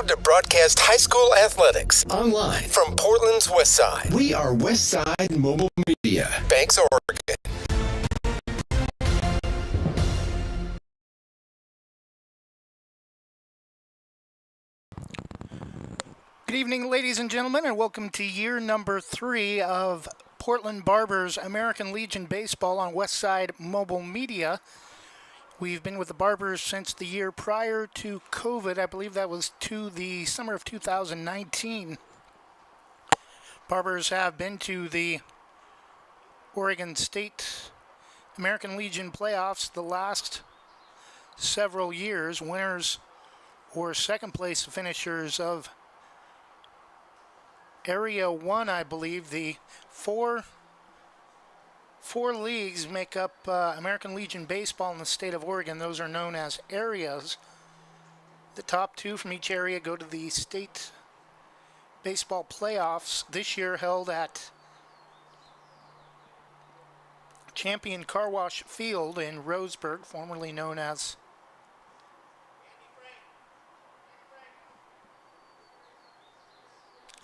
to broadcast high school athletics online from Portland's West Side. We are West Side Mobile Media, Banks, Oregon. Good evening, ladies and gentlemen, and welcome to year number 3 of Portland Barbers American Legion Baseball on West Side Mobile Media. We've been with the Barbers since the year prior to COVID. I believe that was to the summer of 2019. Barbers have been to the Oregon State American Legion playoffs the last several years. Winners or second place finishers of Area 1, I believe. The four leagues make up American Legion Baseball in the state of Oregon. Those are known as areas. The top 2 from each area go to the state baseball playoffs, this year held at Champion Car Wash Field in Roseburg, formerly known as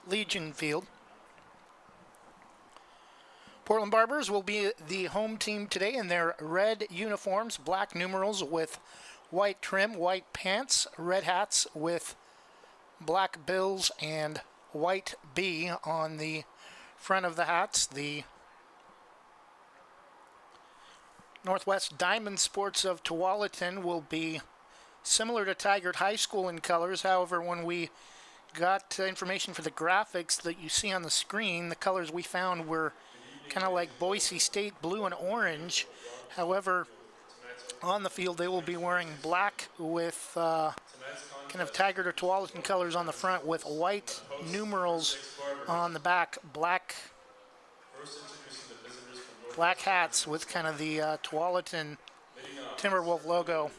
Legion Field. Portland Barbers will be the home team today in their red uniforms, black numerals with white trim, white pants, red hats with black bills and white B on the front of the hats. The Northwest Diamond Sports of Tualatin will be similar to Tigard High School in colors. However, when we got information for the graphics that you see on the screen, the colors we found were kind of like Boise State blue and orange. However, on the field they will be wearing black with kind of Tigard or Tualatin colors on the front with white numerals on the back, black hats with kind of the Tualatin Timberwolf logo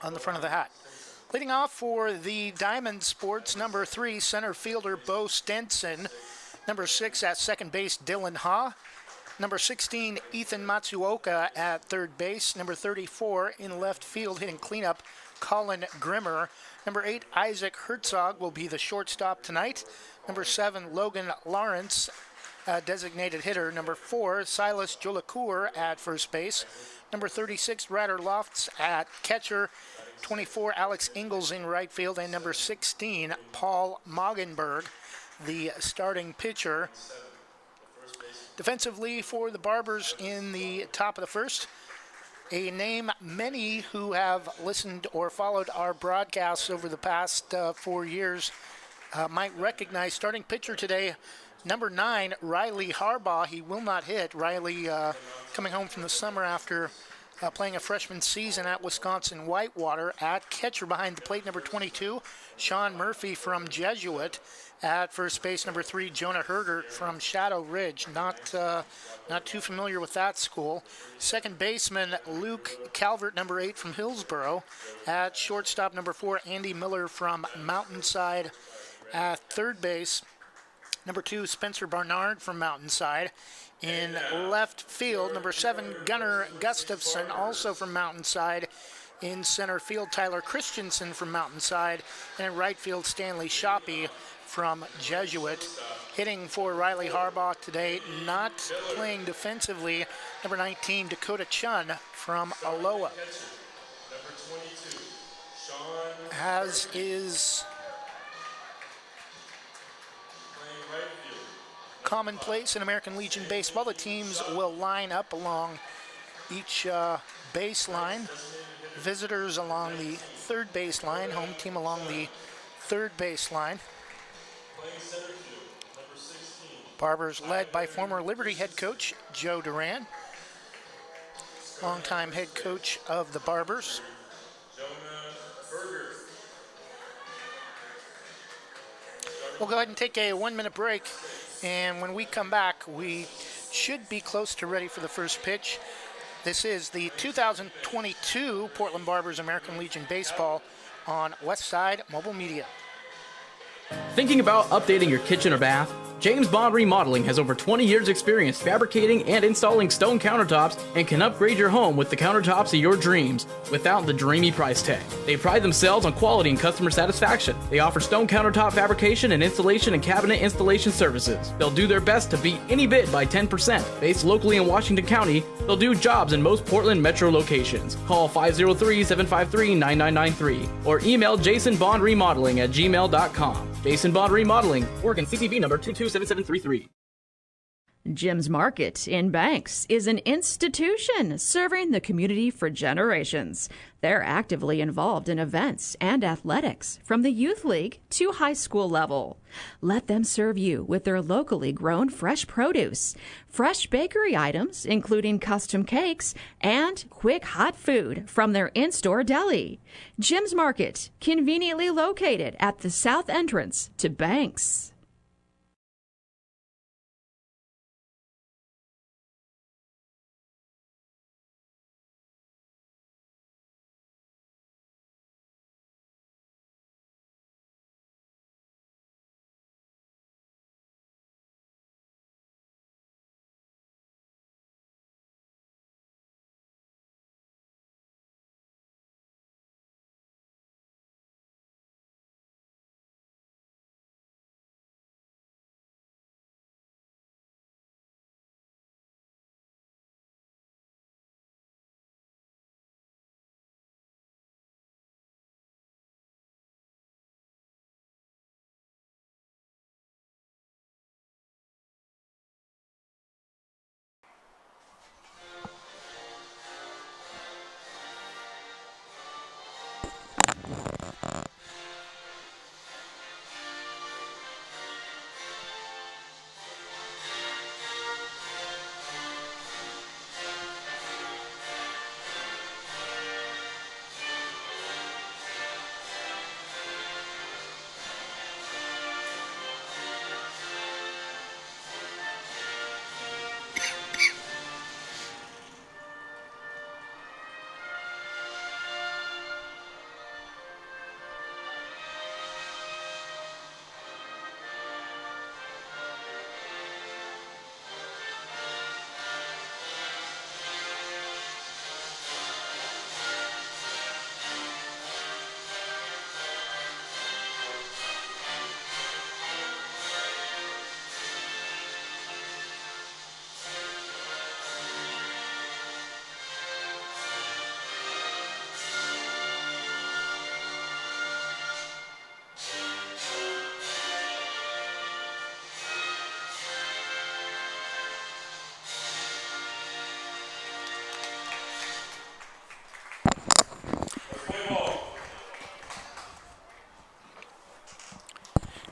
on the front of the hat. Leading off for the Diamond Sports, number 3, center fielder Bo Stenson. Number 6 at second base, Dylan Ha. Number 16, Ethan Matsuoka at third base. Number 34 in left field, hitting cleanup, Colin Grimmer. Number 8, Isaac Herzog will be the shortstop tonight. Number 7, Logan Lawrence, designated hitter. Number 4, Silas Jolacour at first base. Number 36, Ryder Lofts at catcher. 24, Alex Ingalls in right field. And number 16, Paul Moggenberg, the starting pitcher. Defensively for the Barbers in the top of the first, a name many who have listened or followed our broadcasts over the past 4 years might recognize. Starting pitcher today, number 9, Riley Harbaugh. He will not hit. Riley coming home from the summer after playing a freshman season at Wisconsin Whitewater. At catcher behind the plate, number 22, Sean Murphy from Jesuit. At first base, number 3, Jonah Herder from Shadow Ridge. Not too familiar with that school. Second baseman, Luke Calvert, number 8 from Hillsboro. At shortstop, number 4, Andy Miller from Mountainside. At third base, number 2, Spencer Barnard from Mountainside. In left field, number 7, Gunnar Gustafson, also from Mountainside. In center field, Tyler Christensen from Mountainside. And in right field, Stanley Shoppy from Jesuit. Hitting for Riley Harbaugh today, not playing defensively, number 19, Dakota Chun from Aloha. As is commonplace in American Legion Baseball, the teams will line up along each baseline. Visitors along the third baseline, home team along the third baseline. Barbers led by former Liberty head coach Joe Duran, longtime head coach of the Barbers. We'll go ahead and take a 1-minute break, and when we come back, we should be close to ready for the first pitch. This is the 2022 Portland Barbers American Legion Baseball on West Side Mobile Media. Thinking about updating your kitchen or bath? James Bond Remodeling has over 20 years experience fabricating and installing stone countertops and can upgrade your home with the countertops of your dreams without the dreamy price tag. They pride themselves on quality and customer satisfaction. They offer stone countertop fabrication and installation and cabinet installation services. They'll do their best to beat any bid by 10%. Based locally in Washington County, they'll do jobs in most Portland metro locations. Call 503-753-9993 or email jasonbondremodeling@gmail.com. Jason Bond Remodeling, Oregon CCV number 227733. Jim's Market in Banks is an institution serving the community for generations. They're actively involved in events and athletics from the youth league to high school level. Let them serve you with their locally grown fresh produce, fresh bakery items, including custom cakes, and quick hot food from their in-store deli. Jim's Market, conveniently located at the south entrance to Banks.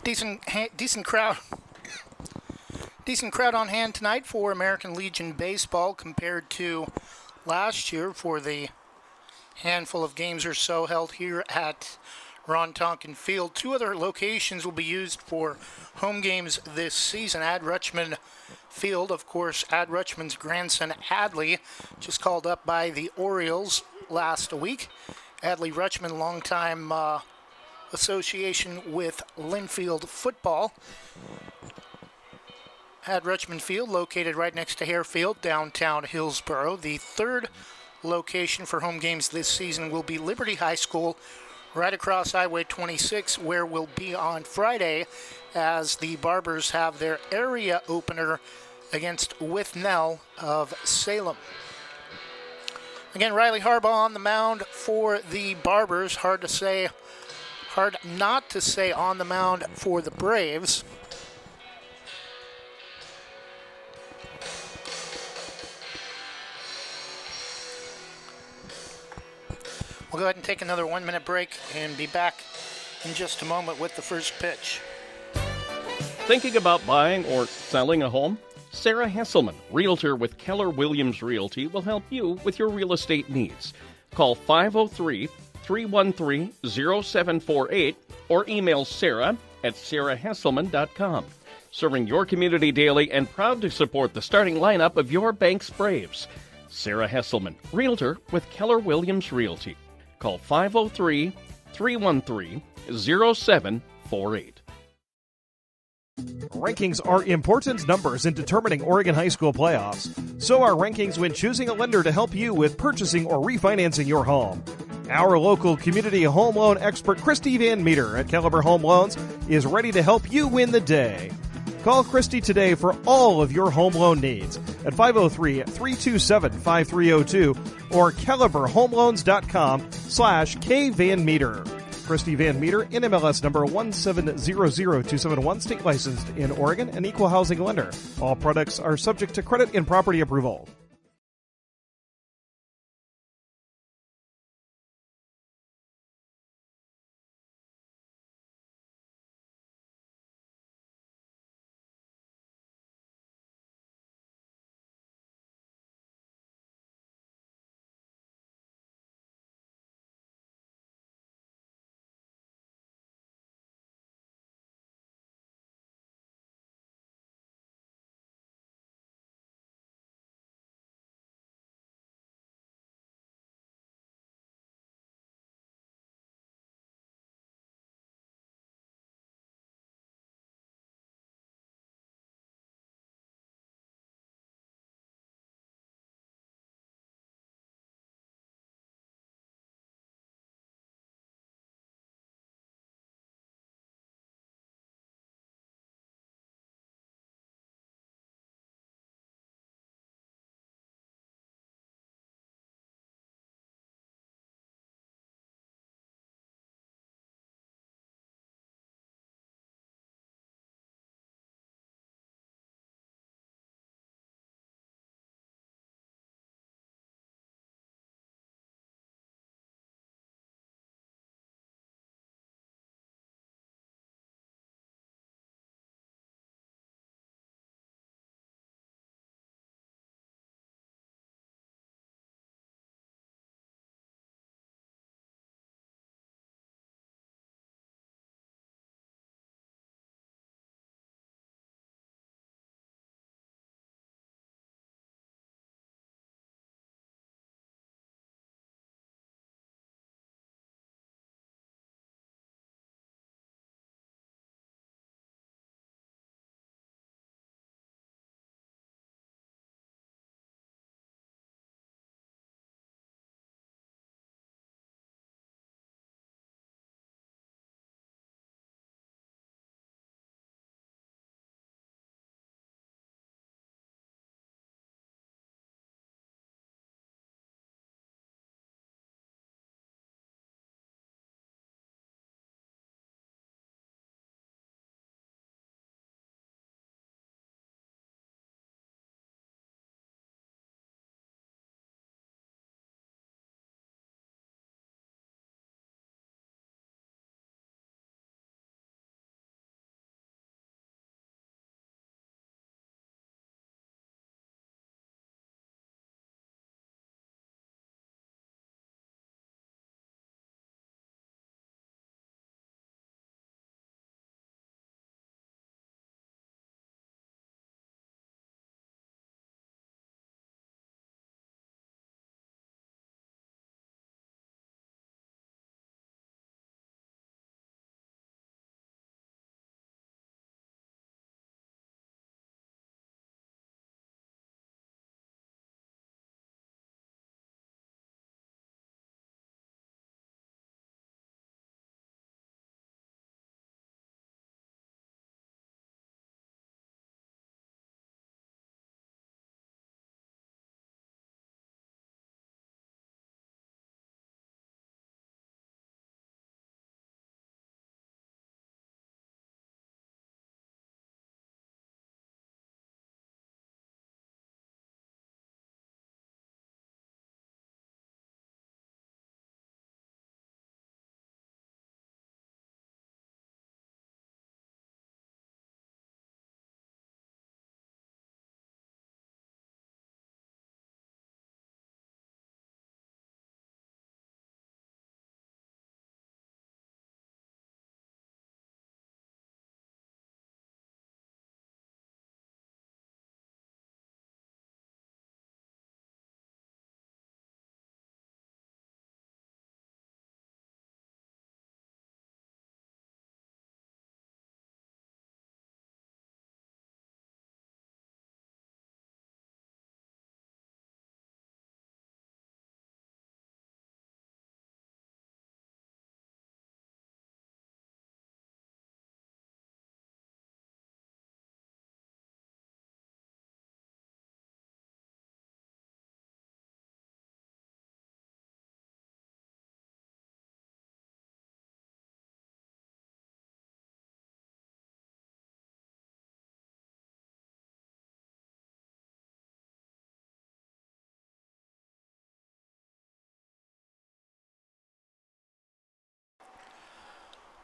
Decent crowd on hand tonight for American Legion baseball compared to last year for the handful of games or so held here at Ron Tonkin Field. Two other locations will be used for home games this season. Ad Rutschman Field, of course, Ad Rutschman's grandson Adley just called up by the Orioles last week. Adley Rutschman, longtime association with Linfield football. Ad Rutschman Field, located right next to Hare Field, downtown Hillsboro. The third location for home games this season will be Liberty High School, right across Highway 26, where we'll be on Friday as the Barbers have their area opener against Withnell of Salem. Again, Riley Harbaugh on the mound for the Barbers. Hard not to say on the mound for the Braves. We'll go ahead and take another 1-minute break and be back in just a moment with the first pitch. Thinking about buying or selling a home? Sarah Hesselman, Realtor with Keller Williams Realty, will help you with your real estate needs. Call 503-313-0748 or email Sarah at sarahhesselman.com. Serving your community daily and proud to support the starting lineup of your bank's Braves. Sarah Hesselman, Realtor with Keller Williams Realty. Call 503-313-0748. Rankings are important numbers in determining Oregon high school playoffs. So are rankings when choosing a lender to help you with purchasing or refinancing your home. Our local community home loan expert, Christy Van Meter at Caliber Home Loans, is ready to help you win the day. Call Christy today for all of your home loan needs at 503-327-5302 or caliberhomeloans.com/kvanmeter. Christy Van Meter, NMLS number 1700271, state licensed in Oregon, an equal housing lender. All products are subject to credit and property approval.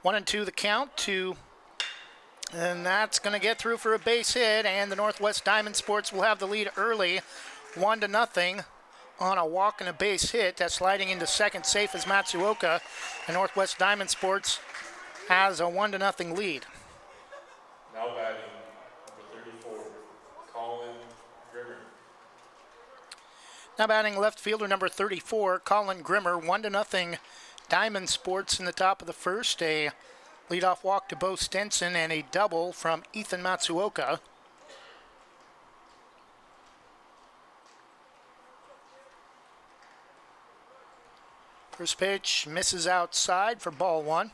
1-2 the count to, and that's going to get through for a base hit, and the Northwest Diamond Sports will have the lead early, 1-0 on a walk and a base hit. That's sliding into second safe as Matsuoka. The Northwest Diamond Sports has a 1-0 lead. Now batting, number 34, Colin Grimmer. Now batting left fielder number 34, Colin Grimmer. 1-0 Diamond Sports in the top of the first. A leadoff walk to Bo Stenson and a double from Ethan Matsuoka. First pitch misses outside for ball one.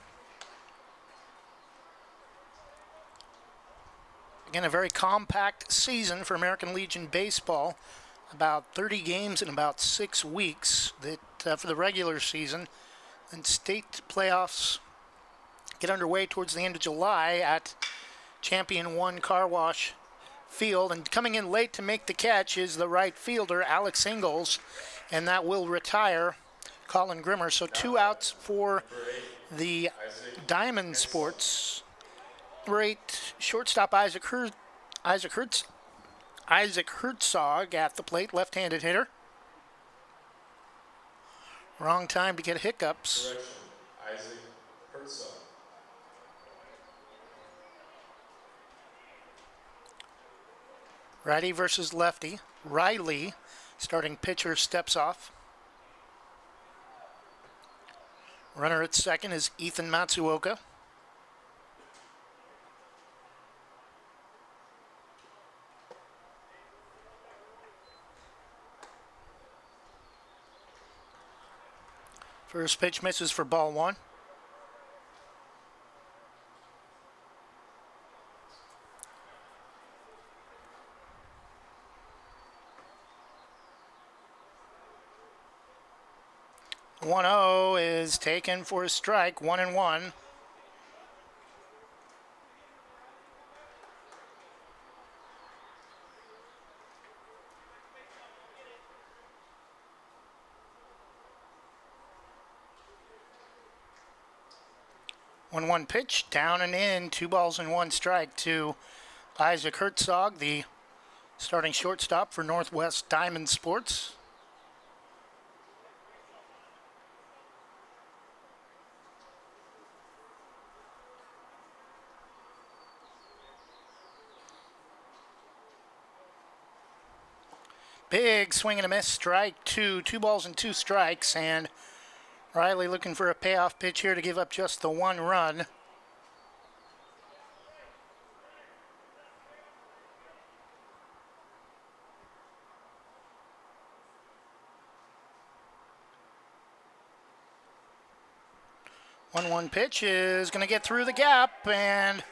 Again, a very compact season for American Legion Baseball. About 30 games in about 6 weeks that for the regular season. And state playoffs get underway towards the end of July at Champion 1 Car Wash Field. And coming in late to make the catch is the right fielder, Alex Ingalls. And that will retire Colin Grimmer. So 2 outs for the Diamond Sports. Great shortstop Isaac Herzog at the plate, left-handed hitter. Wrong time to get hiccups. Correction, Isaac Herzog. Righty versus lefty. Riley, starting pitcher, steps off. Runner at second is Ethan Matsuoka. First pitch misses for ball one. One 0 is taken for a strike, 1-1. One pitch, down and in, 2 balls and 1 strike to Isaac Herzog, the starting shortstop for Northwest Diamond Sports. Big swing and a miss, strike 2, 2 balls and 2 strikes, and Riley looking for a payoff pitch here to give up just the 1 run. One pitch is going to get through the gap, and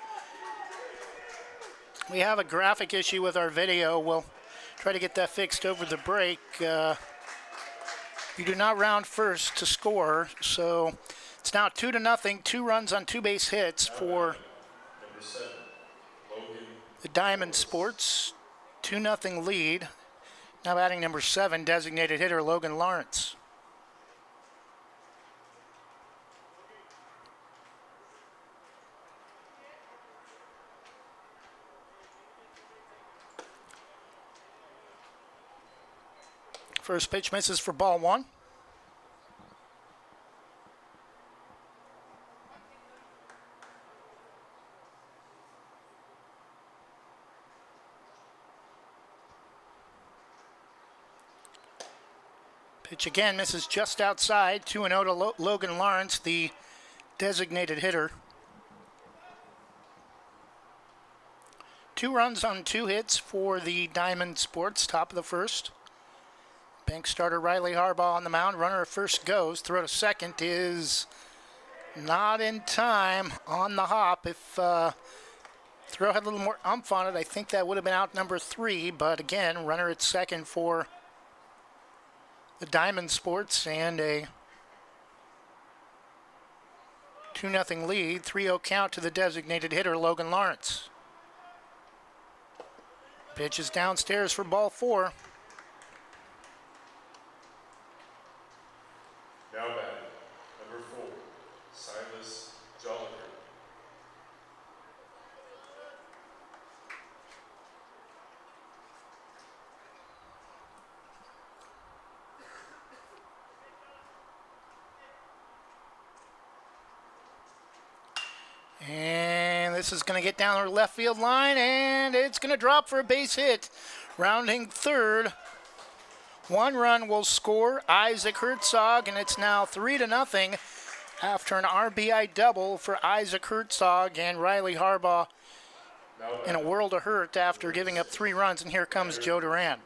we have a graphic issue with our video. We'll try to get that fixed over the break. You do not round first to score, so it's now 2-0, 2 runs on 2 base hits for the Diamond Sports. 2-0 lead. Now batting number 7, designated hitter Logan Lawrence. First pitch misses for ball 1. Pitch again misses just outside. 2-0 to Logan Lawrence, the designated hitter. 2 runs on 2 hits for the Diamond Sports, top of the first. Bank starter Riley Harbaugh on the mound. Runner at first goes. Throw to second is not in time on the hop. If throw had a little more umph on it, I think that would have been out number 3. But again, runner at second for the Diamond Sports, and a 2-0 lead. 3-0 count to the designated hitter Logan Lawrence. Pitch is downstairs for ball 4. Now batting, number 4, Silas Jolliker. this is going to get down the left field line, and it's going to drop for a base hit. Rounding third. One run will score, Isaac Herzog, and it's now 3-0 after an RBI double for Isaac Herzog, and Riley Harbaugh in a world of hurt after giving up 3 runs, and here comes Joe Duran.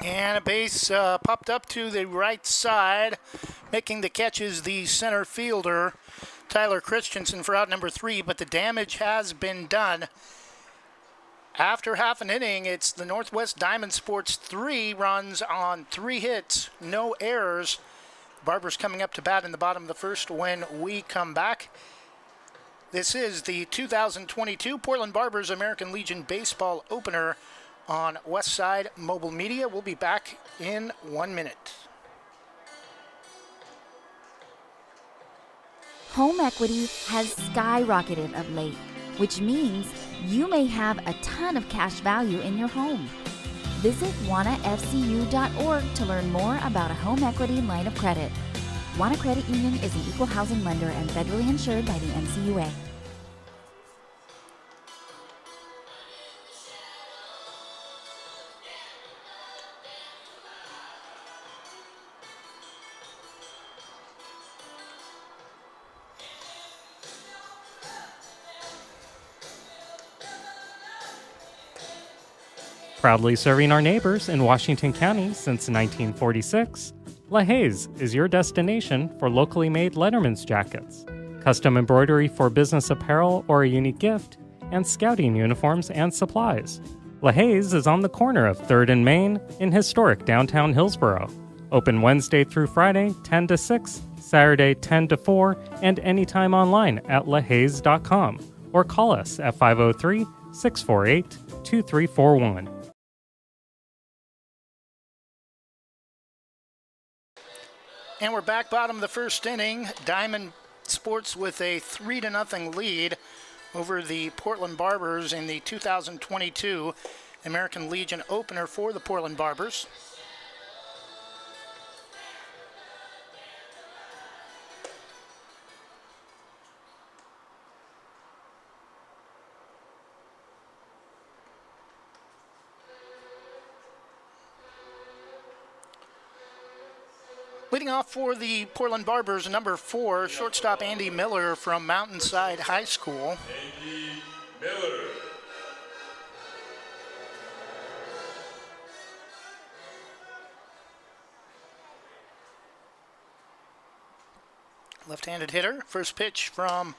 And a base popped up to the right side. Making the catch is the center fielder, Tyler Christensen, for out number 3, but the damage has been done. After half an inning, it's the Northwest Diamond Sports 3 runs on 3 hits, no errors. Barbers coming up to bat in the bottom of the first when we come back. This is the 2022 Portland Barbers American Legion Baseball Opener on Westside Mobile Media. We'll be back in 1 minute. Home equity has skyrocketed of late, which means you may have a ton of cash value in your home. Visit wanafcu.org to learn more about a home equity line of credit. Wana Credit Union is an equal housing lender and federally insured by the NCUA. Proudly serving our neighbors in Washington County since 1946, LaHaye's is your destination for locally made Letterman's jackets, custom embroidery for business apparel or a unique gift, and scouting uniforms and supplies. LaHaye's is on the corner of 3rd and Main in historic downtown Hillsboro. Open Wednesday through Friday, 10 to 6, Saturday, 10 to 4, and anytime online at lahayes.com or call us at 503-648-2341. And we're back bottom of the first inning. Diamond Sports with a 3-0 lead over the Portland Barbers in the 2022 American Legion Opener for the Portland Barbers. Leading off for the Portland Barbers, number 4, shortstop Andy Miller from Mountainside High School. Andy Miller. Left-handed hitter. First pitch from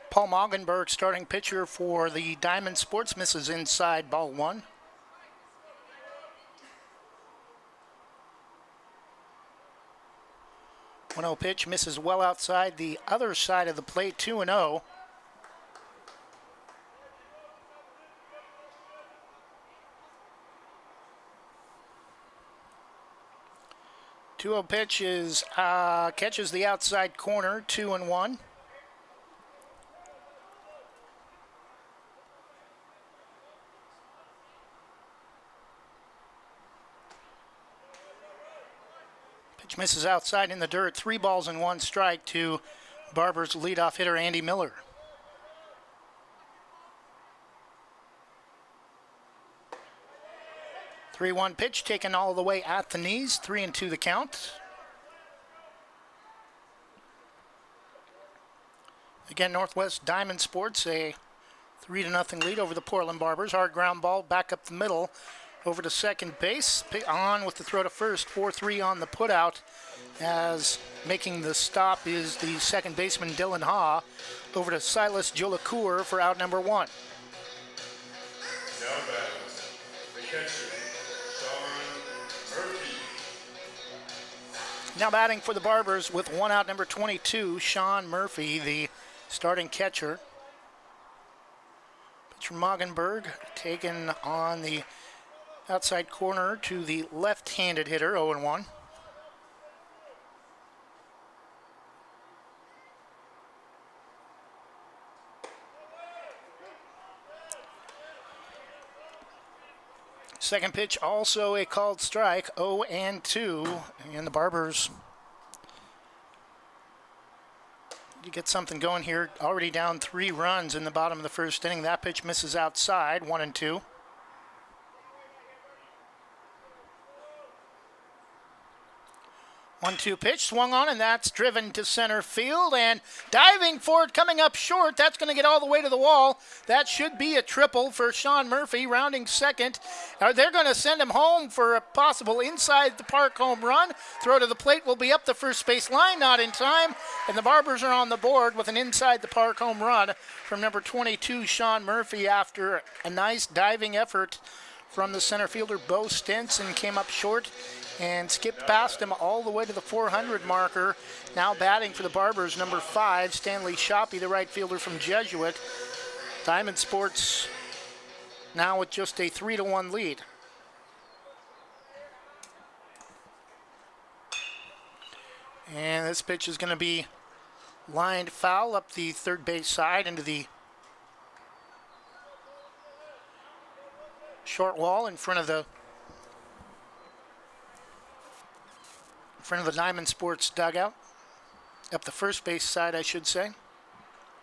Paul Moggenberg, starting pitcher for the Diamond Sports, misses inside, ball 1. 1-0 pitch, misses well outside the other side of the plate, 2-0. Two-0 pitch is catches the outside corner, 2-1. Pitch misses outside in the dirt. 3 balls and 1 strike to Barbers leadoff hitter Andy Miller. Three-one pitch taken all the way at the knees. 3-2 the count. Again, Northwest Diamond Sports a 3-0 lead over the Portland Barbers. Hard ground ball back up the middle. Over to second base, on with the throw to first, 4-3 on the putout, as making the stop is the second baseman Dylan Haw. Over to Silas Jolacour for out number 1. Now batting, the catcher, Sean Murphy. Now batting for the Barbers with one out, number 22, Sean Murphy, the starting catcher. Pitcher Moggenberg taken on the outside corner to the left-handed hitter, 0-1. Second pitch, also a called strike, 0-2, and the Barbers to get something going here. Already down 3 runs in the bottom of the first inning. That pitch misses outside, 1-2. 1-2 pitch, swung on, and that's driven to center field, and diving for it, coming up short. That's going to get all the way to the wall. That should be a triple for Sean Murphy, rounding second. They're going to send him home for a possible inside the park home run. Throw to the plate will be up the first base line, not in time, and the Barbers are on the board with an inside the park home run from number 22, Sean Murphy, after a nice diving effort from the center fielder, Bo Stenson, came up short and skipped past him all the way to the 400 marker. Now batting for the Barbers, number 5, Stanley Shoppy, the right fielder from Jesuit. Diamond Sports now with just a 3-1 lead. And this pitch is going to be lined foul up the third base side into the short wall in front of the Diamond Sports dugout. Up the first base side, I should say.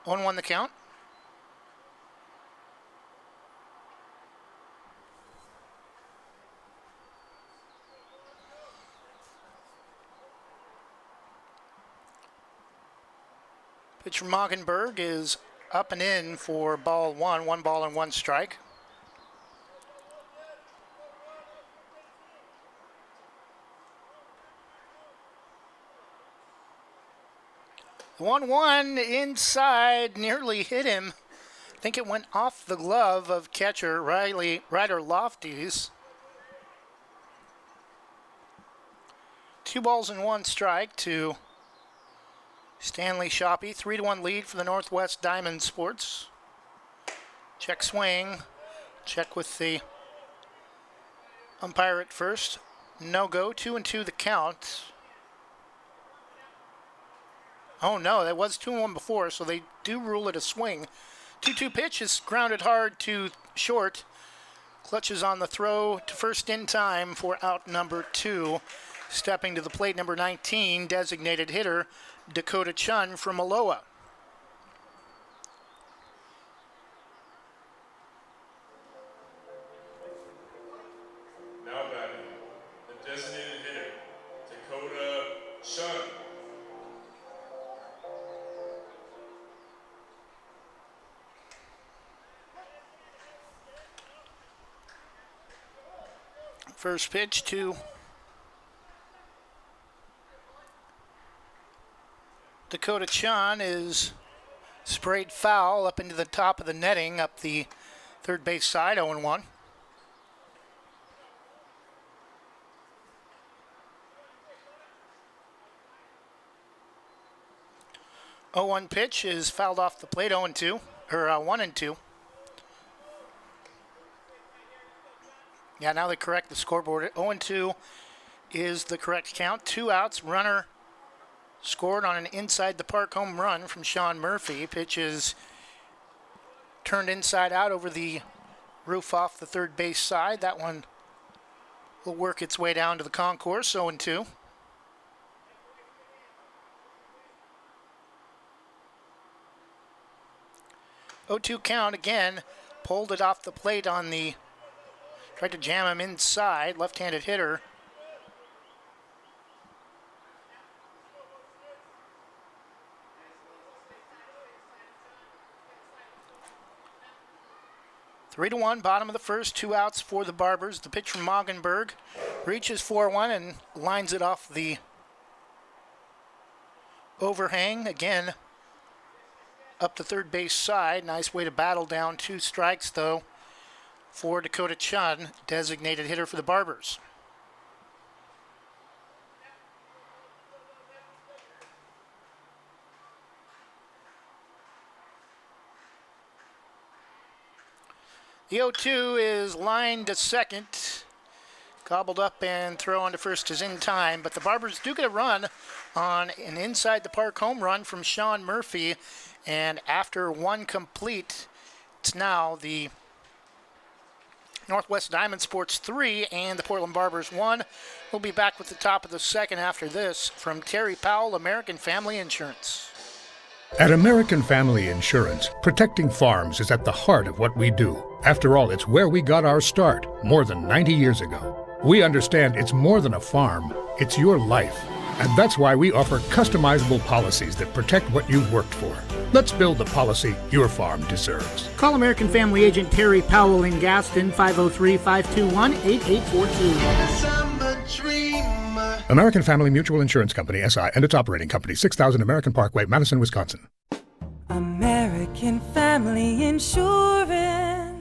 1-1 the count. Pitch from Moggenberg is up and in for ball 1. 1 ball and 1 strike. The 1-1 inside nearly hit him. I think it went off the glove of catcher Ryder Lofties. 2 balls and 1 strike to Stanley Shoppy. 3-1 lead for the Northwest Diamond Sports. Check swing. Check with the umpire at first. No go. 2-2 the count. Oh no, that was 2-1 before, so they do rule it a swing. 2-2 pitch is grounded hard to short. Clutches on the throw to first in time for out number 2. Stepping to the plate, number 19, designated hitter, Dakota Chun from Aloha. Now batting, the designated hitter, Dakota Chun. First pitch to Dakota Chun is sprayed foul up into the top of the netting, up the third base side, 0-1. Oh, 1 pitch is fouled off the plate, 0-2, or 1-2. Yeah, now they correct the scoreboard. 0-2 is the correct count. 2 outs. Runner scored on an inside the park home run from Sean Murphy. Pitch is turned inside out over the roof off the third base side. That one will work its way down to the concourse. 0-2. Oh, 2 count again. Pulled it off the plate on the. Tried to jam him inside, left-handed hitter. Three to 1, bottom of the first, 2 outs for the Barbers. The pitch from Moggenberg reaches 4-1 and lines it off the overhang. Again, up the third base side. Nice way to battle down 2 strikes, though, for Dakota Chun, designated hitter for the Barbers. The 0-2 is lined to second. Gobbled up and thrown to first is in time, but the Barbers do get a run on an inside the park home run from Sean Murphy, and after one complete, it's now the Northwest Diamond Sports 3 and the Portland Barbers 1. We'll be back with the top of the second after this from Terry Powell, American Family Insurance. At American Family Insurance, protecting farms is at the heart of what we do. After all, it's where we got our start more than 90 years ago. We understand it's more than a farm, it's your life. And that's why we offer customizable policies that protect what you've worked for. Let's build the policy your farm deserves. Call American Family Agent Terry Powell in Gaston, 503-521-8842. American Family Mutual Insurance Company, SI, and its operating company, 6000 American Parkway, Madison, Wisconsin. American Family Insurance.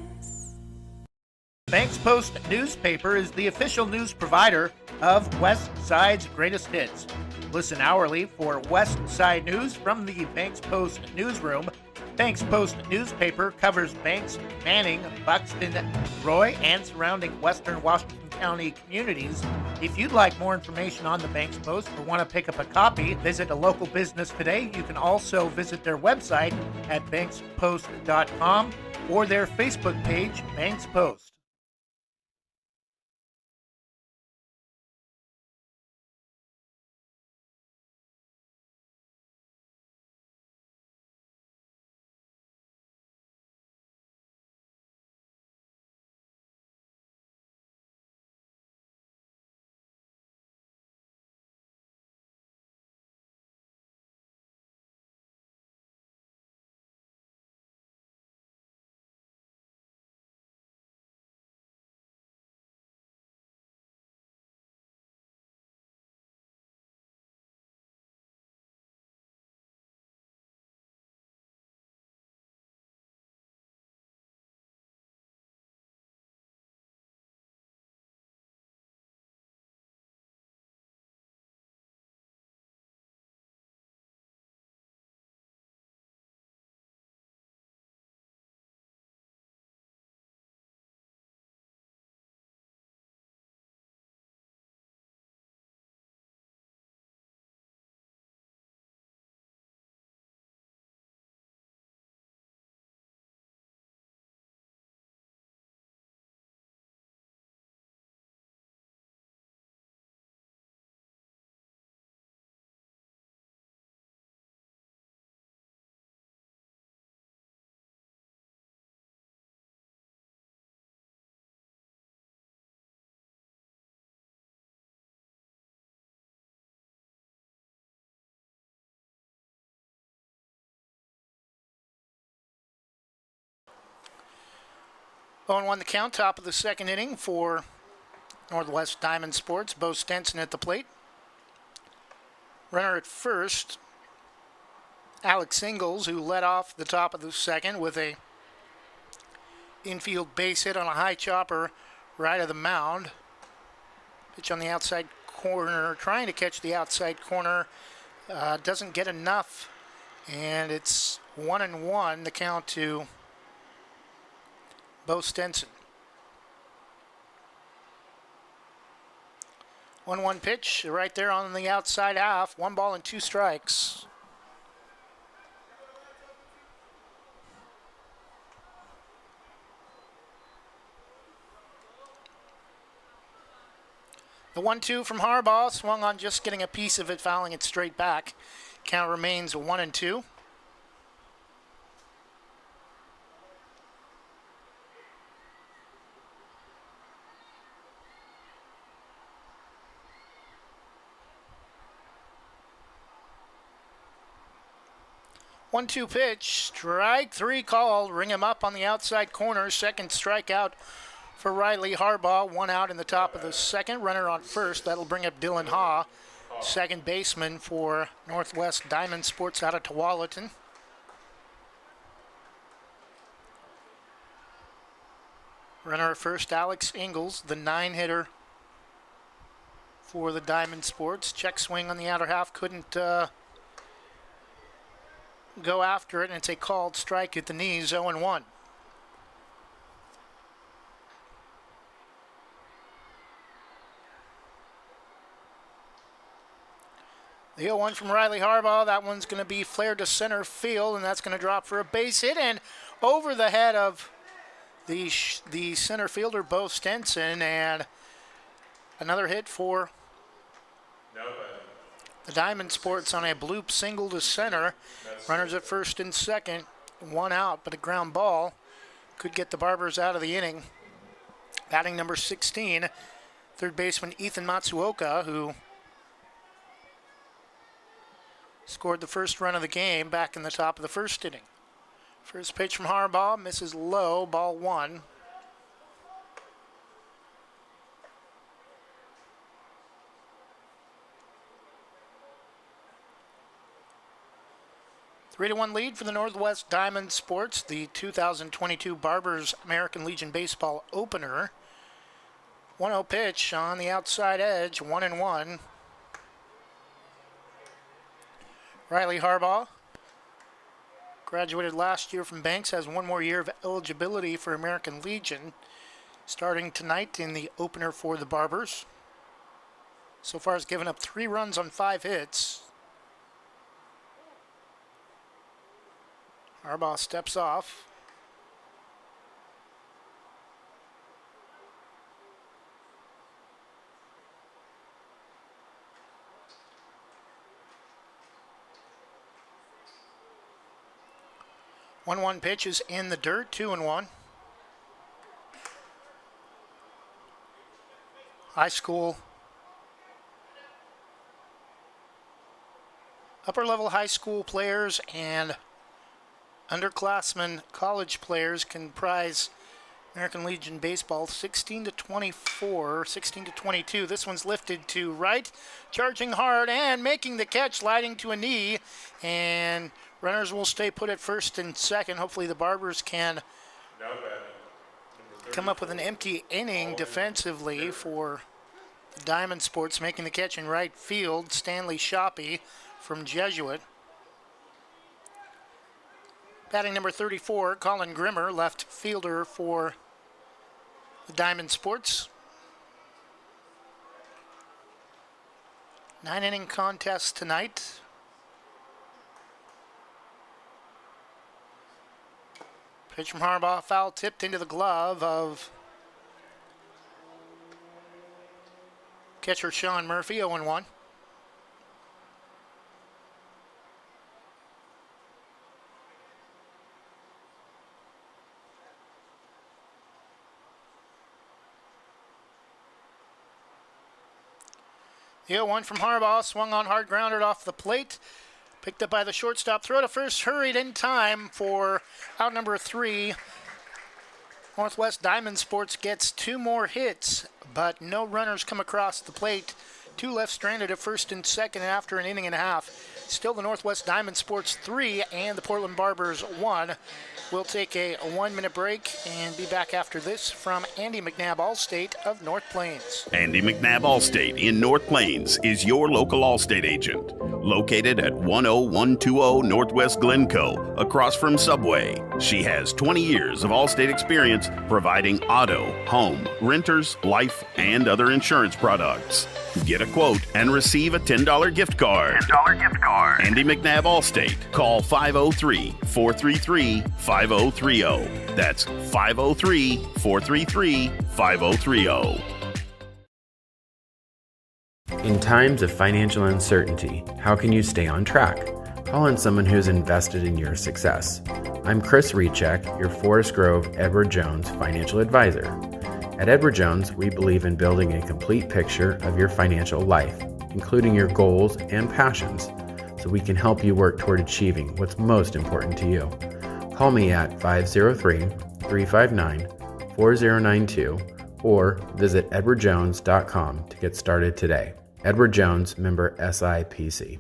Banks Post newspaper is the official news provider of West Side's greatest hits. Listen hourly for West Side news from the Banks Post newsroom. Banks Post newspaper covers Banks, Manning, Buxton, Roy, and surrounding western Washington County communities. If you'd like more information on the Banks Post or want to pick up a copy, visit a local business today. You can also visit their website at bankspost.com or their Facebook page, Banks Post. On one the count, top of the second inning for Northwest Diamond Sports. Bo Stenson at the plate. Runner at first, Alex Ingalls, who led off the top of the second with a infield base hit on a high chopper right of the mound. Pitch on the outside corner, trying to catch the outside corner. Doesn't get enough, and it's 1-1, the count to Bo Stenson. 1-1 pitch right there on the outside half. 1 ball and 2 strikes. The 1-2 from Harbaugh swung on just getting a piece of it, fouling it straight back. Count remains 1-2. One-two pitch, strike 3 called. Ring him up on the outside corner. Second strikeout for Riley Harbaugh. 1 out in the top of the second. Runner on first. That'll bring up Dylan Haw, second baseman for Northwest Diamond Sports out of Runner at first, Alex Ingalls, the 9-hitter for the Diamond Sports. Check swing on the outer half, couldn't go after it, and it's a called strike at the knees, 0-1. The 0-1 from Riley Harbaugh. That one's going to be flared to center field, and that's going to drop for a base hit and over the head of the center fielder, Bo Stenson, and another hit for the Diamond Sports on a bloop single to center. Runners at first and second, one out, but a ground ball could get the Barbers out of the inning. Batting number 16, third baseman Ethan Matsuoka, who scored the first run of the game back in the top of the first inning. First pitch from Harbaugh, misses low, ball one. A 3-1 lead for the Northwest Diamond Sports, the 2022 Barbers American Legion Baseball opener. 1-0 pitch on the outside edge, 1-1. Riley Harbaugh, graduated last year from Banks, has one more year of eligibility for American Legion, starting tonight in the opener for the Barbers. So far has given up 3 runs on 5 hits. Harbaugh steps off. One pitch is in the dirt, 2-1. High school, upper level high school players and underclassmen college players comprise American Legion Baseball. 16 to 24, 16 to 22. This one's lifted to right, charging hard and making the catch, sliding to a knee, and runners will stay put at first and second. Hopefully the Barbers can come up with an empty inning defensively for the Diamond Sports. Making the catch in right field, Stanley Shoppy from Jesuit. Batting number 34, Colin Grimmer, left fielder for the Diamond Sports. 9-inning contest tonight. Pitch from Harbaugh, foul tipped into the glove of catcher Sean Murphy, 0-1. The 0-1 from Harbaugh, swung on hard, grounded off the plate. Picked up by the shortstop. Throw to first, hurried in time for out number 3. Northwest Diamond Sports gets 2 more hits, but no runners come across the plate. 2 left stranded at first and second after an inning and a half. Still the Northwest Diamond Sports 3 and the Portland Barbers 1. We'll take a 1-minute break and be back after this from Andy McNabb, Allstate of North Plains. Andy McNabb Allstate in North Plains is your local Allstate agent. Located at 10120 Northwest Glencoe, across from Subway. She has 20 years of Allstate experience providing auto, home, renters, life, and other insurance products. Get a quote and receive a $10 gift card. Andy McNabb Allstate. Call 503-433-5030. That's 503-433-5030. In times of financial uncertainty, how can you stay on track? Call on someone who's invested in your success. I'm Chris Recheck, your Forest Grove Edward Jones financial advisor. At Edward Jones, we believe in building a complete picture of your financial life, including your goals and passions, so we can help you work toward achieving what's most important to you. Call me at 503-359-4092 or visit edwardjones.com to get started today. Edward Jones, member SIPC.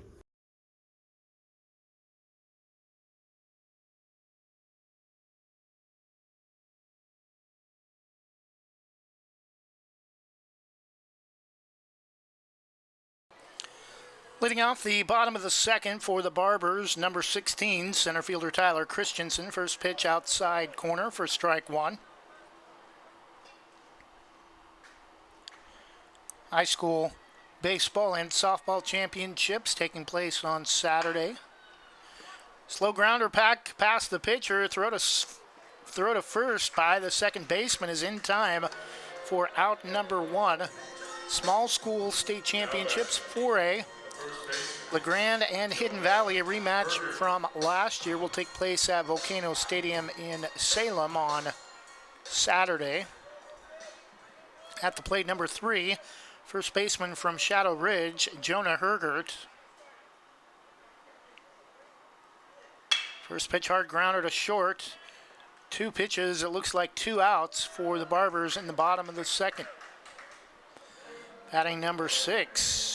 Leading off the bottom of the second for the Barbers, number 16, center fielder Tyler Christensen. First pitch outside corner for strike one. High school baseball and softball championships taking place on Saturday. Slow grounder pack past the pitcher. Throw to first by the second baseman is in time for out number one. Small school state championships 4A. LeGrand and Hidden Valley, a rematch from last year, will take place at Volcano Stadium in Salem on Saturday. At the plate, number 3, first baseman from Shadow Ridge, Jonah Hergert. First pitch, hard grounder to short. 2 pitches, it looks like 2 outs for the Barbers in the bottom of the second. Batting number 6.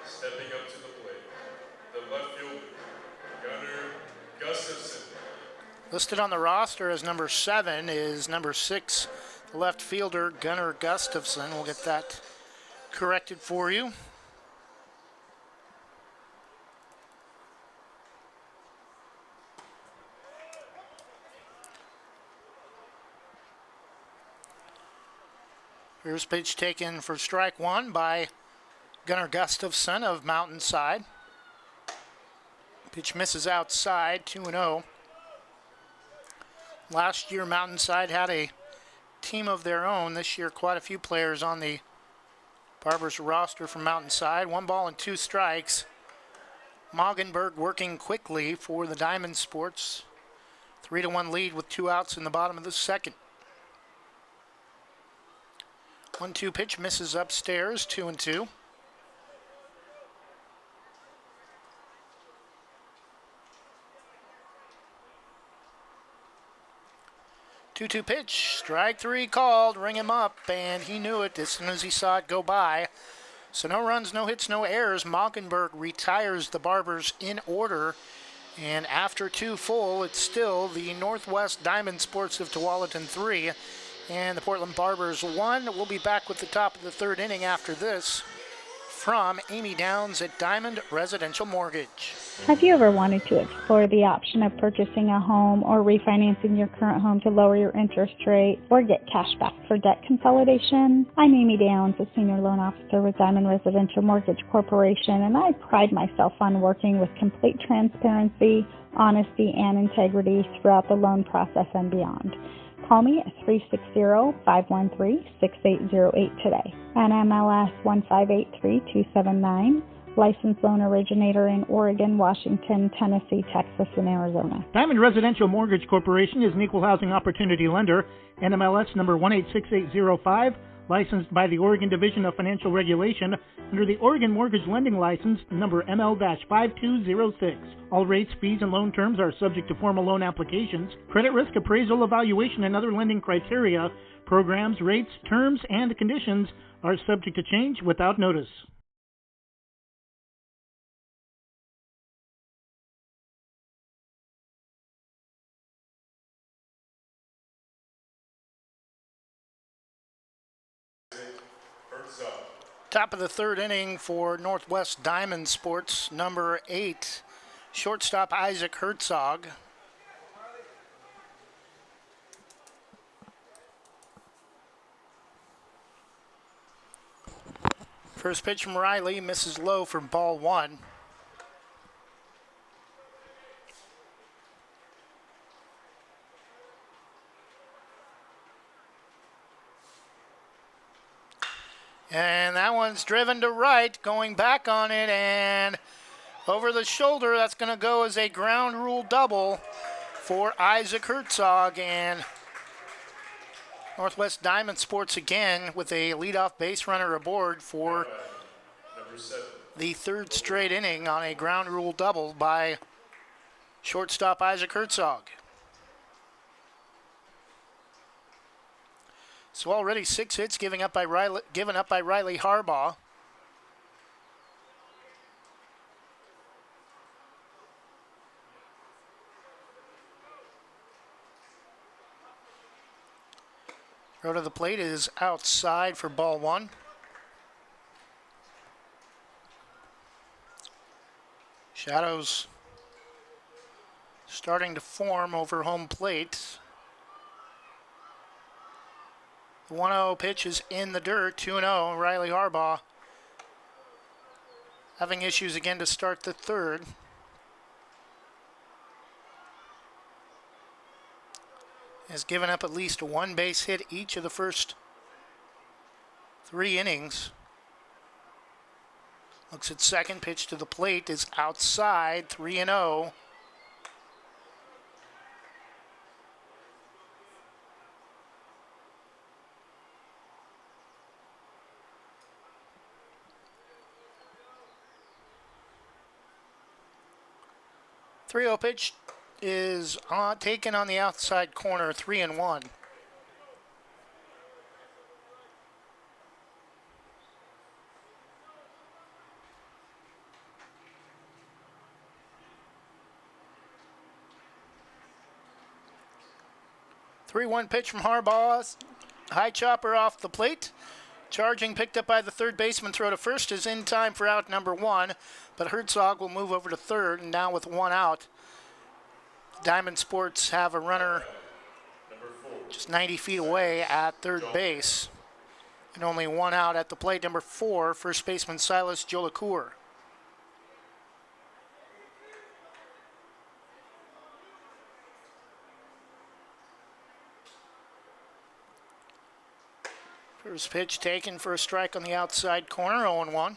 Stepping up to the plate, the left fielder, Gunnar Gustafson. Listed on the roster as number 7 is number 6, the left fielder, Gunnar Gustafson. We'll get that corrected for you. First pitch taken for strike one by Gunnar Gustafson of Mountainside. Pitch misses outside, 2-0. Last year, Mountainside had a team of their own. This year, quite a few players on the Barbers roster from Mountainside. 1 ball and 2 strikes. Moggenberg working quickly for the Diamond Sports. 3-1 lead with 2 outs in the bottom of the second. 1-2 pitch misses upstairs, 2-2. Two-two pitch, strike 3 called, ring him up, and he knew it as soon as he saw it go by. So no runs, no hits, no errors. Moggenberg retires the Barbers in order, and after 2 full, it's still the Northwest Diamond Sports of Tualatin 3 and the Portland Barbers 1. We'll be back with the top of the third inning after this from Amy Downs at Diamond Residential Mortgage. Have you ever wanted to explore the option of purchasing a home or refinancing your current home to lower your interest rate or get cash back for debt consolidation? I'm Amy Downs, a Senior Loan Officer with Diamond Residential Mortgage Corporation, and I pride myself on working with complete transparency, honesty, and integrity throughout the loan process and beyond. Call me at 360-513-6808 today. NMLS 1583279. Licensed loan originator in Oregon, Washington, Tennessee, Texas, and Arizona. Diamond Residential Mortgage Corporation is an equal housing opportunity lender. NMLS number 186805. Licensed by the Oregon Division of Financial Regulation under the Oregon Mortgage Lending License number ML-5206. All rates, fees, and loan terms are subject to formal loan applications, credit risk appraisal, evaluation, and other lending criteria. Programs, rates, terms, and conditions are subject to change without notice. Top of the third inning for Northwest Diamond Sports, number 8, shortstop Isaac Herzog. First pitch from Riley, misses low for ball 1. And that one's driven to right, going back on it, and over the shoulder. That's going to go as a ground rule double for Isaac Herzog. And Northwest Diamond Sports again with a leadoff base runner aboard for the third straight inning on a ground rule double by shortstop Isaac Herzog. So already 6 hits given up by Riley Harbaugh. Throw to the plate is outside for ball 1. Shadows starting to form over home plate. The 1-0 pitch is in the dirt, 2-0. Riley Harbaugh having issues again to start the third. Has given up at least one base hit each of the first 3 innings. Looks at second, pitch to the plate is outside, 3-0. Three-0 pitch is taken on the outside corner, 3-1. Three-one pitch from Harbaugh. High chopper off the plate. Charging, picked up by the third baseman. Throw to first is in time for out number 1, but Herzog will move over to third, and now with 1 out, Diamond Sports have a runner just 90 feet away at third base, and only 1 out at the plate. Number 4, first baseman Silas Jolicoeur. First pitch taken for a strike on the outside corner, 0-1.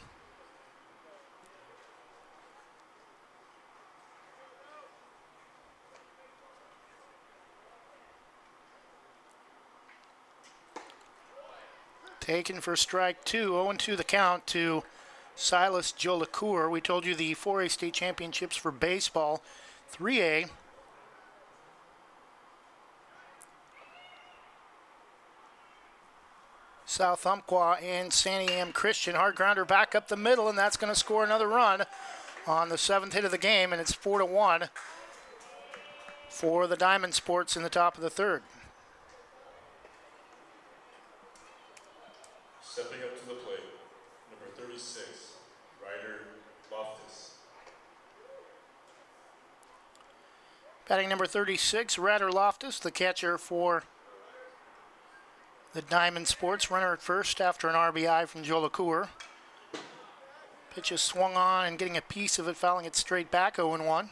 Taken for strike 2, 0-2 the count to Silas Jolicoeur. We told you the 4A state championships for baseball, 3A. South Umpqua and Sandy Am Christian. Hard grounder back up the middle, and that's going to score another run on the 7th hit of the game, and it's 4-1 for the Diamond Sports in the top of the third. Stepping up to the plate, number 36, Ryder Loftus. Batting number 36, Ryder Loftus, the catcher for the Diamond Sports. Runner at first after an RBI from Jolicoeur. Pitch is swung on and getting a piece of it, fouling it straight back, 0-1.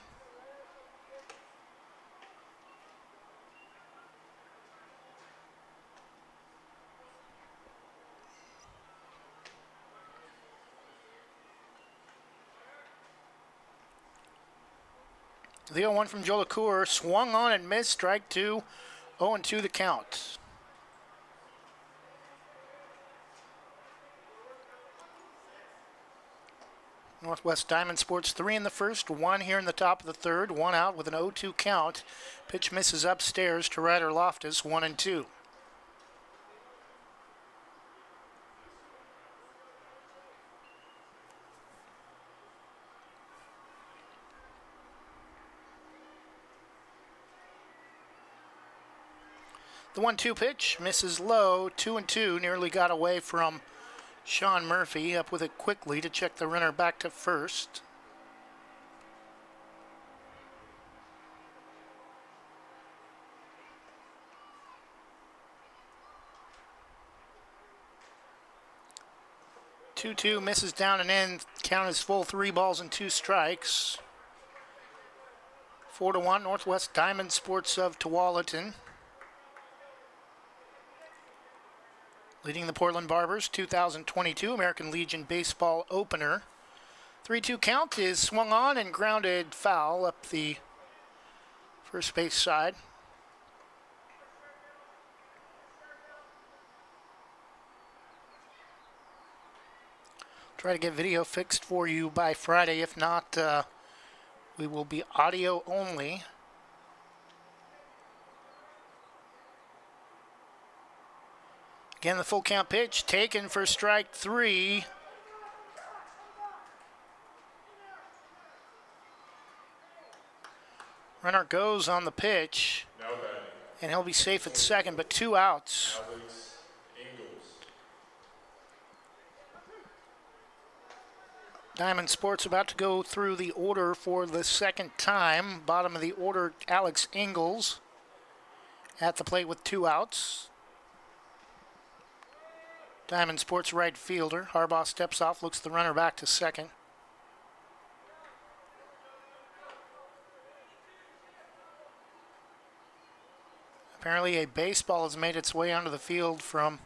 The 0-1 from Jolicoeur, swung on and missed, strike 2, 0-2 the count. Northwest Diamond Sports 3 in the first, 1 here in the top of the third, 1 out with an 0-2 count. Pitch misses upstairs to Ryder Loftus, 1-2. The 1-2 pitch misses low, 2-2, nearly got away from Sean Murphy, up with it quickly to check the runner back to first. Two misses down and in. Count is full, 3 balls and 2 strikes. 4-1 Northwest Diamond Sports of Tualatin. Leading the Portland Barbers 2022 American Legion Baseball opener. 3-2 count is swung on and grounded foul up the first base side. Try to get video fixed for you by Friday. If not, we will be audio only. Again, the full count pitch taken for strike 3. Runner goes on the pitch, and he'll be safe at second, but 2 outs. Diamond Sports about to go through the order for the second time. Bottom of the order, Alex Ingalls at the plate with 2 outs. Diamond Sports right fielder. Harbaugh steps off, looks the runner back to second. Apparently a baseball has made its way onto the field from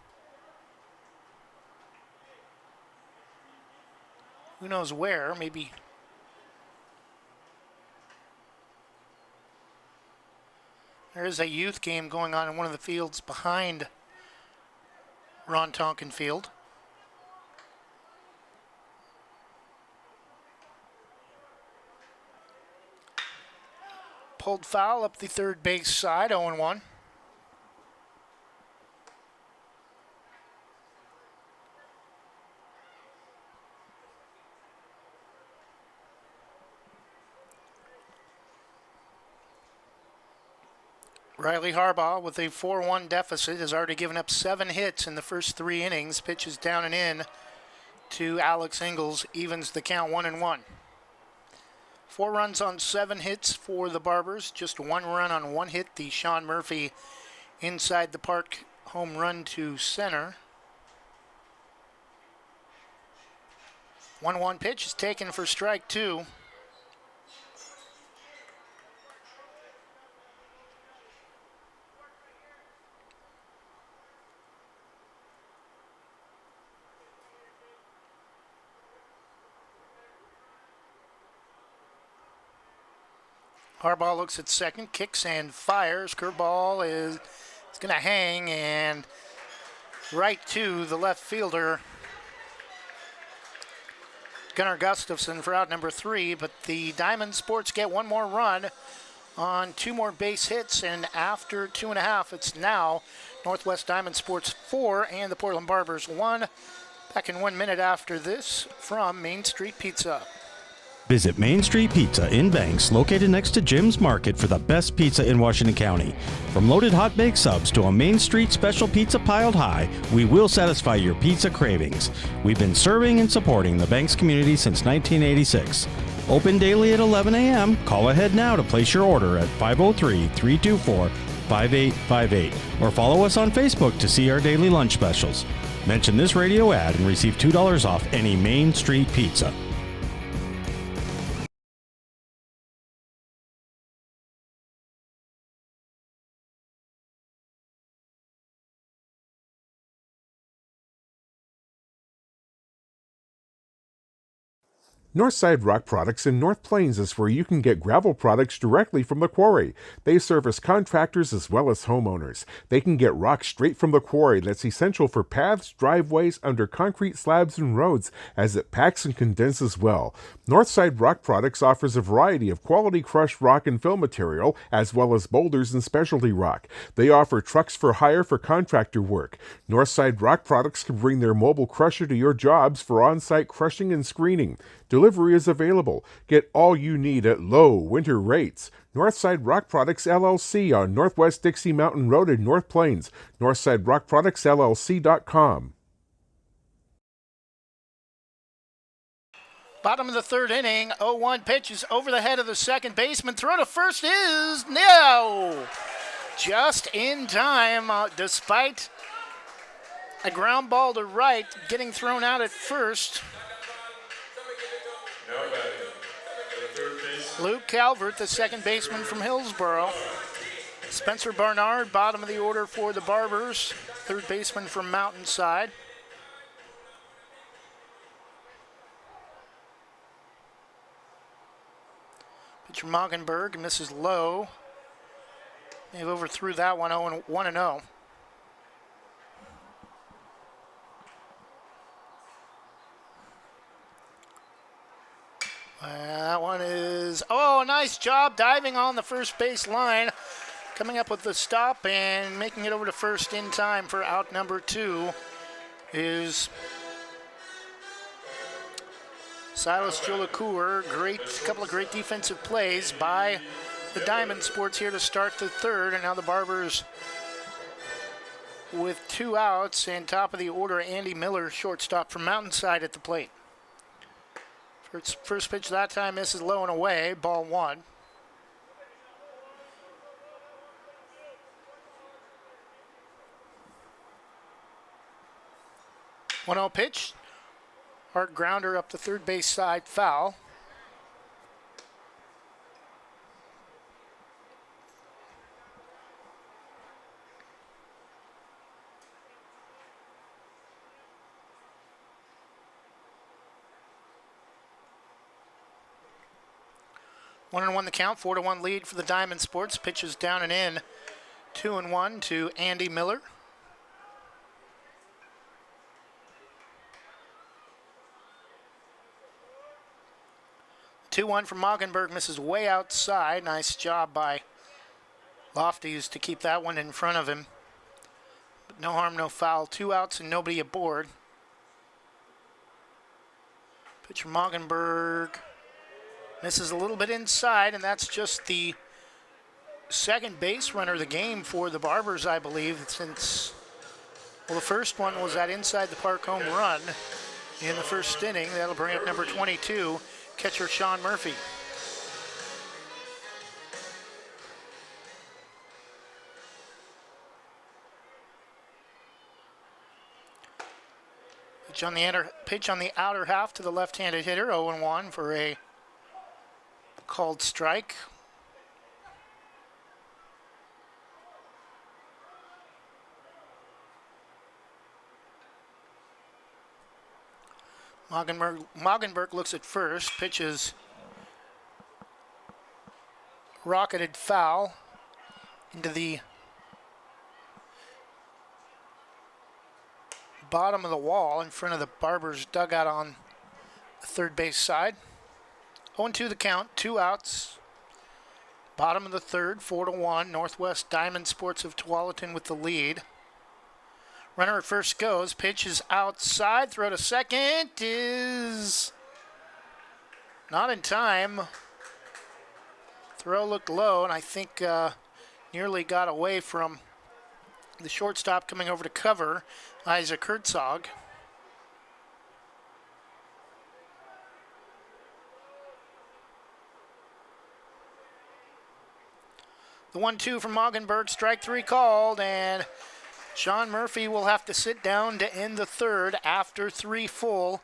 who knows where, maybe there is a youth game going on in one of the fields behind Ron Tonkin Field. Pulled foul up the third base side, 0-1. Riley Harbaugh with a 4-1 deficit has already given up 7 hits in the first 3 innings. Pitches down and in to Alex Ingalls, evens the count 1-1. 4 runs on 7 hits for the Barbers, just 1 run on 1 hit. The Sean Murphy inside the park home run to center. 1-1 pitch is taken for strike 2. Harbaugh looks at second, kicks and fires. Curveball is going to hang and right to the left fielder, Gunnar Gustafson, for out number 3. But the Diamond Sports get 1 more run on 2 more base hits, and after 2.5, it's now Northwest Diamond Sports 4 and the Portland Barbers 1. Back in 1 minute after this from Main Street Pizza. Visit Main Street Pizza in Banks, located next to Jim's Market, for the best pizza in Washington County. From loaded hot baked subs to a Main Street special pizza piled high, we will satisfy your pizza cravings. We've been serving and supporting the Banks community since 1986. Open daily at 11 a.m. Call ahead now to place your order at 503-324-5858 or follow us on Facebook to see our daily lunch specials. Mention this radio ad and receive $2 off any Main Street Pizza. Northside Rock Products in North Plains is where you can get gravel products directly from the quarry. They service contractors as well as homeowners. They can get rock straight from the quarry that's essential for paths, driveways, under concrete slabs and roads, as it packs and condenses well. Northside Rock Products offers a variety of quality crushed rock and fill material, as well as boulders and specialty rock. They offer trucks for hire for contractor work. Northside Rock Products can bring their mobile crusher to your jobs for on-site crushing and screening. Delivery is available. Get all you need at low winter rates. Northside Rock Products LLC on Northwest Dixie Mountain Road in North Plains. NorthsideRockProductsLLC.com. Bottom of the third inning, 0-1 pitch is over the head of the second baseman. Throw to first is no! Just in time, despite a ground ball to right, getting thrown out at first. Luke Calvert, the second baseman from Hillsboro. Spencer Barnard, bottom of the order for the Barbers, third baseman from Mountainside. Pitcher Moggenberg misses low. They've overthrew that one 1-0. That one is, nice job diving on the first base line. Coming up with the stop and making it over to first in time for out number 2 is Silas Jolicoeur. Couple of great defensive plays by the Diamond Sports here to start the third. And now the Barbers with 2 outs, and top of the order, Andy Miller, shortstop from Mountainside, at the plate. First pitch that time misses low and away. Ball 1. 1-0 pitch. Hard grounder up the third base side, foul. One and one the count, 4-1 lead for the Diamond Sports. Pitches down and in, 2-1 to Andy Miller. 2-1 from Moggenberg, misses way outside. Nice job by Lofties to keep that one in front of him. But no harm, no foul. 2 outs and nobody aboard. Pitch from Moggenberg. Misses a little bit inside, and that's just the second base runner of the game for the Barbers, I believe, since, well, the first one was that inside the park home run in the first inning. That'll bring up number 22, catcher Sean Murphy. Pitch on the outer half to the left-handed hitter, 0-1 for a called strike. Moggenberg looks at first, pitches rocketed foul into the bottom of the wall in front of the Barbers dugout on the third base side. 0-2 the count, 2 outs. Bottom of the third, 4-1. Northwest Diamond Sports of Tualatin with the lead. Runner at first goes. Pitch is outside. Throw to second is not in time. Throw looked low, and I think nearly got away from the shortstop coming over to cover, Isaac Herzog. The 1-2 from Moggenberg, strike 3 called, and Sean Murphy will have to sit down to end the third after 3 full.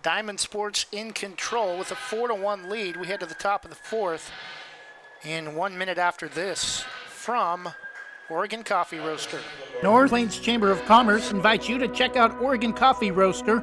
Diamond Sports in control with a 4-1 lead. We head to the top of the fourth in 1 minute after this from Oregon Coffee Roaster. North Plains Chamber of Commerce invites you to check out Oregon Coffee Roaster.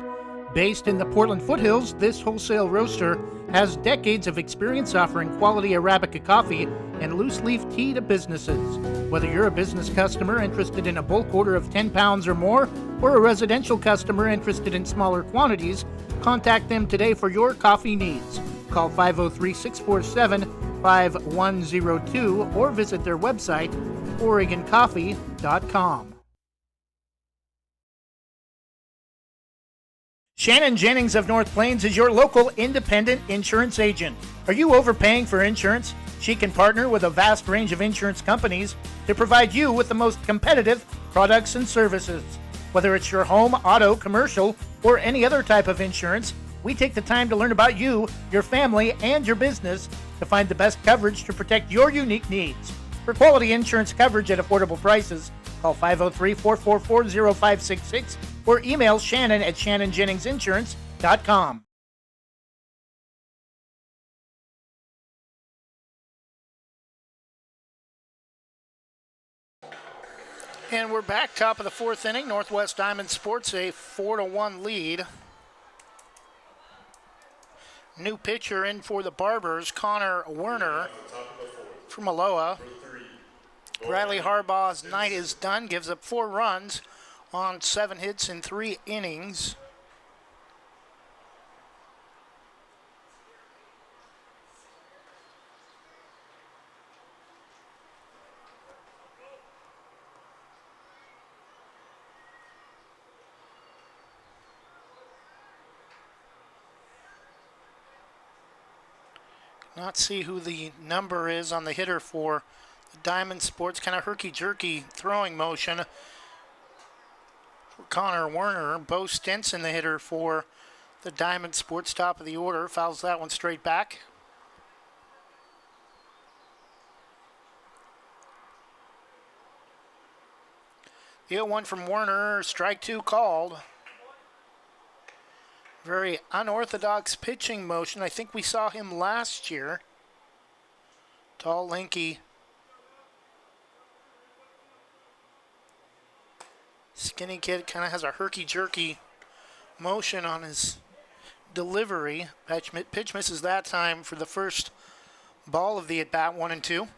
Based in the Portland foothills, this wholesale roaster has decades of experience offering quality Arabica coffee and loose leaf tea to businesses. Whether you're a business customer interested in a bulk order of 10 pounds or more, or a residential customer interested in smaller quantities, contact them today for your coffee needs. Call 503-647-5102 or visit their website, OregonCoffee.com. Shannon Jennings of North Plains is your local independent insurance agent. Are you overpaying for insurance? She can partner with a vast range of insurance companies to provide you with the most competitive products and services. Whether it's your home, auto, commercial, or any other type of insurance, we take the time to learn about you, your family, and your business to find the best coverage to protect your unique needs. For quality insurance coverage at affordable prices, call 503-444-0566 or email Shannon at shannonjenningsinsurance.com. And we're back, top of the fourth inning. Northwest Diamond Sports, a 4-1 lead. New pitcher in for the Barbers, Connor Werner from Aloha. Riley Harbaugh's night is done, gives up 4 runs on 7 hits in 3 innings. Not see who the number is on the hitter for the Diamond Sports. Kind of herky-jerky throwing motion for Connor Werner. Bo Stenson, the hitter for The Diamond Sports top of the order fouls that one straight back. The 0-1 from Werner, strike two called. Very unorthodox pitching motion. I think we saw him last year. Tall, lanky, skinny kid, kind of has a herky-jerky motion on his delivery. Pitch misses that time for the first ball of the at-bat, 1-2.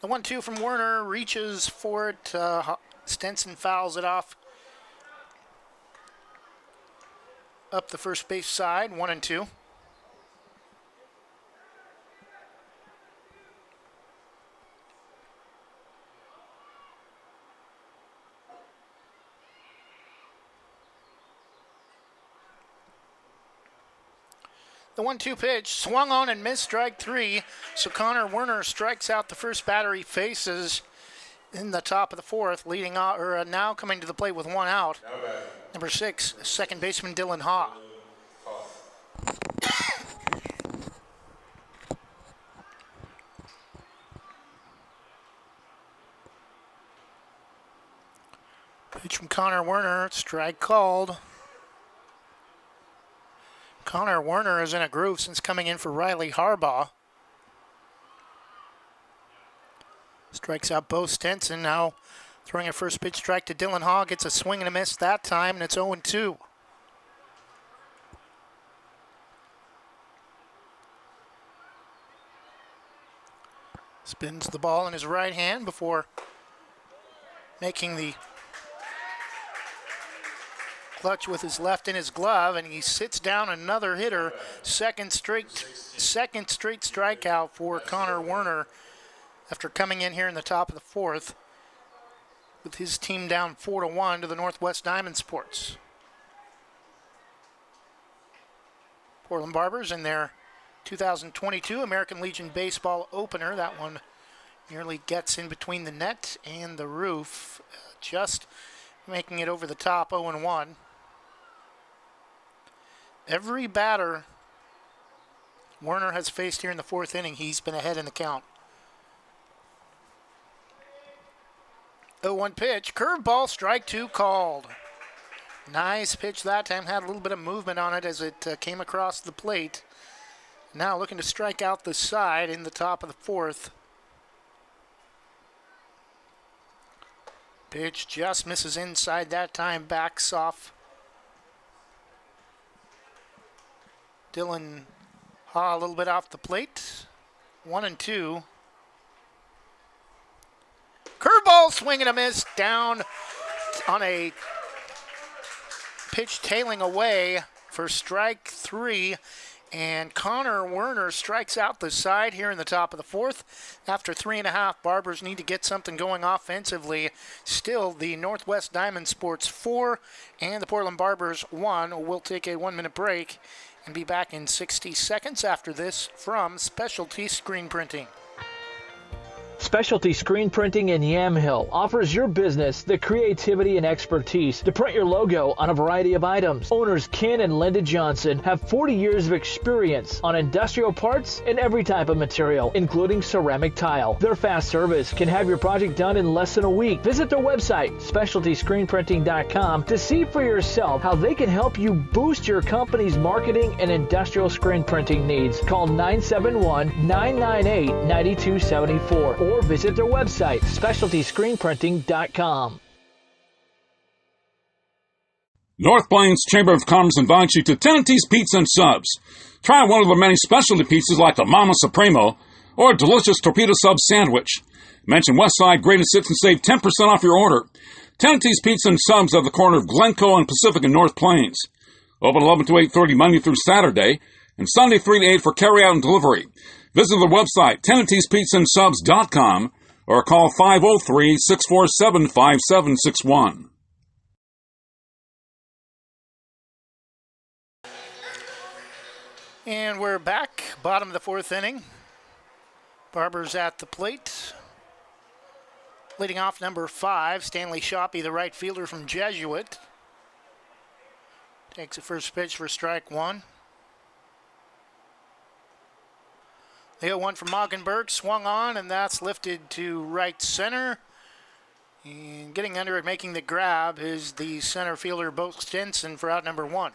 The 1-2 from Werner, reaches for it. Stenson fouls it off up the first base side, 1-2. The 1-2 pitch swung on and missed, strike three. So Connor Werner strikes out the first batter he faces in the top of the fourth, leading out, or now coming to the plate with one out. Number 6, second baseman Dylan Haw. Pitch from Connor Werner, strike called. Connor Werner is in a groove since coming in for Riley Harbaugh. Strikes out Bo Stenson, now throwing a first pitch strike to Dylan Haw, gets a swing and a miss that time, and it's 0-2. Spins the ball in his right hand before making the clutch with his left in his glove, and he sits down another hitter. Second straight strikeout for Connor Werner after coming in here in the top of the fourth with his team down 4-1 to the Northwest Diamond Sports. Portland Barbers in their 2022 American Legion Baseball opener. That one nearly gets in between the net and the roof, just making it over the top, 0-1. Every batter Werner has faced here in the fourth inning, he's been ahead in the count. 0-1 pitch, curveball, strike two called. Nice pitch that time, had a little bit of movement on it as it came across the plate. Now looking to strike out the side in the top of the fourth. Pitch just misses inside that time, backs off Dylan Haw a little bit off the plate. 1-2. Curveball, swing and a miss, down on a pitch tailing away for strike three. And Connor Werner strikes out the side here in the top of the fourth. After 3.5, Barbers need to get something going offensively. Still, the Northwest Diamond Sports 4 and the Portland Barbers 1. We'll take a 1-minute break and be back in 60 seconds after this from Specialty Screen Printing. Specialty Screen Printing in Yamhill offers your business the creativity and expertise to print your logo on a variety of items. Owners Ken and Linda Johnson have 40 years of experience on industrial parts and every type of material, including ceramic tile. Their fast service can have your project done in less than a week. Visit their website, specialtyscreenprinting.com, to see for yourself how they can help you boost your company's marketing and industrial screen printing needs. Call 971-998-9274 or visit their website, specialtyscreenprinting.com. North Plains Chamber of Commerce invites you to Tenante's Pizza and Subs. Try one of the many specialty pizzas like the Mama Supremo or a delicious torpedo sub sandwich. Mention Westside Greatest Hits and save 10% off your order. Tenante's Pizza and Subs at the corner of Glencoe and Pacific and North Plains. Open 11 to 8:30 Monday through Saturday and Sunday 3 to 8 for carry-out and delivery. Visit the website, Tenante'sPizzaAndSubs.com, or call 503-647-5761. And we're back, bottom of the fourth inning. Barbers at the plate. Leading off, number 5, Stanley Shoppy, the right fielder from Jesuit. Takes the first pitch for strike 1. The 0-1 from Moggenberg, swung on, and that's lifted to right center. And getting under it, making the grab, is the center fielder, Bo Stenson, for out number 1.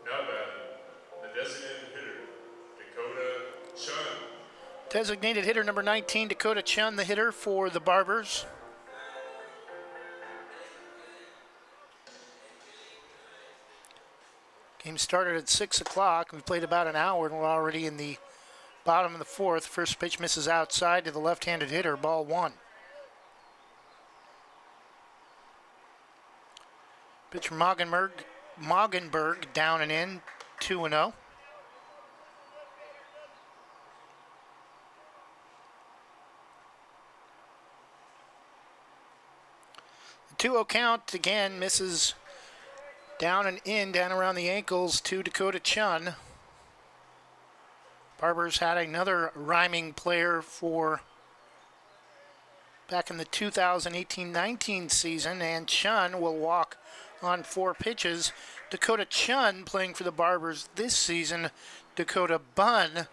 Now batting, the designated hitter, Dakota Chun. Designated hitter number 19, Dakota Chun, the hitter for the Barbers. Game started at 6 o'clock. We played about an hour, and we're already in the bottom of the 4th. First pitch misses outside to the left-handed hitter, ball 1. Pitch from Moggenberg down and in, 2-0. The 2-0 count again misses down and in, down around the ankles to Dakota Chun. Barbers had another rhyming player for back in the 2018-19 season, and Chun will walk on 4 pitches. Dakota Chun playing for the Barbers this season. Dakota Bunn,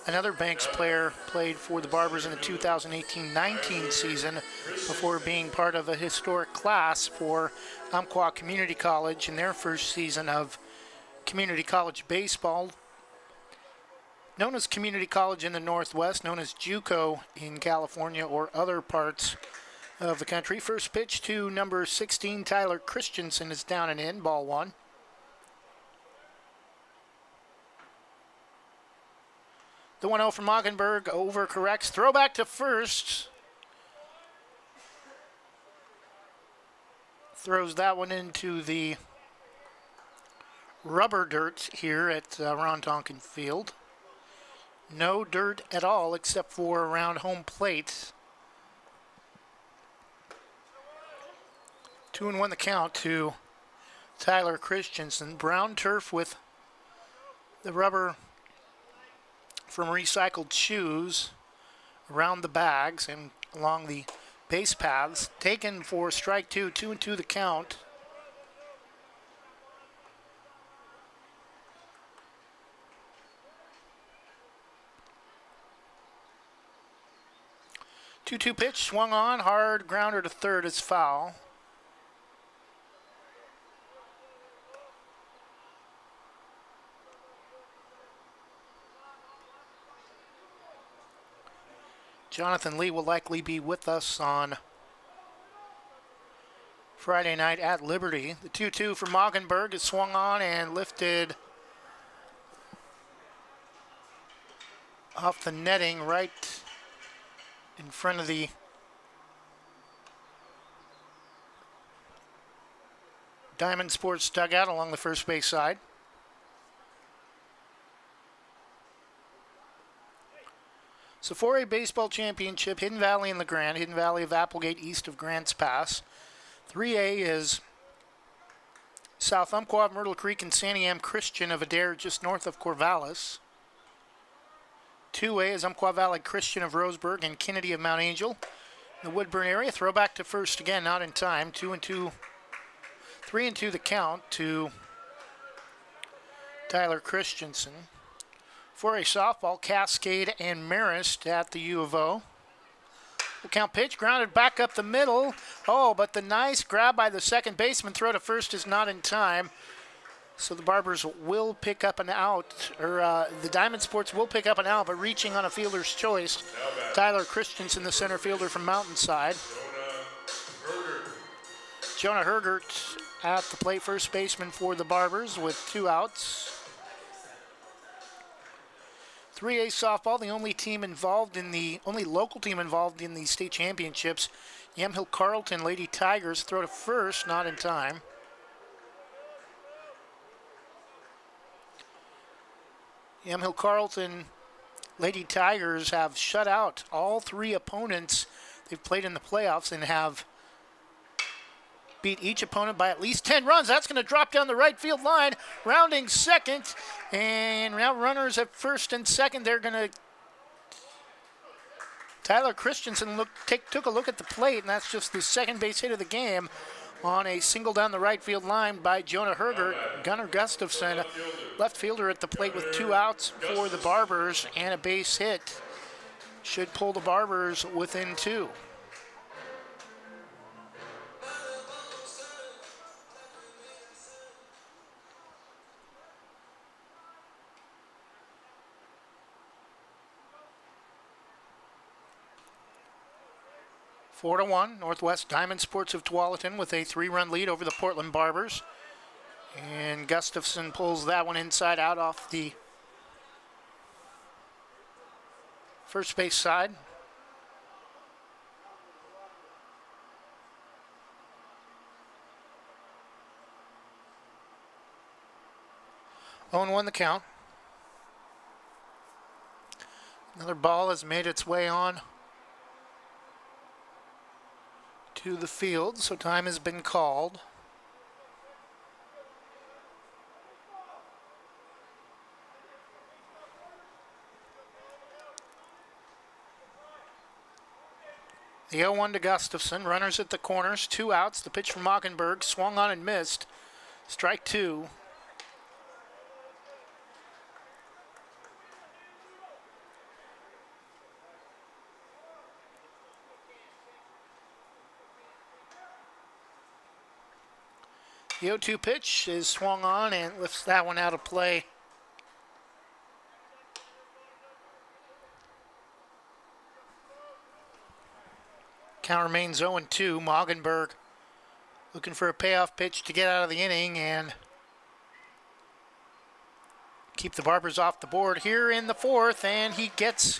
another Banks player, played for the Barbers in the 2018-19 season before being part of a historic class for Umpqua Community College in their first season of community college baseball. Known as community college in the Northwest, known as JUCO in California or other parts of the country. First pitch to number 16, Tyler Christensen, is down and in, ball 1. The 1-0 from Moggenberg overcorrects. Throw back to first. Throws that one into the rubber dirt here at Ron Tonkin Field. No dirt at all except for around home plate. 2-1 the count to Tyler Christensen. Brown turf with the rubber from recycled shoes around the bags and along the base paths. Taken for strike 2, 2-2 the count. Two pitch, swung on, hard grounder to third is foul. Jonathan Lee will likely be with us on Friday night at Liberty. The 2-2 for Moggenberg is swung on and lifted off the netting right in front of the Diamond Sports dugout along the first base side. So 4A Baseball Championship, Hidden Valley in LeGrand, Hidden Valley of Applegate east of Grants Pass. 3A is South Umpqua, Myrtle Creek, and Santiam Christian of Adair just north of Corvallis. 2A is Umpqua Valley Christian of Roseburg and Kennedy of Mount Angel. In the Woodburn area, throw back to first again, not in time. 3-2 the count to Tyler Christensen. 4A softball, Cascade and Marist at the U of O. Full count pitch, grounded back up the middle. Oh, but the nice grab by the second baseman, throw to first is not in time. So the Barbers will pick up an out, or the Diamond Sports will pick up an out, but reaching on a fielder's choice. Tyler Christensen, the center fielder from Mountainside. Jonah Hergert at the plate, first baseman for the Barbers with 2 outs. 3A softball, the only local team involved in the state championships. Yamhill Carlton Lady Tigers throw to first, not in time. Yamhill Carlton Lady Tigers have shut out all 3 opponents they've played in the playoffs and have beat each opponent by at least 10 runs. That's going to drop down the right field line, rounding second, and now runners at first and second. They're going to Tyler Christensen took a look at the plate, and that's just the second base hit of the game on a single down the right field line by Jonah Hergert. Gunnar Gustafson, left fielder at the plate with 2 outs for the Barbers, and a base hit should pull the Barbers within 2. Four to 1, Northwest Diamond Sports of Tualatin with a 3-run lead over the Portland Barbers. And Gustafson pulls that one inside out off the first base side. Won the count. Another ball has made its way on to the field, so time has been called. The 0-1 to Gustafson. Runners at the corners, 2 outs. The pitch from Mockenberg, swung on and missed. Strike 2. The 0-2 pitch is swung on and lifts that one out of play. Count remains 0-2. Mockenberg looking for a payoff pitch to get out of the inning and keep the Barbers off the board here in the 4th, and he gets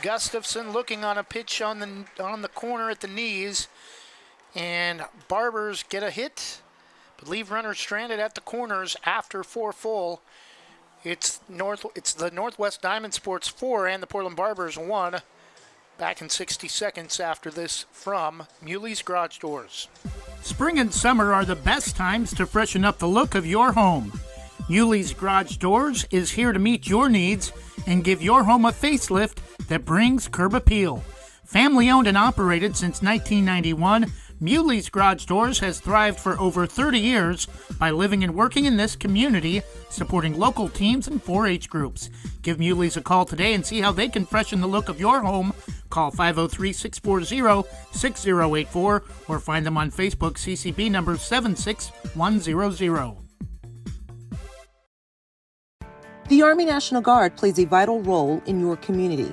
Gustafson looking on a pitch on the corner at the knees, and Barbers get a hit, but leave runners stranded at the corners after 4 full. It's the Northwest Diamond Sports 4 and the Portland Barbers 1. Back in 60 seconds after this from Muley's Garage Doors. Spring and summer are the best times to freshen up the look of your home. Muley's Garage Doors is here to meet your needs and give your home a facelift that brings curb appeal. Family owned and operated since 1991, Muley's Garage Doors has thrived for over 30 years by living and working in this community, supporting local teams and 4-H groups. Give Muley's a call today and see how they can freshen the look of your home. Call 503-640-6084 or find them on Facebook, CCB number 76100. The Army National Guard plays a vital role in your community.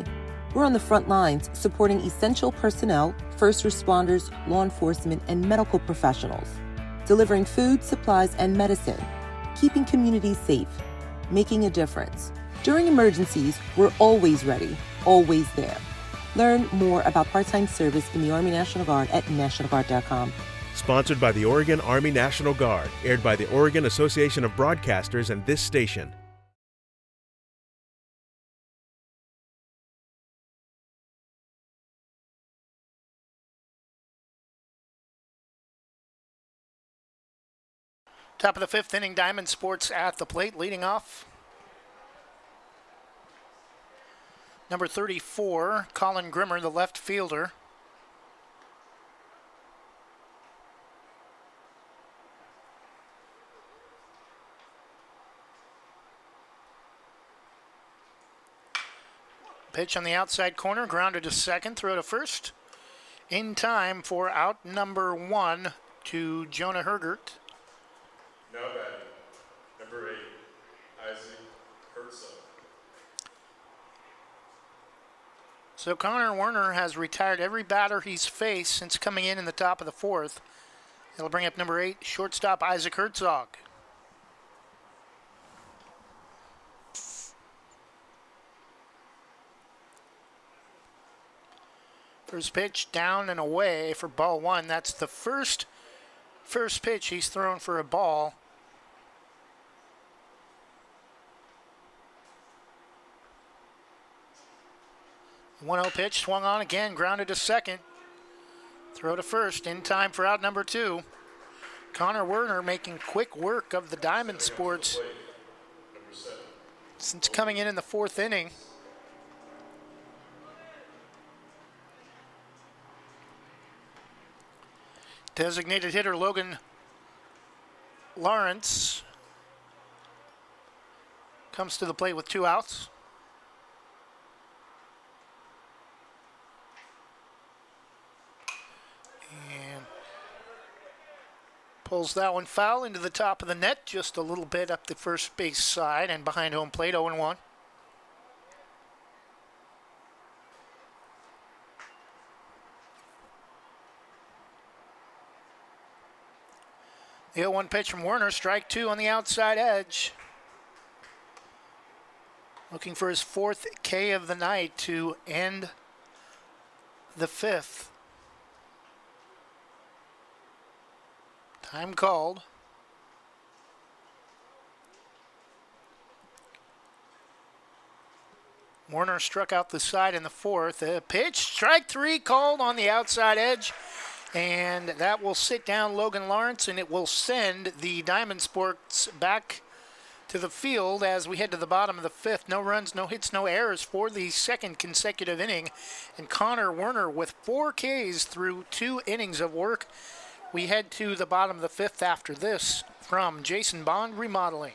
We're on the front lines supporting essential personnel, first responders, law enforcement, and medical professionals, delivering food, supplies, and medicine, keeping communities safe, making a difference. During emergencies, we're always ready, always there. Learn more about part-time service in the Army National Guard at nationalguard.com. Sponsored by the Oregon Army National Guard, aired by the Oregon Association of Broadcasters and this station. Top of the 5th inning, Diamond Sports at the plate, leading off. Number 34, Colin Grimmer, the left fielder. Pitch on the outside corner, grounded to second, throw to first. In time for out number 1 to Jonah Hergert. Now batting, number 8, Isaac Herzog. So Connor Werner has retired every batter he's faced since coming in the top of the 4th. It'll bring up number 8, shortstop Isaac Herzog. First pitch down and away for ball 1. That's the first pitch he's thrown for a ball. The 1-0 pitch swung on again, grounded to second. Throw to first, in time for out number 2. Connor Werner making quick work of the Diamond Sports since coming in the 4th inning. Designated hitter Logan Lawrence comes to the plate with 2 outs. And pulls that one foul into the top of the net, just a little bit up the first base side and behind home plate, 0-1. The 0-1 pitch from Werner, strike 2 on the outside edge. Looking for his 4th K of the night to end the 5th. Time called. Werner struck out the side in the 4th. A pitch, strike 3 called on the outside edge. And that will sit down Logan Lawrence, and it will send the Diamond Sports back to the field as we head to the bottom of the 5th. No runs, no hits, no errors for the 2nd consecutive inning. And Connor Werner with 4 Ks through 2 innings of work. We head to the bottom of the 5th after this from Jason Bond Remodeling.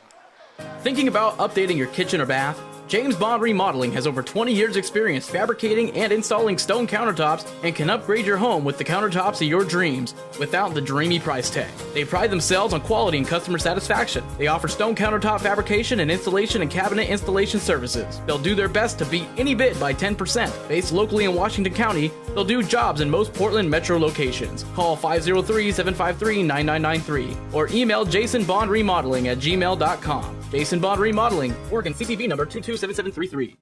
Thinking about updating your kitchen or bath? James Bond Remodeling has over 20 years experience fabricating and installing stone countertops and can upgrade your home with the countertops of your dreams without the dreamy price tag. They pride themselves on quality and customer satisfaction. They offer stone countertop fabrication and installation and cabinet installation services. They'll do their best to beat any bid by 10%. Based locally in Washington County, they'll do jobs in most Portland metro locations. Call 503-753-9993 or email jasonbondremodeling@gmail.com. Jason Bond Remodeling, Oregon CCV number 227733.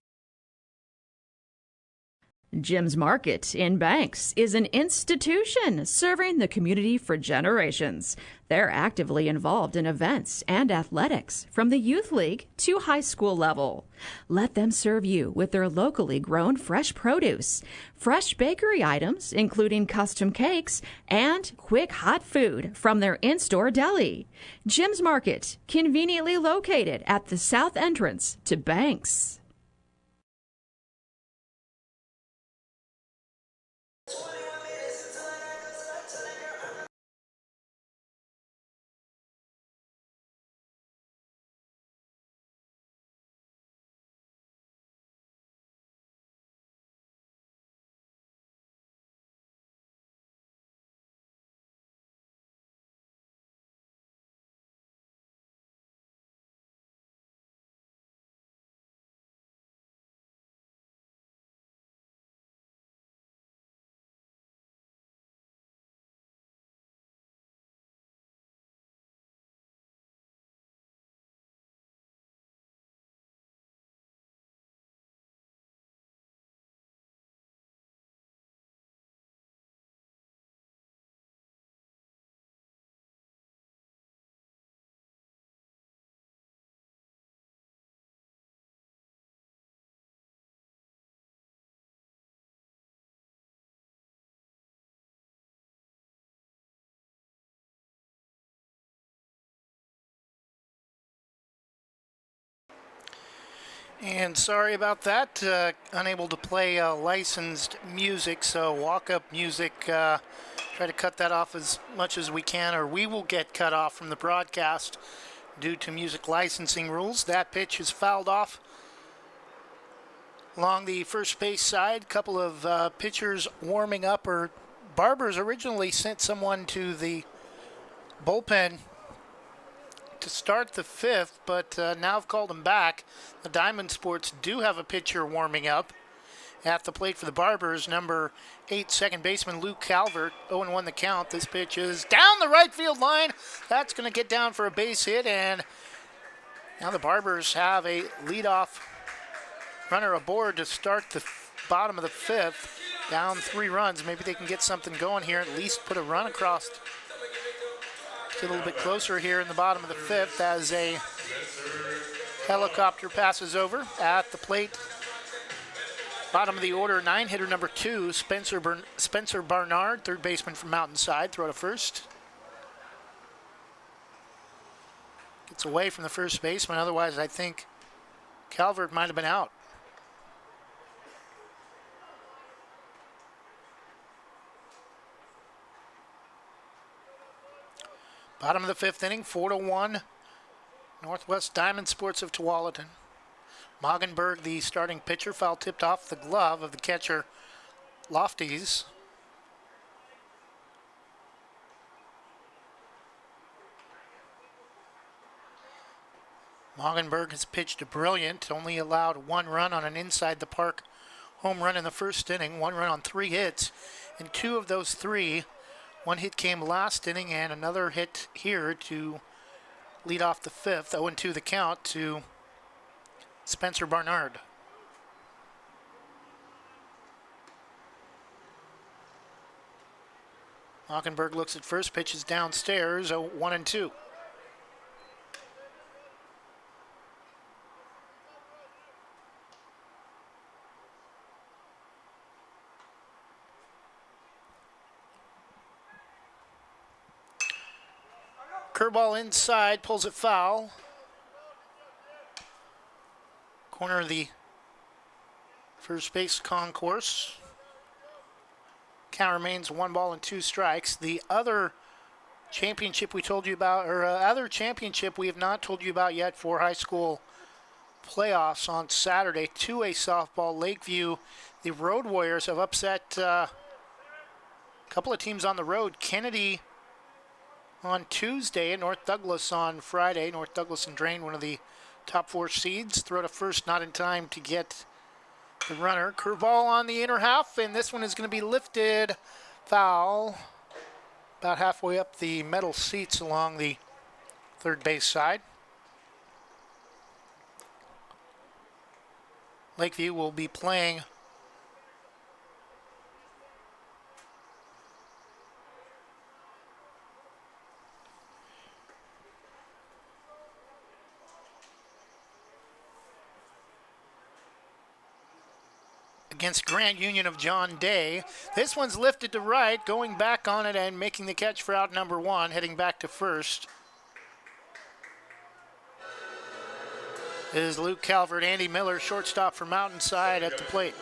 Jim's Market in Banks is an institution serving the community for generations. They're actively involved in events and athletics from the youth league to high school level. Let them serve you with their locally grown fresh produce, fresh bakery items, including custom cakes, and quick hot food from their in-store deli. Jim's Market, conveniently located at the south entrance to Banks. And sorry about that, unable to play licensed music, so walk-up music, try to cut that off as much as we can, or we will get cut off from the broadcast due to music licensing rules. That pitch is fouled off along the first base side. Couple of pitchers warming up, or Barbers originally sent someone to the bullpen to start the 5th, but now I've called him back. The Diamond Sports do have a pitcher warming up at the plate for the Barbers. Number 8, second baseman Luke Calvert, 0-1 the count. This pitch is down the right field line. That's going to get down for a base hit, and now the Barbers have a leadoff runner aboard to start the bottom of the 5th. Down 3 runs. Maybe they can get something going here, at least put a run across. Get a little bit closer here in the bottom of the 5th as a helicopter passes over at the plate. Bottom of the order, 9-hitter number 2, Spencer Barnard, third baseman from Mountainside, throw to first. Gets away from the first baseman, otherwise I think Calvert might have been out. Bottom of the fifth inning, 4-1. Northwest Diamond Sports of Tualatin. Moggenberg, the starting pitcher, foul tipped off the glove of the catcher, Lofties. Moggenberg has pitched brilliant, only allowed 1 run on an inside the park home run in the first inning, 1 run on 3 hits, and 2 of those 3, 1 hit came last inning and another hit here to lead off the fifth. 0-2 the count to Spencer Barnard. Moggenberg looks at first, pitches downstairs, 1-2. Curveball inside, pulls it foul. Corner of the first base concourse. Count remains 1 ball and 2 strikes. The other championship we told you about, or other championship we have not told you about yet for high school playoffs on Saturday. 2A softball, Lakeview. The Road Warriors have upset a couple of teams on the road. Kennedy on Tuesday and North Douglas on Friday. North Douglas and Drain, one of the top 4 seeds. Throw to first, not in time to get the runner. Curveball on the inner half, and this one is going to be lifted. Foul. About halfway up the metal seats along the third base side. Lakeview will be playing against Grand Union of John Day. This one's lifted to right, going back on it and making the catch for out number 1, heading back to first is Luke Calvert. Andy Miller, shortstop for Mountainside, at the plate.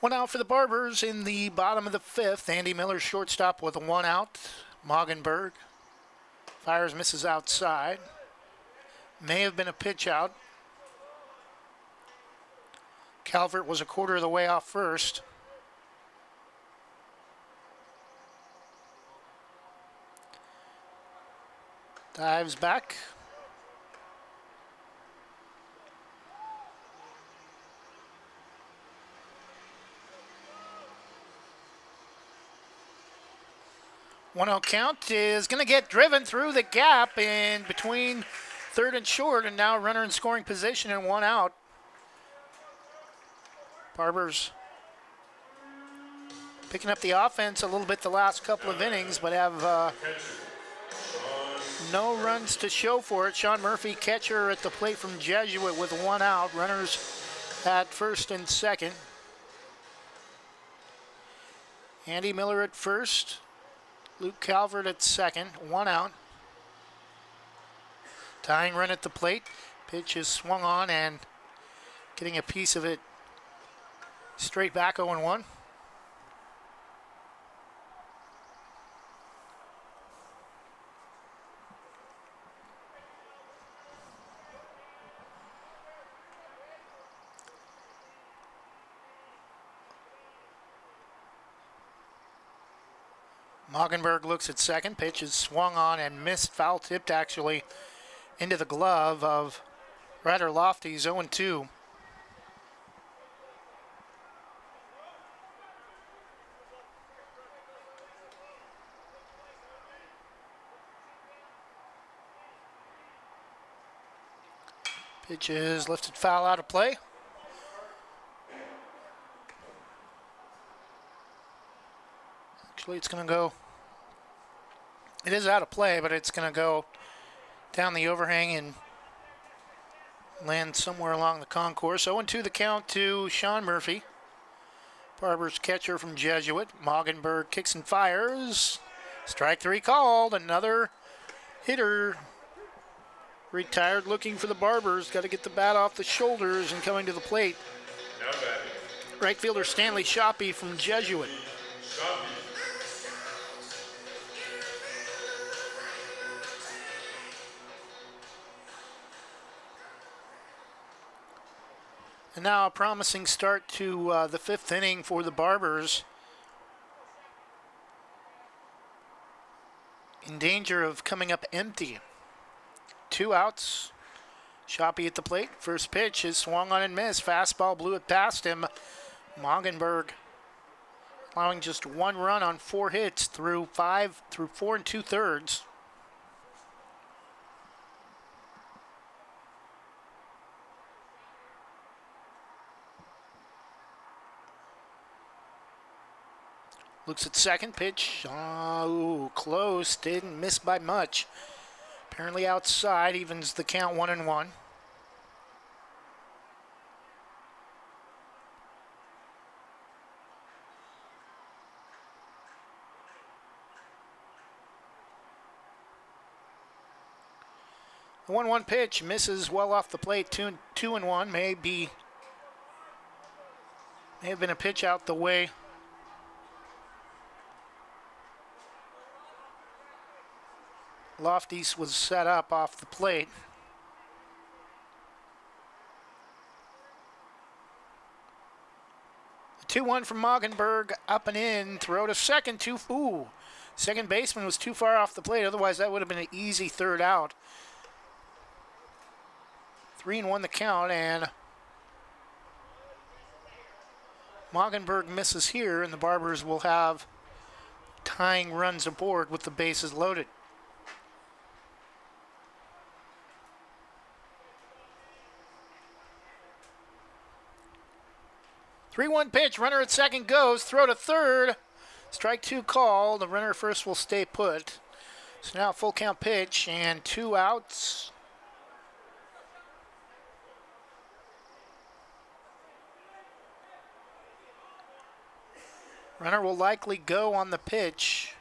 One out for the Barbers in the bottom of the fifth. Andy Miller, shortstop, with 1 out. Moggenberg fires, misses outside. May have been a pitch out. Calvert was a quarter of the way off first. Dives back. One-out count is going to get driven through the gap in between third and short, and now runner in scoring position and 1 out. Barbers picking up the offense a little bit the last couple of innings, but have no runs to show for it. Sean Murphy, catcher, at the plate from Jesuit with 1 out. Runners at first and second. Andy Miller at first. Luke Calvert at second, 1 out. Tying run at the plate. Pitch is swung on and getting a piece of it straight back, 0-1. Moggenberg looks at second. Pitch is swung on and missed. Foul tipped, actually, into the glove of Ryder Lofties, 0-2. Pitch is lifted, foul, out of play. Actually, it's going to go. It is out of play, but it's going to go down the overhang and land somewhere along the concourse. 0-2 the count to Sean Murphy. Barbers catcher from Jesuit. Moggenberg kicks and fires. Strike 3 called. Another hitter Retired looking for the Barbers. Got to get the bat off the shoulders and coming to the plate. Now batting. Right fielder Stanley Shoppy from Jesuit. Shoppy. And now a promising start to the fifth inning for the Barbers. In danger of coming up empty. 2 outs. Shoppy at the plate. First pitch is swung on and missed. Fastball blew it past him. Moggenberg allowing just 1 run on 4 hits through 4 2/3. Looks at second pitch. Oh, close. Didn't miss by much. Apparently outside, evens the count 1-1. The 1-1 pitch misses well off the plate. 2-1 may have been a pitch out the way. Lofties was set up off the plate. The 2-1 from Moggenberg, up and in, throw to second, second baseman was too far off the plate, otherwise that would have been an easy third out. 3-1 the count, and Moggenberg misses here, and the Barbers will have tying runs aboard with the bases loaded. Three-one pitch, runner at second goes, throw to third. Strike 2 call, the runner first will stay put. So now full count pitch and 2 outs. Runner will likely go on the pitch.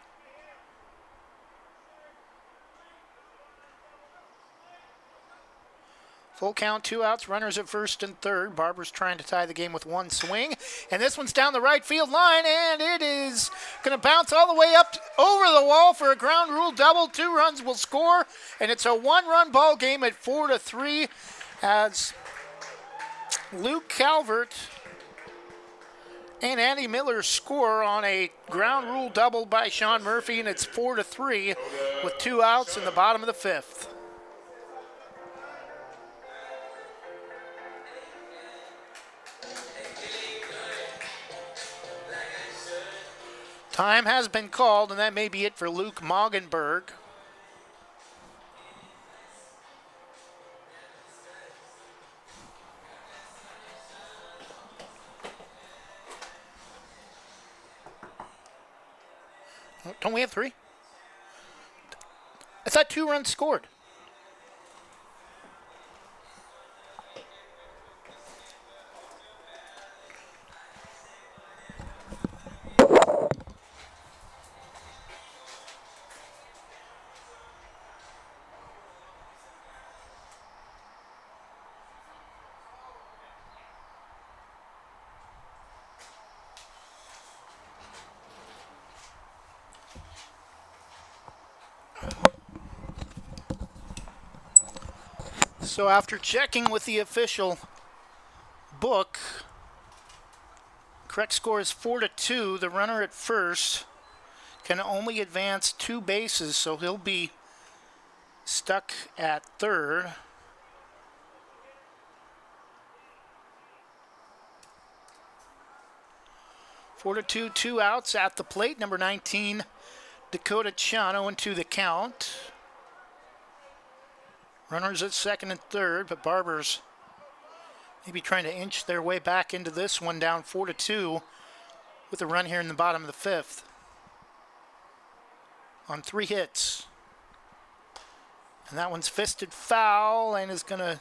Full count, 2 outs, runners at first and third. Barbers trying to tie the game with 1 swing. And this one's down the right field line, and it is going to bounce all the way up over the wall for a ground rule double. 2 runs will score, and it's a 1-run ball game at 4-3 as Luke Calvert and Andy Miller score on a ground rule double by Sean Murphy, and it's 4-3 with 2 outs in the bottom of the 5th. Time has been called, and that may be it for Luke Moggenberg. Don't we have 3? I thought 2 runs scored. So after checking with the official book, correct score is 4-2. The runner at first can only advance 2 bases, so he'll be stuck at third. Four to 2, 2 outs at the plate. Number 19, Dakota Chano into the count. Runners at second and third, but Barbers maybe trying to inch their way back into this one, down 4-2 with a run here in the bottom of the 5th. On 3 hits. And that one's fisted foul and is going to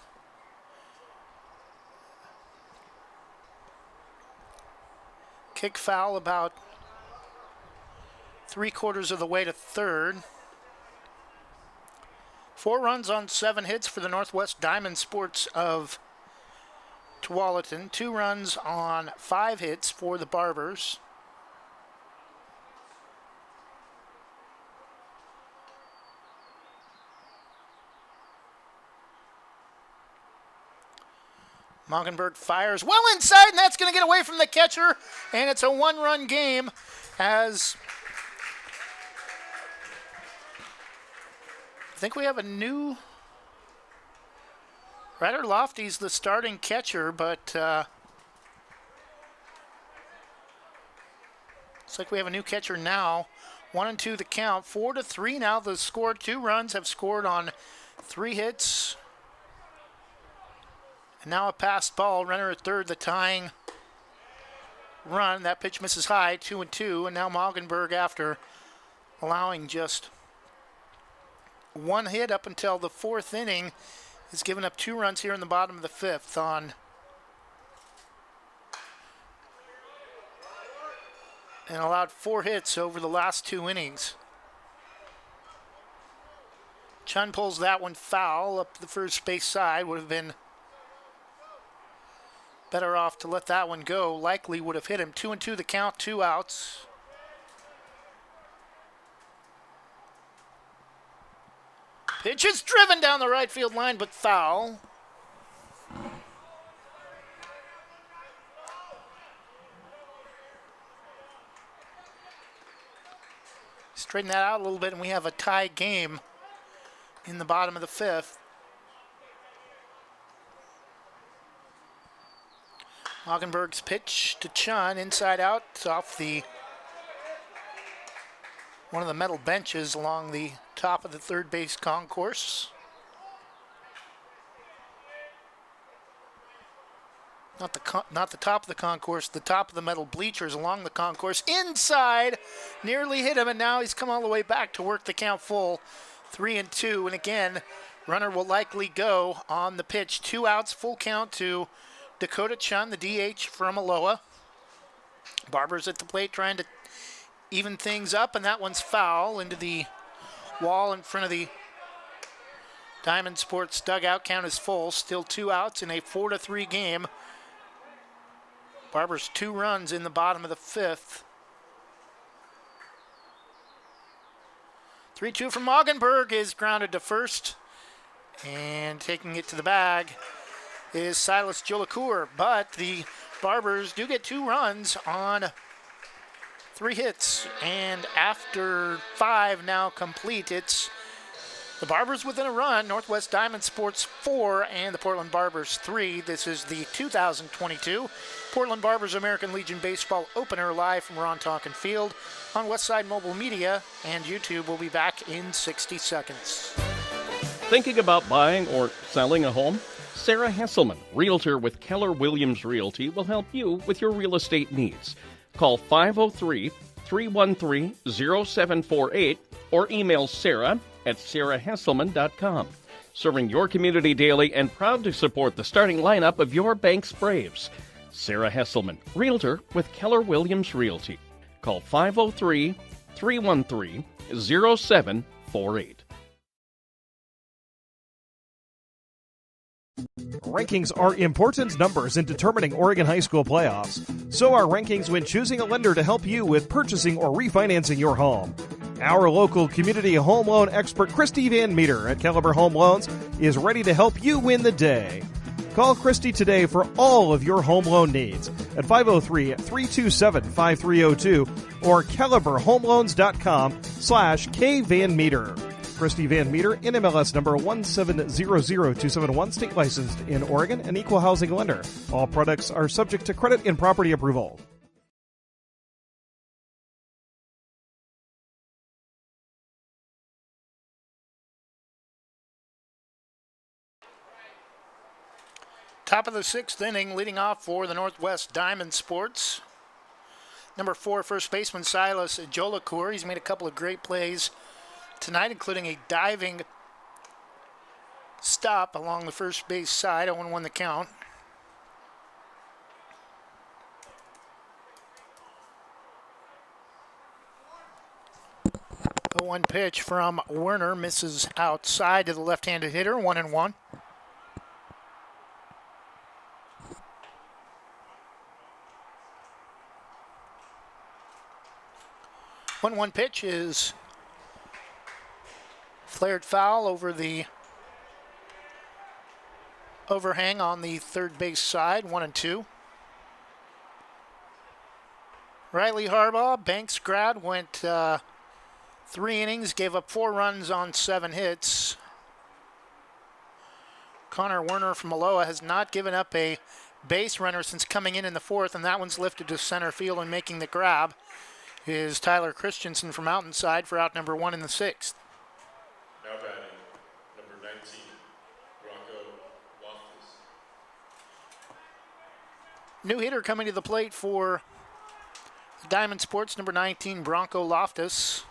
kick foul about 3/4 of the way to third. 4 runs on 7 hits for the Northwest Diamond Sports of Tualatin. 2 runs on 5 hits for the Barbers. Mockenberg fires well inside, and that's going to get away from the catcher, and it's a 1-run game as I think we have a new Ryder Lofty's the starting catcher, but looks like we have a new catcher now. 1-2 the count. 4-3 now the score. 2 runs have scored on 3 hits. And now a passed ball. Runner at third, the tying run. That pitch misses high. 2-2. And now Mockenberg, after allowing just 1 hit up until the 4th inning, has given up 2 runs here in the bottom of the 5th on and allowed 4 hits over the last 2 innings. Chun pulls that one foul up the first base side. Would have been better off to let that one go. Likely would have hit him. 2-2 the count, 2 outs. Pitch is driven down the right field line, but foul. Straighten that out a little bit, and we have a tie game in the bottom of the 5th. Mockenberg's pitch to Chun, inside out, off the one of the metal benches along the top of the third base concourse. Not the top of the concourse, the top of the metal bleachers along the concourse. Inside, nearly hit him, and now he's come all the way back to work the count full. 3-2, and again, runner will likely go on the pitch. 2 outs, full count to Dakota Chun, the DH from Aloha. Barbers at the plate trying to even things up, and that one's foul into the wall in front of the Diamond Sports dugout. Count is full. Still 2 outs in a 4-3 game. Barbers 2 runs in the bottom of the 5th. 3-2 from Mockenberg is grounded to first, and taking it to the bag is Silas Jolicoeur, but the Barbers do get 2 runs on 3 hits, and after 5 now complete, it's the Barbers within a run, Northwest Diamond Sports 4 and the Portland Barbers 3. This is the 2022 Portland Barbers American Legion Baseball Opener, live from Ron Tonkin Field on Westside Mobile Media and YouTube. Will be back in 60 seconds. Thinking about buying or selling a home? Sarah Hesselman, realtor with Keller Williams Realty, will help you with your real estate needs. Call 503-313-0748 or email Sarah at sarahhesselman.com. Serving your community daily and proud to support the starting lineup of your bank's Braves. Sarah Hesselman, realtor with Keller Williams Realty. Call 503-313-0748. Rankings are important numbers in determining Oregon high school playoffs. So are rankings when choosing a lender to help you with purchasing or refinancing your home. Our local community home loan expert, Christy Van Meter at Caliber Home Loans, is ready to help you win the day. Call Christy today for all of your home loan needs at 503-327-5302 or caliberhomeloans.com/kvanmeter. Christy Van Meter, NMLS number 1700271, state licensed in Oregon, an equal housing lender. All products are subject to credit and property approval. Top of the 6th inning, leading off for the Northwest Diamond Sports. Number 4, first baseman Silas Jolicoeur. He's made a couple of great plays tonight, including a diving stop along the first base side. 0-1 the count. 0-1 pitch from Werner misses outside to the left-handed hitter, 1-1. 1-1 pitch is flared foul over the overhang on the third base side, 1-2. Riley Harbaugh, Banks grad, went 3 innings, gave up 4 runs on 7 hits. Connor Werner from Aloha has not given up a base runner since coming in the 4th, and that one's lifted to center field, and making the grab is Tyler Christensen from Mountainside for out number 1 in the 6th. Now batting, number 19, Bronco Loftus. New hitter coming to the plate for Diamond Sports, number 19, Bronco Loftus.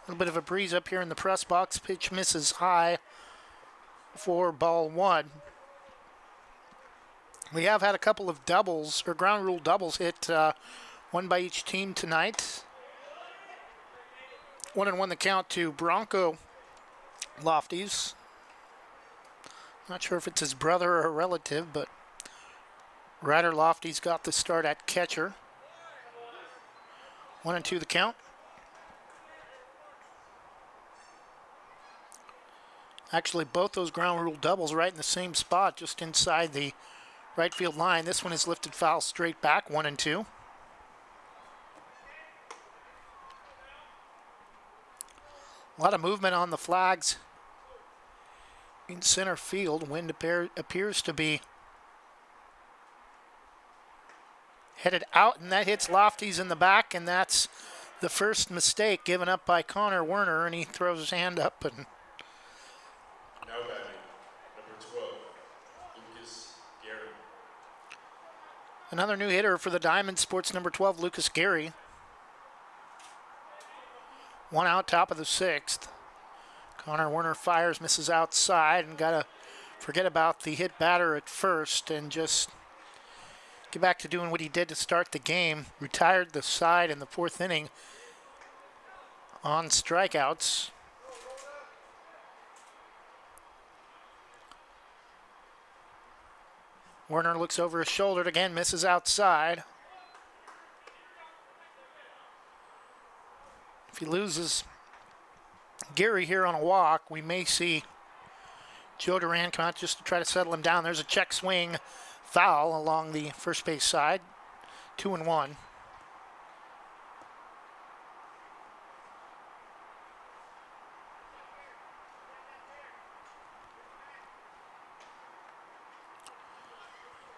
A little bit of a breeze up here in the press box. Pitch misses high for ball 1. We have had a couple of doubles, or ground rule doubles hit, one by each team tonight. 1-1 the count to Bronco Lofties. Not sure if it's his brother or a relative, but Ryder Lofty's got the start at catcher. 1-2 the count. Actually, both those ground rule doubles right in the same spot, just inside the right field line. This one is lifted foul straight back, 1-2. A lot of movement on the flags in center field. Wind appears to be headed out, and that hits Lofties in the back, and that's the first mistake given up by Connor Werner, and he throws his hand up. And now batting, number 12, Lucas Gary. another new hitter for the Diamond Sports, number 12, Lucas Gary. 1 out, top of the 6th. Connor Werner fires, misses outside, and got to forget about the hit batter at first and just get back to doing what he did to start the game. Retired the side in the 4th inning on strikeouts. Werner looks over his shoulder again, misses outside. If he loses Gary here on a walk, we may see Joe Duran come out just to try to settle him down. There's a check swing foul along the first base side, 2-1.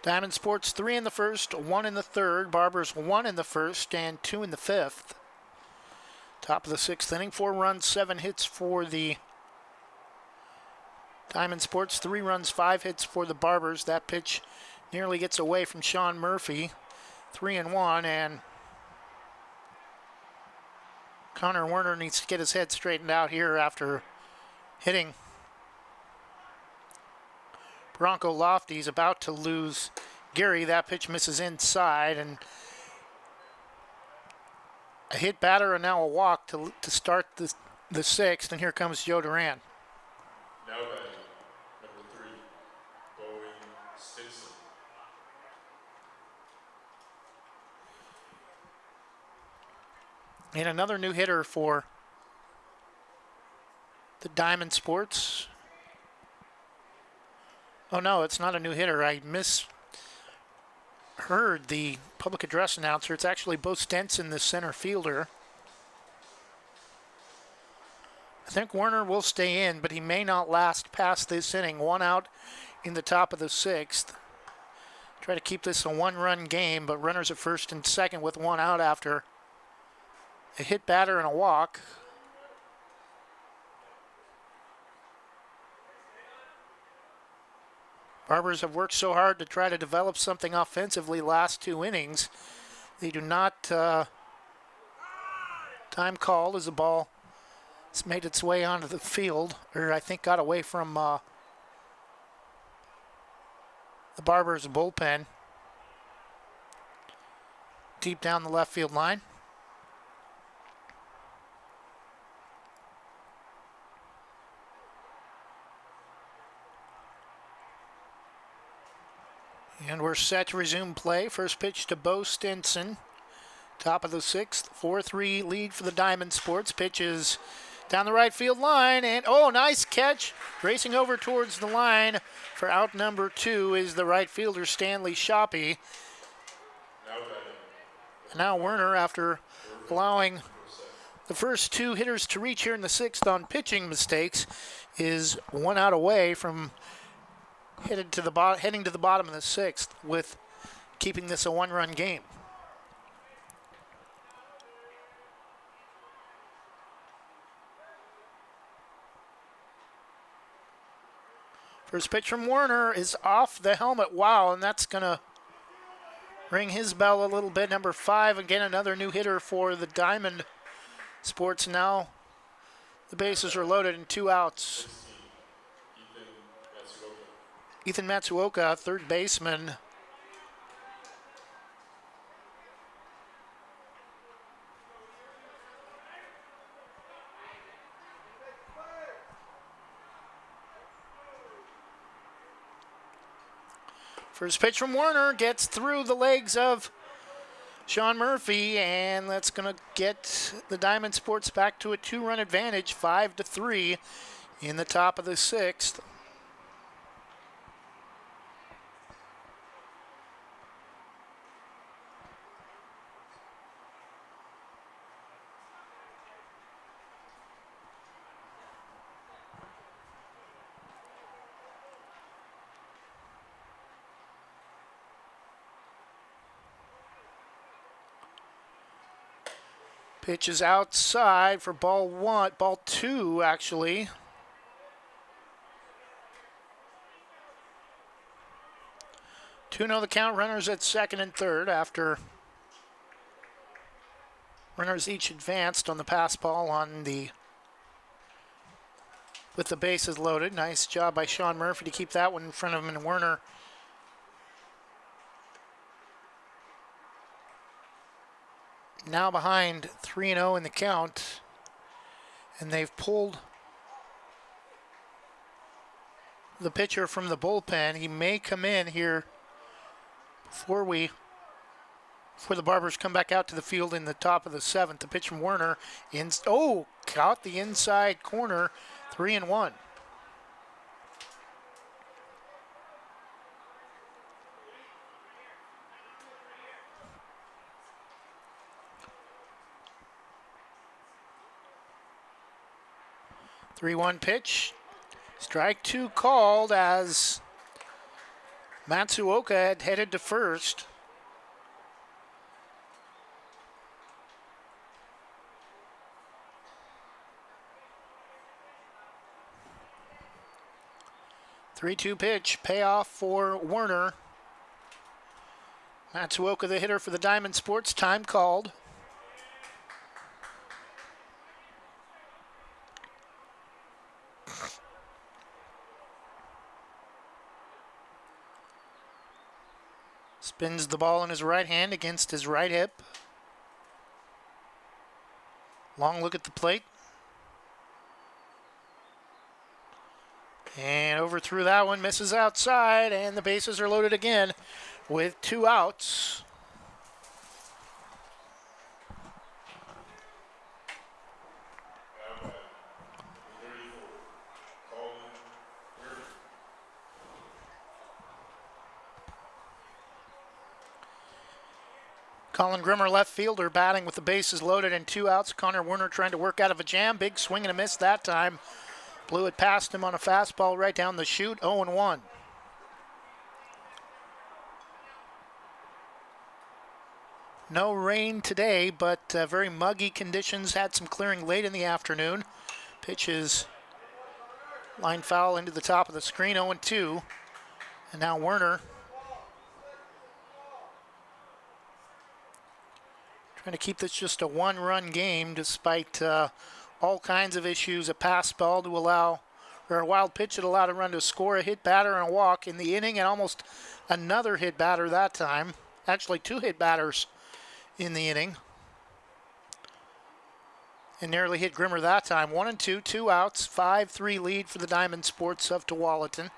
Diamond Sports 3 in the 1st, 1 in the 3rd. Barbers 1 in the 1st and 2 in the 5th. Top of the 6th inning, 4 runs, 7 hits for the Diamond Sports, 3 runs, 5 hits for the Barbers. That pitch nearly gets away from Sean Murphy. 3-1, and Connor Werner needs to get his head straightened out here after hitting Bronco Lofty's about to lose Gary. That pitch misses inside, and a hit batter and now a walk to start the 6th, and here comes Joe Duran. Now batting, number 3, Bowen Stinson. And another new hitter for the Diamond Sports. Oh no, it's not a new hitter. I misheard the public address announcer. It's actually Bo Stenson, the center fielder. I think Werner will stay in, but he may not last past this inning. 1 out in the top of the 6th. Try to keep this a 1-run game, but runners at first and second with 1 out after a hit batter and a walk. Barbers have worked so hard to try to develop something offensively last 2 innings. They do not time called as the ball has made its way onto the field, or I think got away from the Barbers bullpen. deep down the left field line. And we're set to resume play. First pitch to Bo Stinson. Top of the sixth. 4-3 lead for the Diamond Sports. Pitch is down the right field line. And, oh, nice catch. Racing over towards the line for out number 2 is the right fielder, Stanley Shoppy. And now Werner, after allowing the first 2 hitters to reach here in the sixth on pitching mistakes, is 1 out away from heading to the bottom of the sixth with keeping this a 1-run game. First pitch from Werner is off the helmet. Wow, and that's going to ring his bell a little bit. Number 5, again, another new hitter for the Diamond Sports. Now the bases are loaded and 2 outs. Ethan Matsuoka, third baseman. First pitch from Werner gets through the legs of Sean Murphy, and that's going to get the Diamond Sports back to a 2-run advantage, 5-3 in the top of the sixth. Pitch is outside for ball 2, actually. Two know the count. Runners at second and third after runners each advanced on the pass ball with the bases loaded. Nice job by Sean Murphy to keep that one in front of him, and Werner now behind 3-0 in the count, and they've pulled the pitcher from the bullpen. He may come in here before the Barbers come back out to the field in the top of the seventh. The pitch from Werner caught the inside corner, 3-1. Three-one pitch. Strike 2 called as Matsuoka had headed to first. Three-two pitch, payoff for Werner. Matsuoka, the hitter for the Diamond Sports, time called. Spins the ball in his right hand against his right hip. Long look at the plate. And overthrew that one, misses outside, and the bases are loaded again with 2 outs. Colin Grimmer, left fielder, batting with the bases loaded and 2 outs. Connor Werner trying to work out of a jam. Big swing and a miss that time. Blew it past him on a fastball right down the chute, 0-1. No rain today, but very muggy conditions. Had some clearing late in the afternoon. Pitch is line foul into the top of the screen, 0-2. And now Werner trying to keep this just a 1-run game despite all kinds of issues. A pass ball to allow, or a wild pitch that allowed a run to score, a hit batter and a walk in the inning, and almost another hit batter that time. Actually, 2 hit batters in the inning. And nearly hit Grimmer that time. 1-2, 2 outs, 5-3 lead for the Diamond Sports of Tualatin.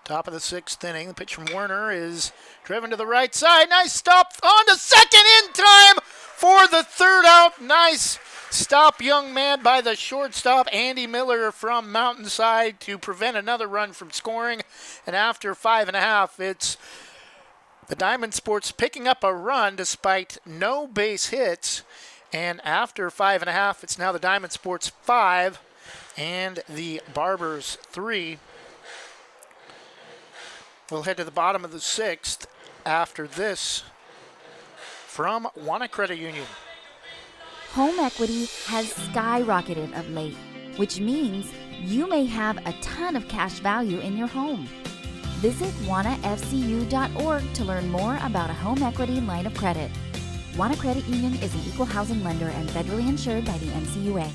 Top of the 6th inning. The pitch from Werner is driven to the right side. Nice stop on to second in time for the 3rd out. Nice stop, young man, by the shortstop, Andy Miller from Mountainside, to prevent another run from scoring. And after 5.5, it's the Diamond Sports picking up a run despite no base hits. And after 5.5, it's now the Diamond Sports 5 and the Barbers 3. We'll head to the bottom of the 6th after this from Wanna Credit Union. Home equity has skyrocketed of late, which means you may have a ton of cash value in your home. Visit wannafcu.org to learn more about a home equity line of credit. Wanna Credit Union is an equal housing lender and federally insured by the NCUA.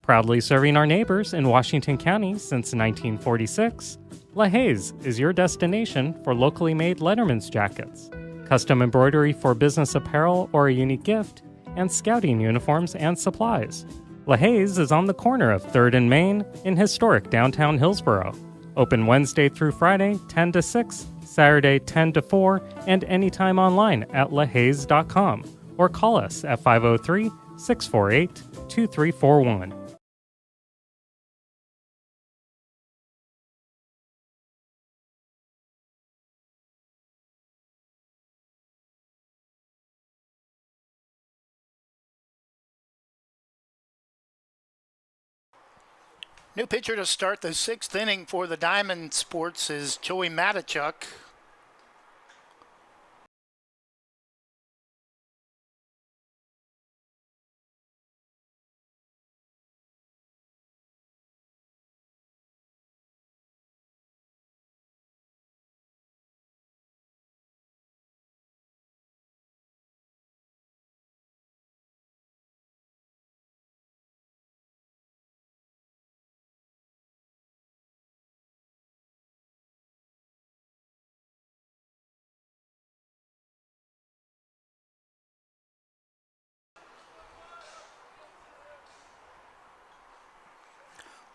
Proudly serving our neighbors in Washington County since 1946, LaHaye's is your destination for locally made Letterman's jackets, custom embroidery for business apparel or a unique gift, and scouting uniforms and supplies. LaHaye's is on the corner of 3rd and Main in historic downtown Hillsboro. Open Wednesday through Friday, 10 to 6, Saturday, 10 to 4, and anytime online at lahayes.com or call us at 503-648-2341. New pitcher to start the 6th inning for the Diamond Sports is Joey Matichuk.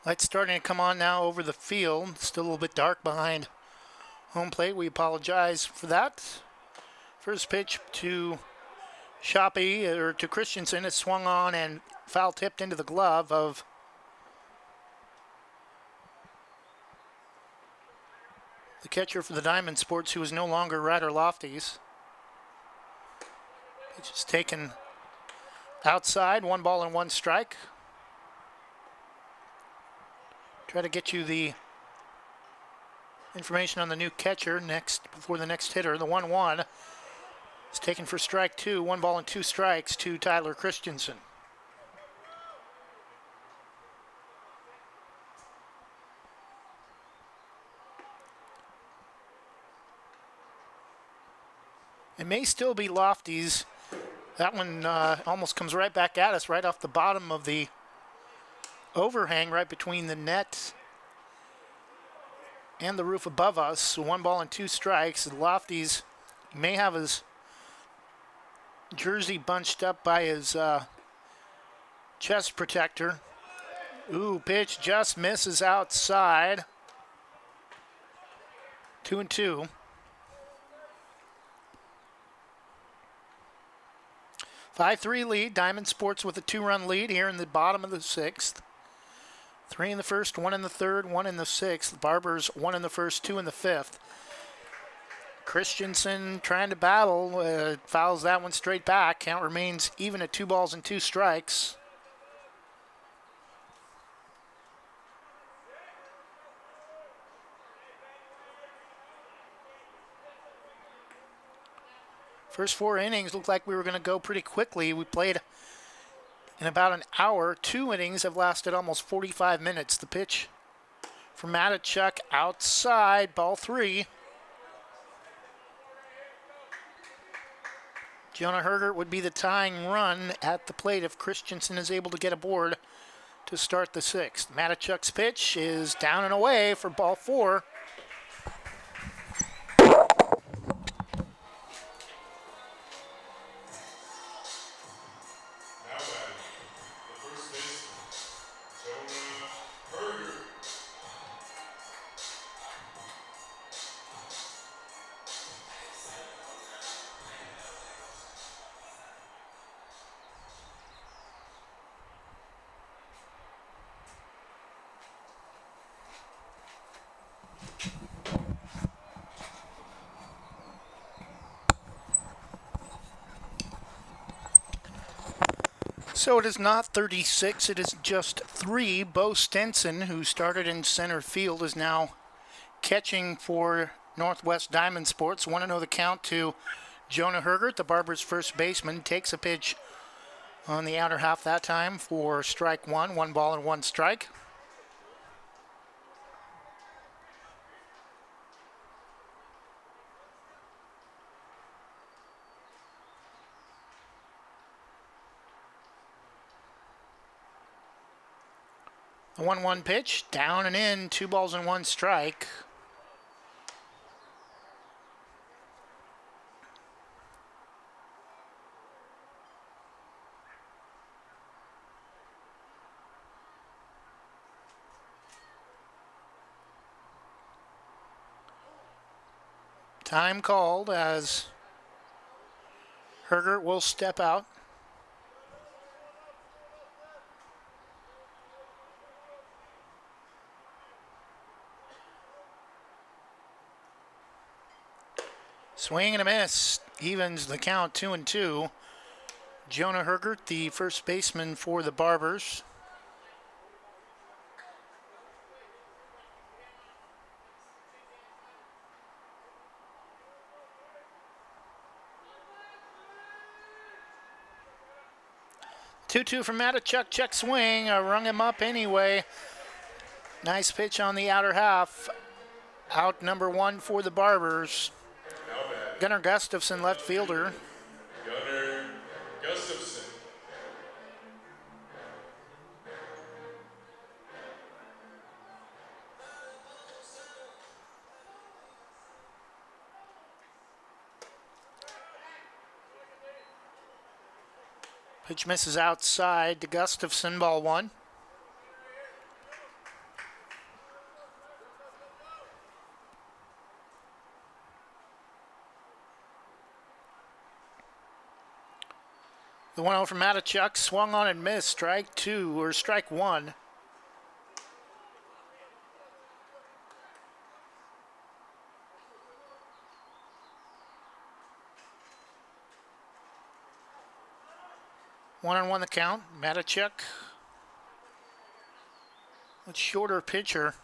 Light's starting to come on now over the field. Still a little bit dark behind home plate. We apologize for that. First pitch to to Christensen is swung on and foul tipped into the glove of the catcher for the Diamond Sports, who is no longer Ryder Lofties. Pitch is taken outside, 1 ball and 1 strike. Try to get you the information on the new catcher before the next hitter. The 1-1 is taken for strike 2, 1 ball and 2 strikes to Tyler Christensen. It may still be Lofties. That one almost comes right back at us, right off the bottom of the overhang, right between the net and the roof above us. So 1 ball and 2 strikes. Lofties may have his jersey bunched up by his chest protector. Ooh, pitch just misses outside. 2-2. Five-3 lead. Diamond Sports with a 2-run lead here in the bottom of the 6th. 3 in the 1st, 1 in the 3rd, 1 in the 6th. Barbers 1 in the 1st, 2 in the 5th. Christensen trying to battle, fouls that one straight back. Count remains even at 2 balls and 2 strikes. First 4 innings looked like we were going to go pretty quickly. We played in about an hour. 2 innings have lasted almost 45 minutes. The pitch from Matichuk outside, ball 3. Jonah Hergert would be the tying run at the plate if Christensen is able to get aboard to start the sixth. Matichuk's pitch is down and away for ball 4. So it is not 36, it is just 3. Bo Stenson, who started in center field, is now catching for Northwest Diamond Sports. 1-0 the count to Jonah Hergert, the Barbers' first baseman, takes a pitch on the outer half that time for strike 1, 1 ball and 1 strike. The 1-1 pitch, down and in, 2 balls and 1 strike. Time called as Hergert will step out. Swing and a miss, evens the count 2-2. Jonah Hergert, the first baseman for the Barbers. Two from Matichuk, check swing, rung him up anyway. Nice pitch on the outer half. Out number 1 for the Barbers. Gunnar Gustafson, left fielder. Gunnar Gustafson. Pitch misses outside to Gustafson, ball 1. The 1-0 from Matichuk, swung on and missed, strike 2, or strike 1. One on one the count. Matichuk, much shorter pitcher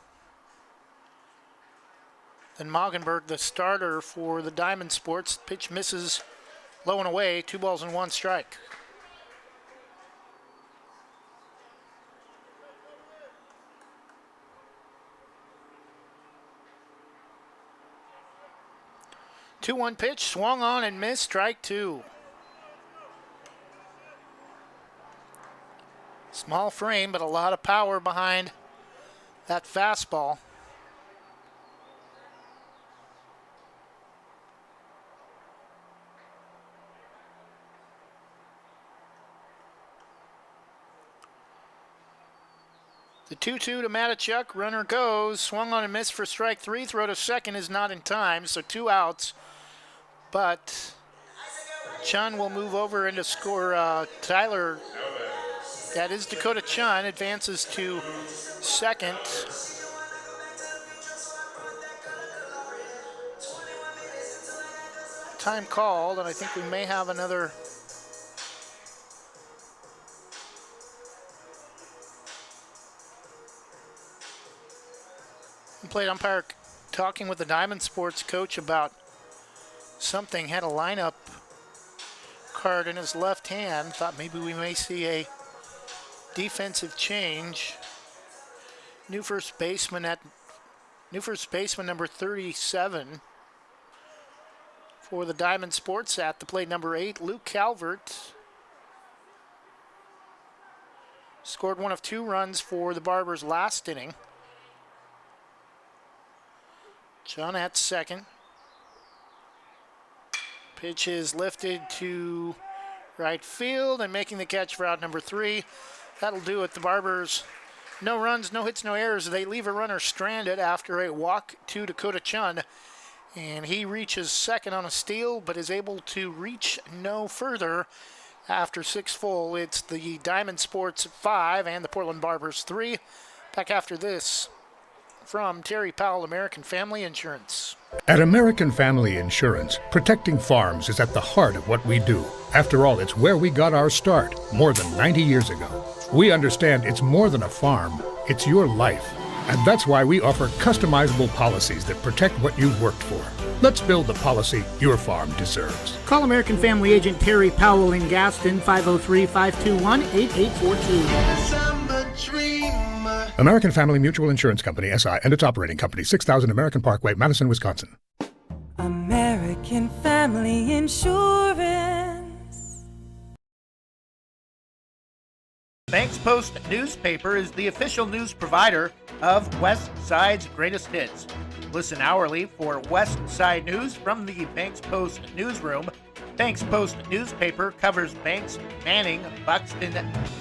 than Moggenberg, the starter for the Diamond Sports. Pitch misses low and away, 2 balls and 1 strike. Two-one pitch, swung on and missed, strike 2. Small frame, but a lot of power behind that fastball. The 2-2 to Matichuk, runner goes, swung on and missed for strike 3, throw to second is not in time, so 2 outs. But Chun will move over and to score Tyler. That is Dakota Chun, advances to second. Time called, and I think we may have another. Plate umpire talking with the Diamond Sports coach about something, had a lineup card in his left hand. Thought maybe we may see a defensive change. New first baseman number 37 For the Diamond Sports at the plate, number 8, Luke Calvert. Scored one of 2 runs for the Barbers last inning. John at second. Pitch is lifted to right field and making the catch for out number 3. That'll do it. The Barbers, no runs, no hits, no errors. They leave a runner stranded after a walk to Dakota Chun. And he reaches second on a steal, but is able to reach no further after 6 full. It's the Diamond Sports 5 and the Portland Barbers 3. Back after this from Terry Powell, American Family Insurance. At American Family Insurance, protecting farms is at the heart of what we do. After all, it's where we got our start more than 90 years ago. We understand it's more than a farm, it's your life. And that's why we offer customizable policies that protect what you've worked for. Let's build the policy your farm deserves. Call American Family Agent Terry Powell in Gaston, 503-521-8842. American Family Mutual Insurance Company, SI, and its operating company, 6000 American Parkway, Madison, Wisconsin. American Family Insurance. Banks Post newspaper is the official news provider of West Side's greatest hits. Listen hourly for West Side news from the Banks Post newsroom. Banks Post newspaper covers Banks, Manning, Buxton,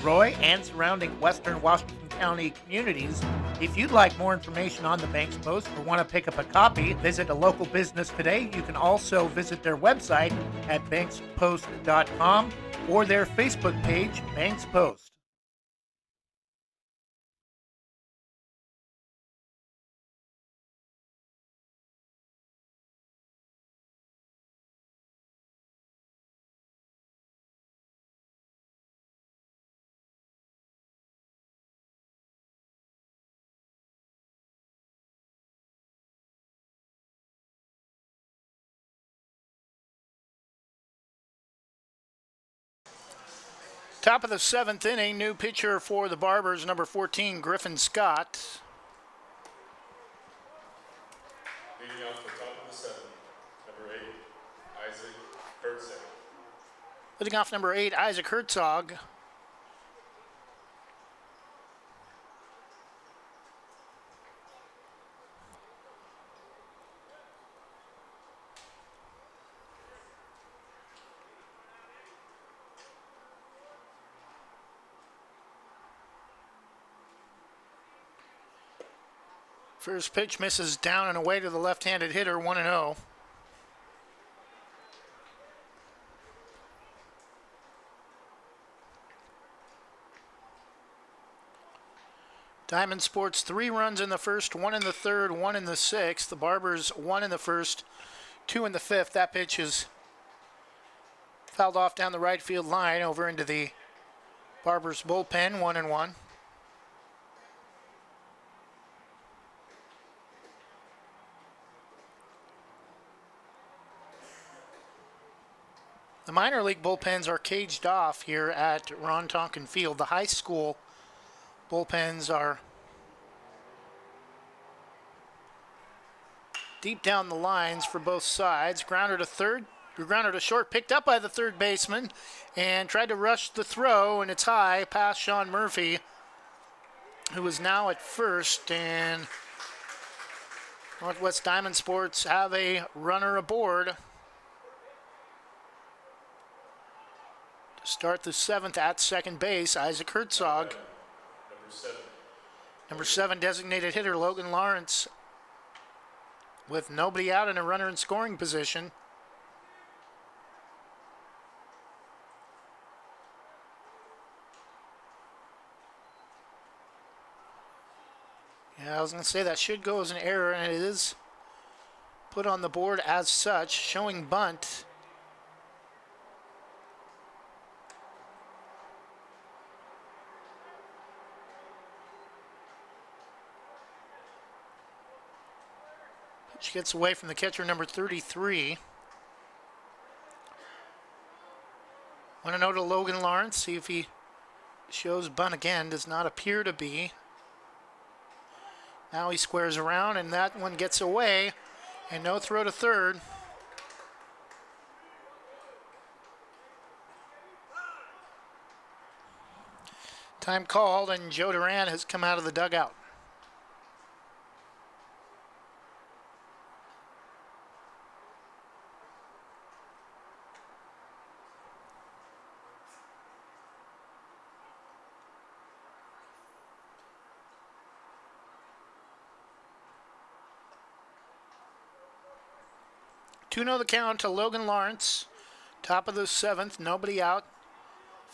Roy, and surrounding western Washington County communities. If you'd like more information on the Banks Post or want to pick up a copy, visit a local business today. You can also visit their website at bankspost.com or their Facebook page, Banks Post. Top of the 7th inning, new pitcher for the Barbers, number 14, Griffin Scott. Leading off the top of the 7th, number 8, Isaac Herzog. Leading off number 8, Isaac Herzog. First pitch misses down and away to the left-handed hitter, 1-0. Diamond Sports 3 runs in the first, 1 in the third, 1 in the 6th. The Barbers 1 in the first, 2 in the 5th. That pitch is fouled off down the right field line over into the Barbers bullpen, 1-1. The minor league bullpens are caged off here at Ron Tonkin Field. The high school bullpens are deep down the lines for both sides. Grounder to third, grounder to short, picked up by the third baseman and tried to rush the throw, and it's high past Sean Murphy, who is now at first, and Northwest Diamond Sports have a runner aboard. Start the 7th at second base, Isaac Herzog. Number 7 designated hitter Logan Lawrence with nobody out and a runner in scoring position. Yeah, I was going to say that should go as an error, and it is put on the board as such, showing bunt. She gets away from the catcher, number 33. 1-0 to Logan Lawrence. See if he shows bunt again. Does not appear to be. Now he squares around, and that one gets away. And no throw to third. Time called, and Joe Duran has come out of the dugout. Two know the count to Logan Lawrence. Top of the 7th, nobody out.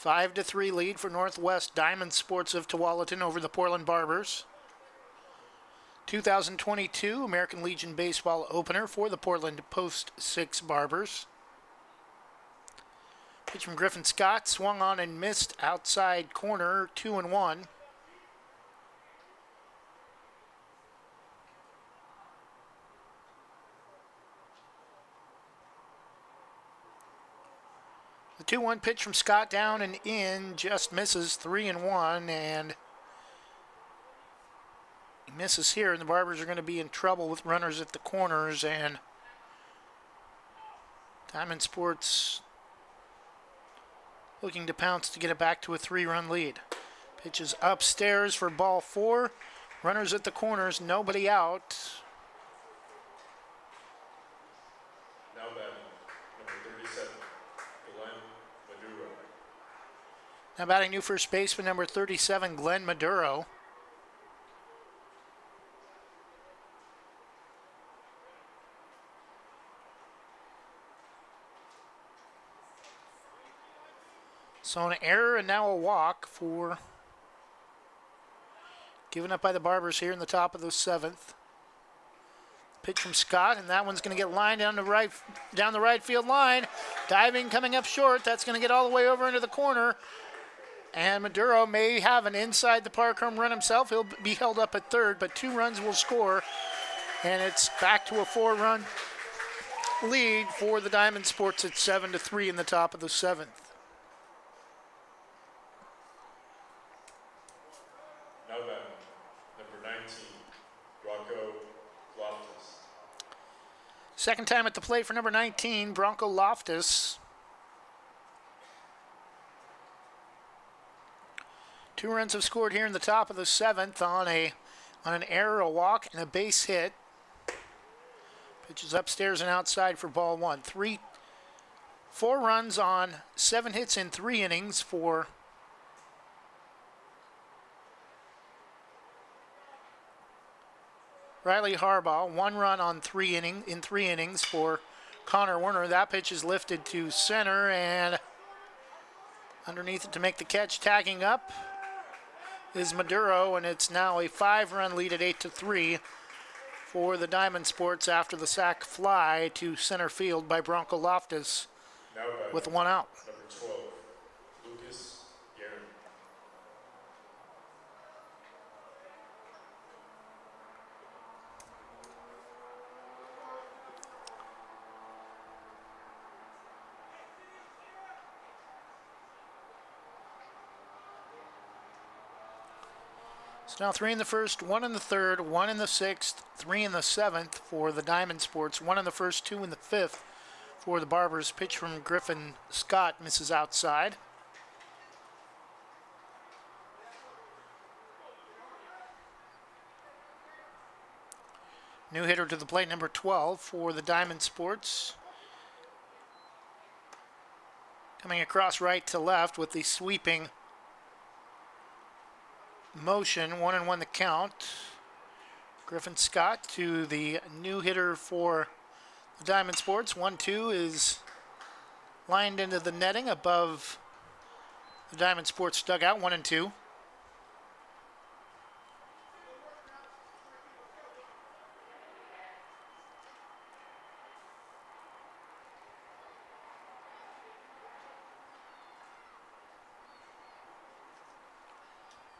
5-3 lead for Northwest Diamond Sports of Tualatin over the Portland Barbers. 2022 American Legion Baseball opener for the Portland Post 6 Barbers. Pitch from Griffin Scott, swung on and missed outside corner, 2-1. The 2-1 pitch from Scott down and in, just misses, 3-1, and he misses here, and the Barbers are going to be in trouble with runners at the corners, and Diamond Sports looking to pounce to get it back to a 3-run lead. Pitches upstairs for ball 4. Runners at the corners, nobody out. Now batting, number 37, Glenn Maduro. Now batting new first baseman number 37, Glenn Maduro. So an error and now a walk for given up by the Barbers here in the top of the 7th. Pitch from Scott, and that one's going to get lined down the right field line. Diving, coming up short. That's going to get all the way over into the corner. And Maduro may have an inside the park home run himself. He'll be held up at third, but 2 runs will score. And it's back to a 4-run lead for the Diamond Sports at 7-3 in the top of the 7th. Now batting, number 19, Rocco Loftus. Second time at the plate for number 19, Bronco Loftus. 2 runs have scored here in the top of the 7th on an error, a walk, and a base hit. Pitches upstairs and outside for ball 1. 4 runs on 7 hits in 3 innings for Riley Harbaugh. 1 run on 3 innings for Connor Werner. That pitch is lifted to center, and underneath it to make the catch, tagging up is Maduro, and it's now a 5-run lead at 8-3 for the Diamond Sports after the sac fly to center field by Bronco Loftus with 1 out. Number 12, Lucas Guerin. So now 3 in the first, 1 in the third, 1 in the 6th, 3 in the 7th for the Diamond Sports, 1 in the first, 2 in the 5th for the Barbers. Pitch from Griffin Scott misses outside. New hitter to the plate, number 12 for the Diamond Sports. Coming across right to left with the sweeping motion, 1-1 the count. Griffin Scott to the new hitter for the Diamond Sports. 1-2 is lined into the netting above the Diamond Sports dugout. 1-2.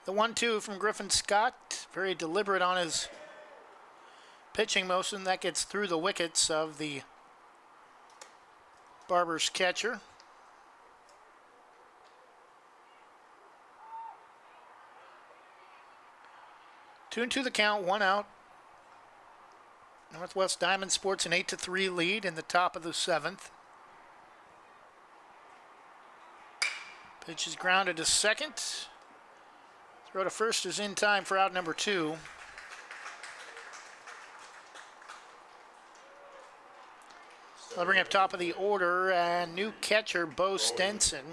The 1-2 from Griffin Scott, very deliberate on his pitching motion. That gets through the wickets of the Barbers catcher. Two and two the count, 1 out. Northwest Diamond Sports an 8-3 lead in the top of the 7th. Pitch is grounded to second. Throw to first is in time for out number 2. I'll bring up top of the order and new catcher Bo Stenson.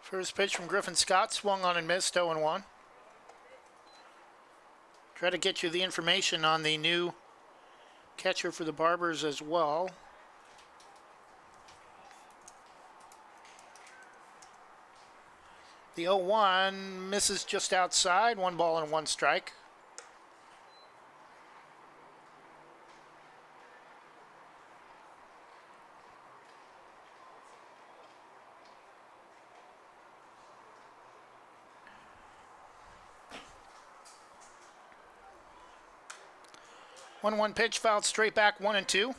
First pitch from Griffin Scott, swung on and missed, 0-1. Try to get you the information on the new catcher for the Barbers as well. The 0-1 misses just outside, 1 ball and 1 strike. One pitch, fouled straight back, 1-2.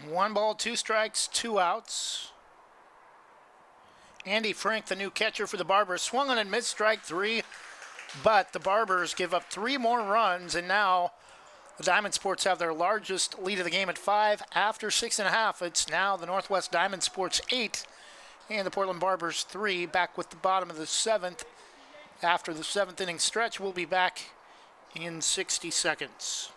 One ball, 2 strikes, 2 outs. Andy Frank, the new catcher for the Barbers, swung on and missed, strike 3, but the Barbers give up 3 more runs, and now the Diamond Sports have their largest lead of the game at 5 after 6.5. It's now the Northwest Diamond Sports 8 and the Portland Barbers 3, back with the bottom of the 7th. After the 7th inning stretch, we'll be back in 60 seconds.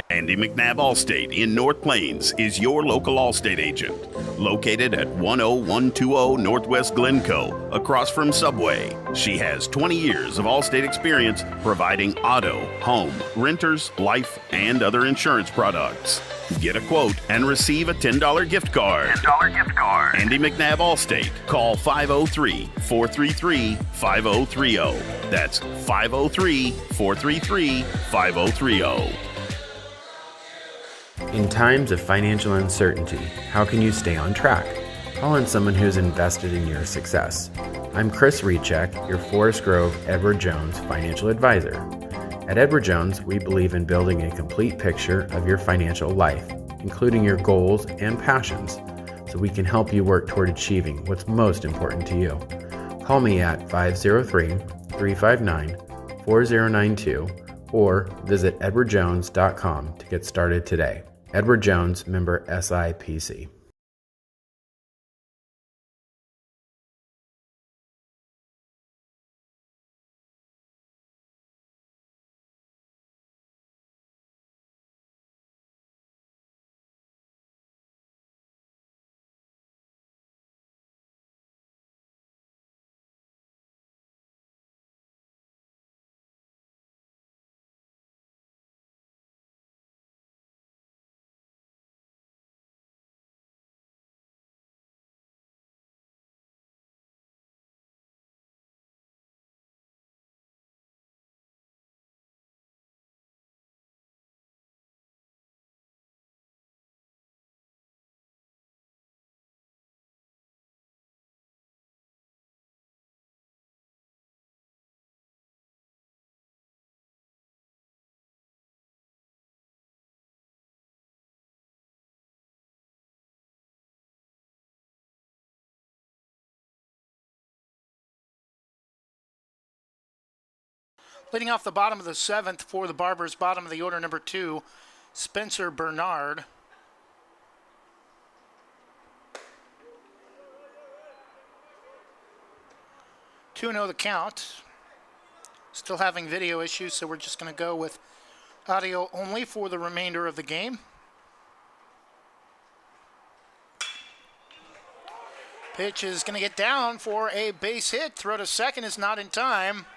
Andy McNabb Allstate in North Plains is your local Allstate agent. Located at 10120 Northwest Glencoe, across from Subway. She has 20 years of Allstate experience providing auto, home, renters, life, and other insurance products. Get a quote and receive a $10 gift card. Andy McNabb Allstate. Call 503-433-5030. That's 503-433-5030. In times of financial uncertainty, how can you stay on track? Call on someone who's invested in your success. I'm Chris Recheck, your Forest Grove Edward Jones financial advisor. At Edward Jones, we believe in building a complete picture of your financial life, including your goals and passions, so we can help you work toward achieving what's most important to you. Call me at 503-359-4092 or visit edwardjones.com to get started today. Edward Jones, member SIPC. Leading off the bottom of the 7th for the Barbers, bottom of the order, number 2, Spencer Bernard. Two 2-0 the count. Still having video issues, so we're just going to go with audio only for the remainder of the game. Pitch is going to get down for a base hit. Throw to second is not in time.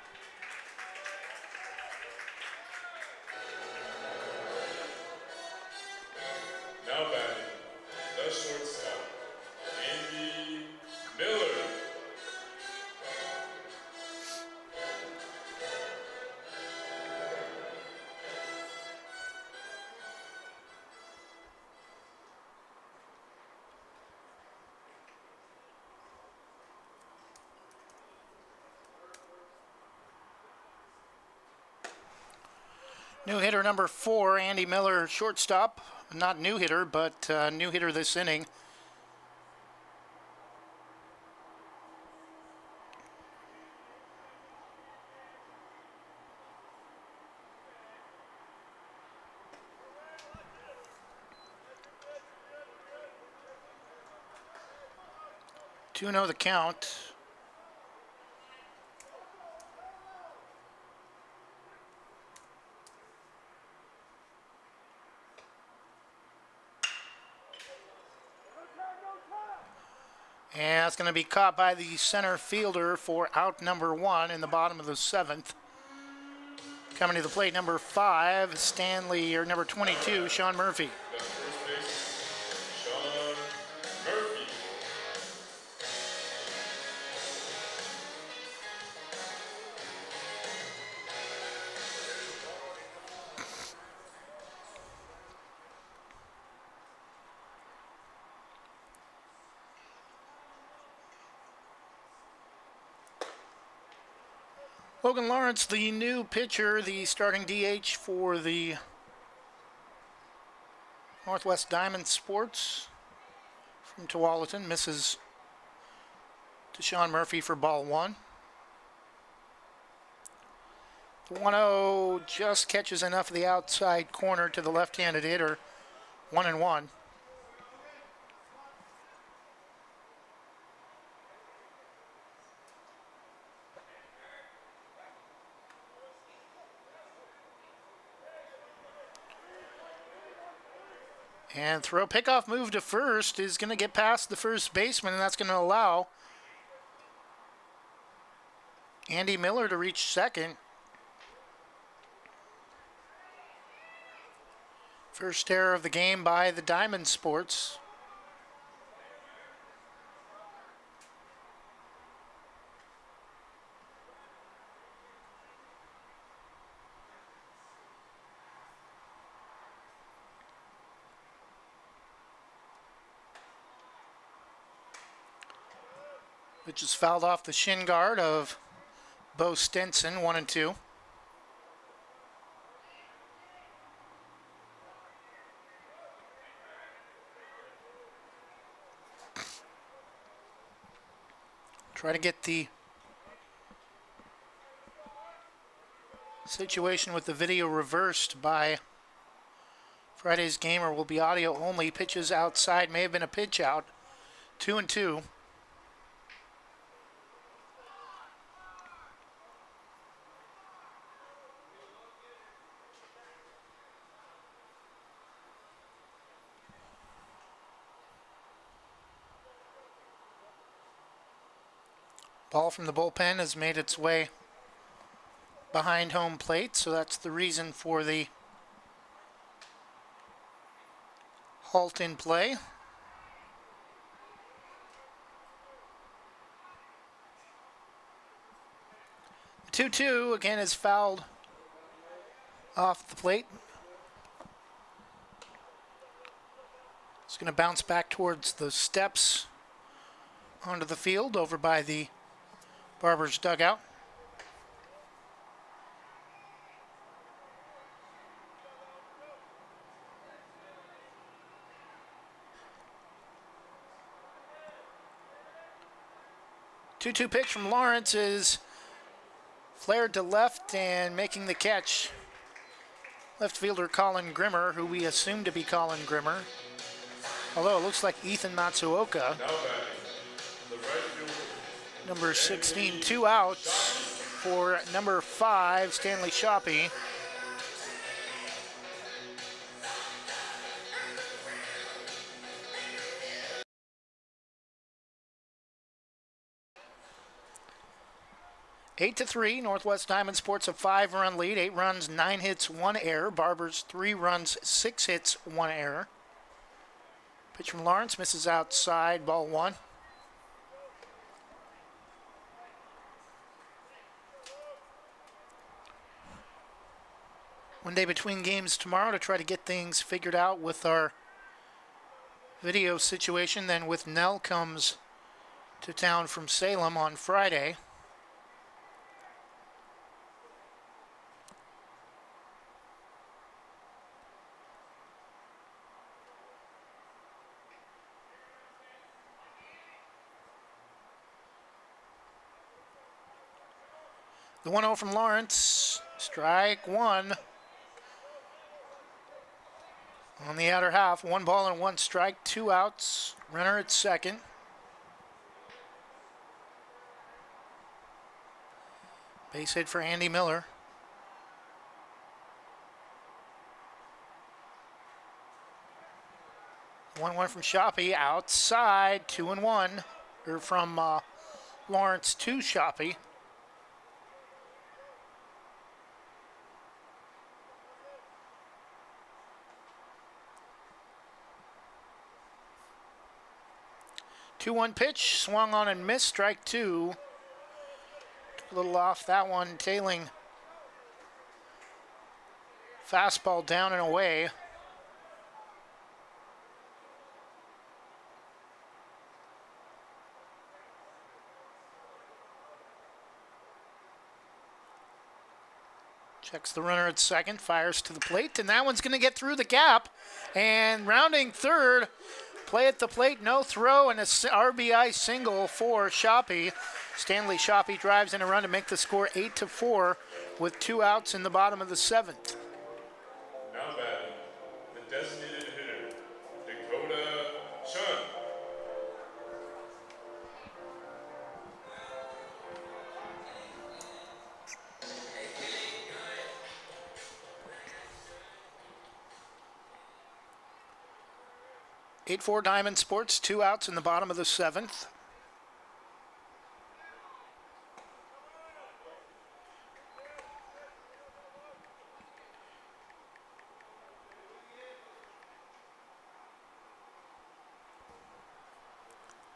New hitter number 4, Andy Miller, shortstop. Not new hitter, but new hitter this inning. To know the count. And it's going to be caught by the center fielder for out number 1 in the bottom of the 7th. Coming to the plate, number 5, Stanley, or number 22, Sean Murphy. Logan Lawrence, the new pitcher, the starting DH for the Northwest Diamond Sports from Tualatin, misses to Sean Murphy for ball 1. The 1-0 just catches enough of the outside corner to the left-handed hitter, 1-1. And throw pickoff move to first is going to get past the first baseman, and that's going to allow Andy Miller to reach second. First error of the game by the Diamond Sports. Which is fouled off the shin guard of Bo Stenson, 1-2. Try to get the situation with the video reversed by Friday's gamer. Will be audio only. Pitches outside, may have been a pitch out. 2-2. Ball from the bullpen has made its way behind home plate, so that's the reason for the halt in play. The 2-2 again is fouled off the plate. It's going to bounce back towards the steps onto the field over by the Barbers dugout. Two-two pitch from Lawrence is flared to left and making the catch. Left fielder Colin Grimmer, who we assume to be Colin Grimmer. Although it looks like Ethan Matsuoka. Number 16, 2 outs for number 5, Stanley Shoppy. Eight to 3, Northwest Diamond Sports a 5-run lead. 8 runs, 9 hits, 1 error. Barbers 3 runs, 6 hits, 1 error. Pitch from Lawrence misses outside, ball 1. One day between games tomorrow to try to get things figured out with our video situation. Then with Nell comes to town from Salem on Friday. The 1-0 from Lawrence. Strike one. On the outer half, 1 ball and 1 strike, 2 outs. Runner at second. Base hit for Andy Miller. 1-1 from Shoppy, outside, 2-1. Or from Lawrence to Shoppy. Two-one pitch, swung on and missed, strike two. Took a little off that one, tailing fastball down and away. Checks the runner at second, fires to the plate, and that one's going to get through the gap. And rounding third, play at the plate, no throw, and a RBI single for Shoppy. Stanley Shoppy drives in a run to make the score 8-4 with 2 outs in the bottom of the 7th. Now batting, the designated hitter, Dakota Chun. Eight-4 Diamond Sports, 2 outs in the bottom of the 7th.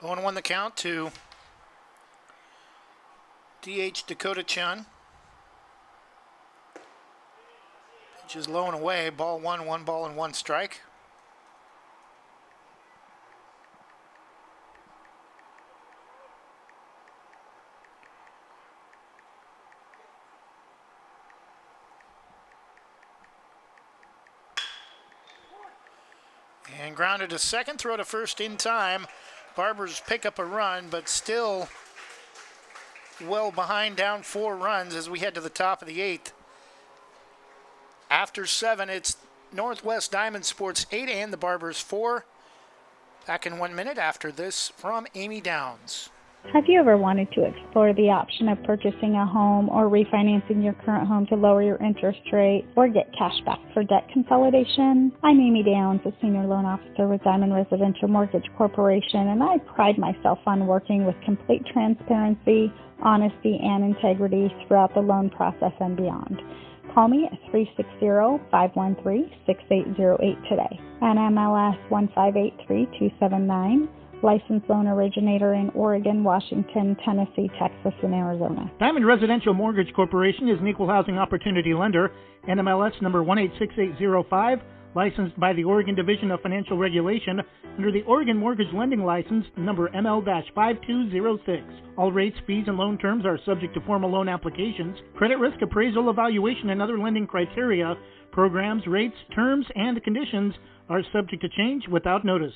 Oh, 1 the count to DH Dakota Chun. Pitch is low and away. Ball 1, 1 ball and 1 strike. And grounded to second, throw to first in time. Barbers pick up a run, but still well behind, down 4 runs as we head to the top of the 8th. After 7, it's Northwest Diamond Sports 8 and the Barbers 4. Back in 1 minute after this from Amy Downs. Have you ever wanted to explore the option of purchasing a home or refinancing your current home to lower your interest rate or get cash back for debt consolidation? I'm Amy Downs, a Senior Loan Officer with Diamond Residential Mortgage Corporation, and I pride myself on working with complete transparency, honesty, and integrity throughout the loan process and beyond. Call me at 360-513-6808 today. NMLS 1583279. Licensed loan originator in Oregon, Washington, Tennessee, Texas, and Arizona. Diamond Residential Mortgage Corporation is an equal housing opportunity lender. NMLS number 186805. Licensed by the Oregon Division of Financial Regulation under the Oregon Mortgage Lending License number ML-5206. All rates, fees, and loan terms are subject to formal loan applications, credit risk appraisal evaluation, and other lending criteria. Programs, rates, terms, and conditions are subject to change without notice.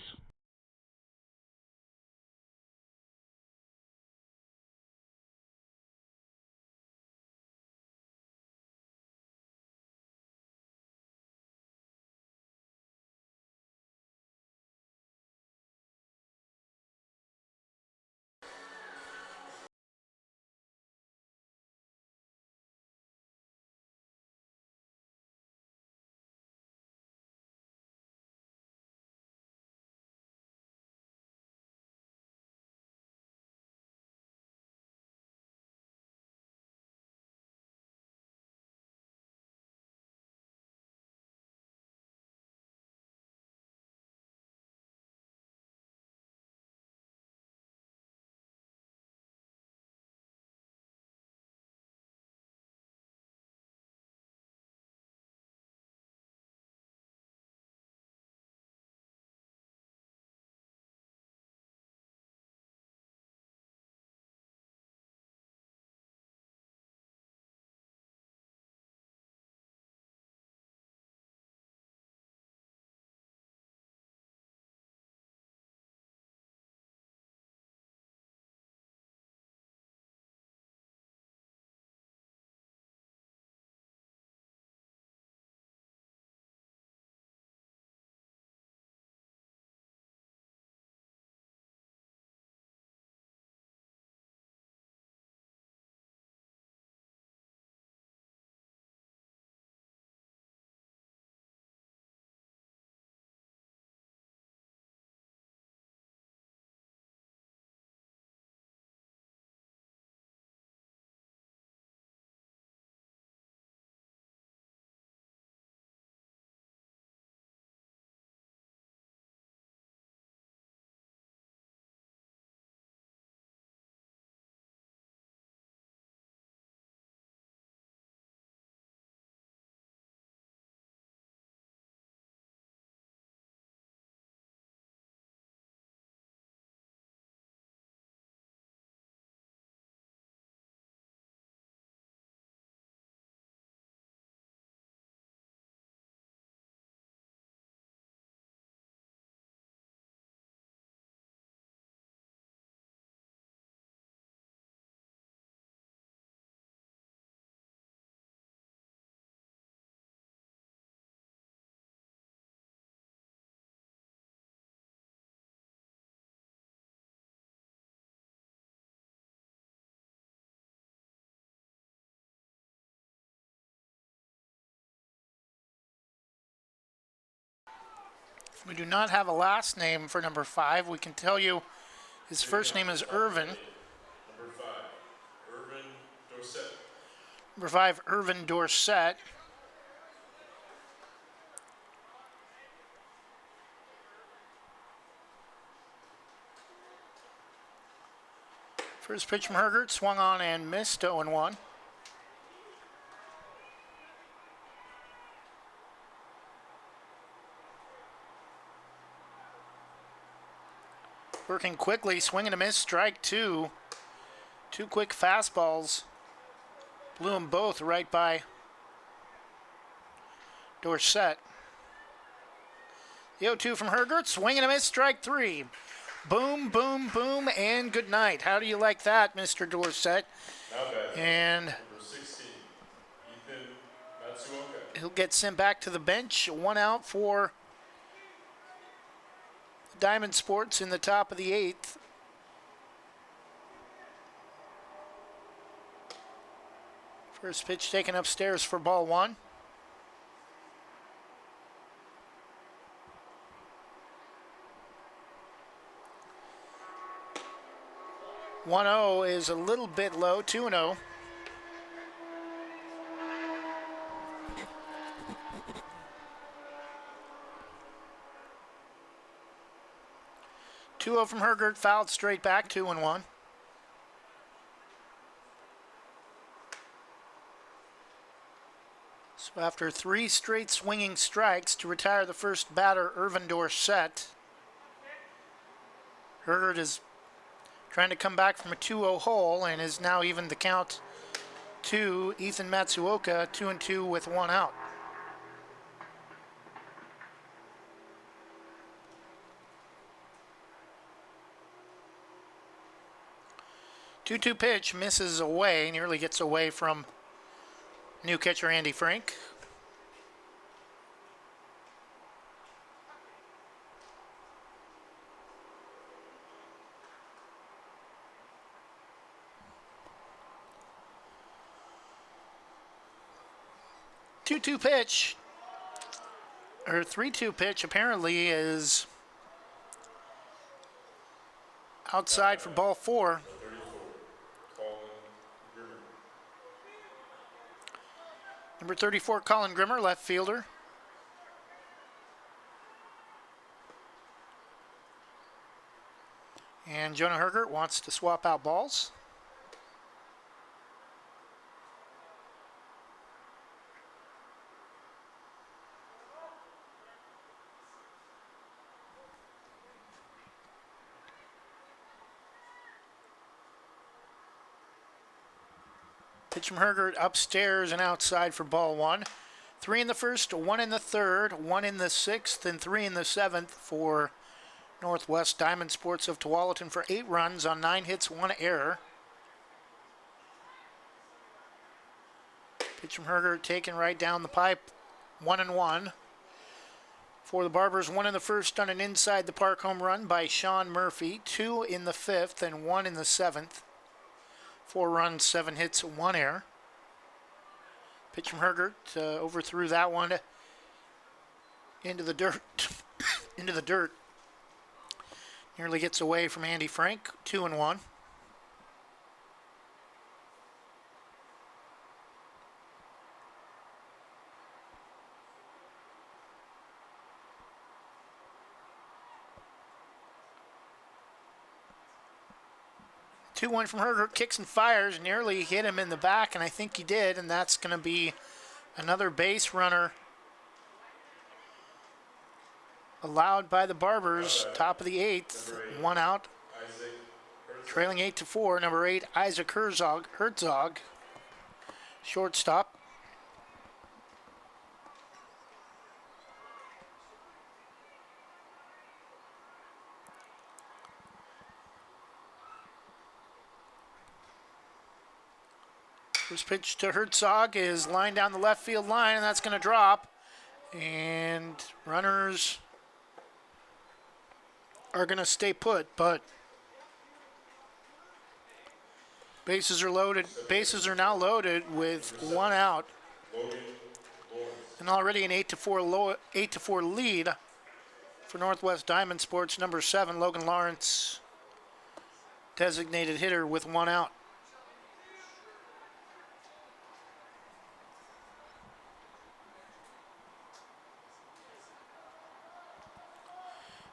We do not have a last name for number 5. We can tell you his first name is Irvin. Number 5, Irvin Dorset. Number 5, Irvin Dorset. First pitch from Hergert, swung on and missed, 0-1. Working quickly, swing and a miss, strike 2. 2 quick fastballs. Blew them both right by Dorset. The 0-2 from Hergert, swing and a miss, strike 3. Boom, boom, boom, and good night. How do you like that, Mr. Dorset? Not bad. And Number 16, Ethan Matsuoka. he'll get sent back to the bench. 1 out for Diamond Sports in the top of the 8th. First pitch taken upstairs for ball 1. One 0 is a little bit low. 2-0. Two 0 from Hergert, fouled straight back. 2-1. So after 3 straight swinging strikes to retire the first batter, Irvin Dorset, Hergert is trying to come back from a 2-0 hole and is now even the count to Ethan Matsuoka, 2-2 with 1 out. Two-two pitch misses away, nearly gets away from new catcher Andy Frank. Two-two pitch, or 3-2 pitch apparently is outside for ball 4. Number 34, Colin Grimmer, left fielder. And Jonah Hergert wants to swap out balls. Pitch from Hergert upstairs and outside for ball 1. 3 in the first, 1 in the third, 1 in the 6th, and 3 in the 7th for Northwest Diamond Sports of Tualatin for 8 runs on 9 hits, 1 error. Pitch from Hergert taken right down the pipe, 1-1. For the Barbers, 1 in the first on an inside the park home run by Sean Murphy, 2 in the 5th, and 1 in the 7th. 4 runs, 7 hits, 1 error. Pitch from Hergert, overthrew that one into the dirt. Into the dirt. Nearly gets away from Andy Frank, 2-1. Two 2-1 from Hergert, kicks and fires, nearly hit him in the back, and I think he did, and that's going to be another base runner allowed by the Barbers, top of the 8th, 1 out. Trailing 8-4, number 8, Isaac Herzog, shortstop. First pitch to Herzog is lined down the left field line, and that's going to drop. And runners are going to stay put, but bases are loaded. Bases are now loaded with 1 out, and already an 8-4 lead For Northwest Diamond Sports, number 7, Logan Lawrence, designated hitter with 1 out.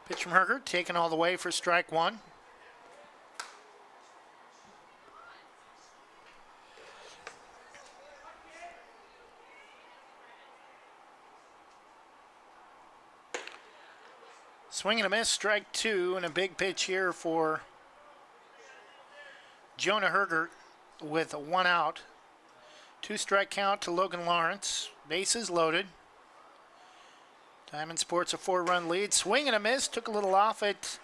Pitch from Herger, taken all the way for strike 1. Swing and a miss, strike 2, and a big pitch here for Jonah Herger with 1 out. 2-strike count to Logan Lawrence. Bases loaded. Diamond Sports a 4-run lead. Swing and a miss, took a little off it.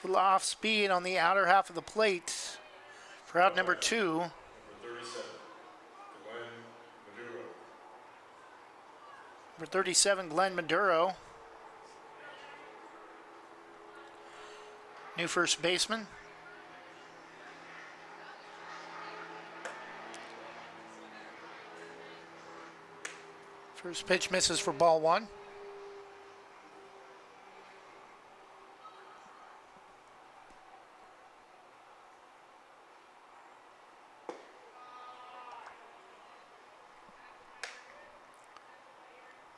A little off speed on the outer half of the plate for out number 2. Number 37, Glenn Maduro. Number 37, Glenn Maduro. New first baseman. First pitch misses for ball 1.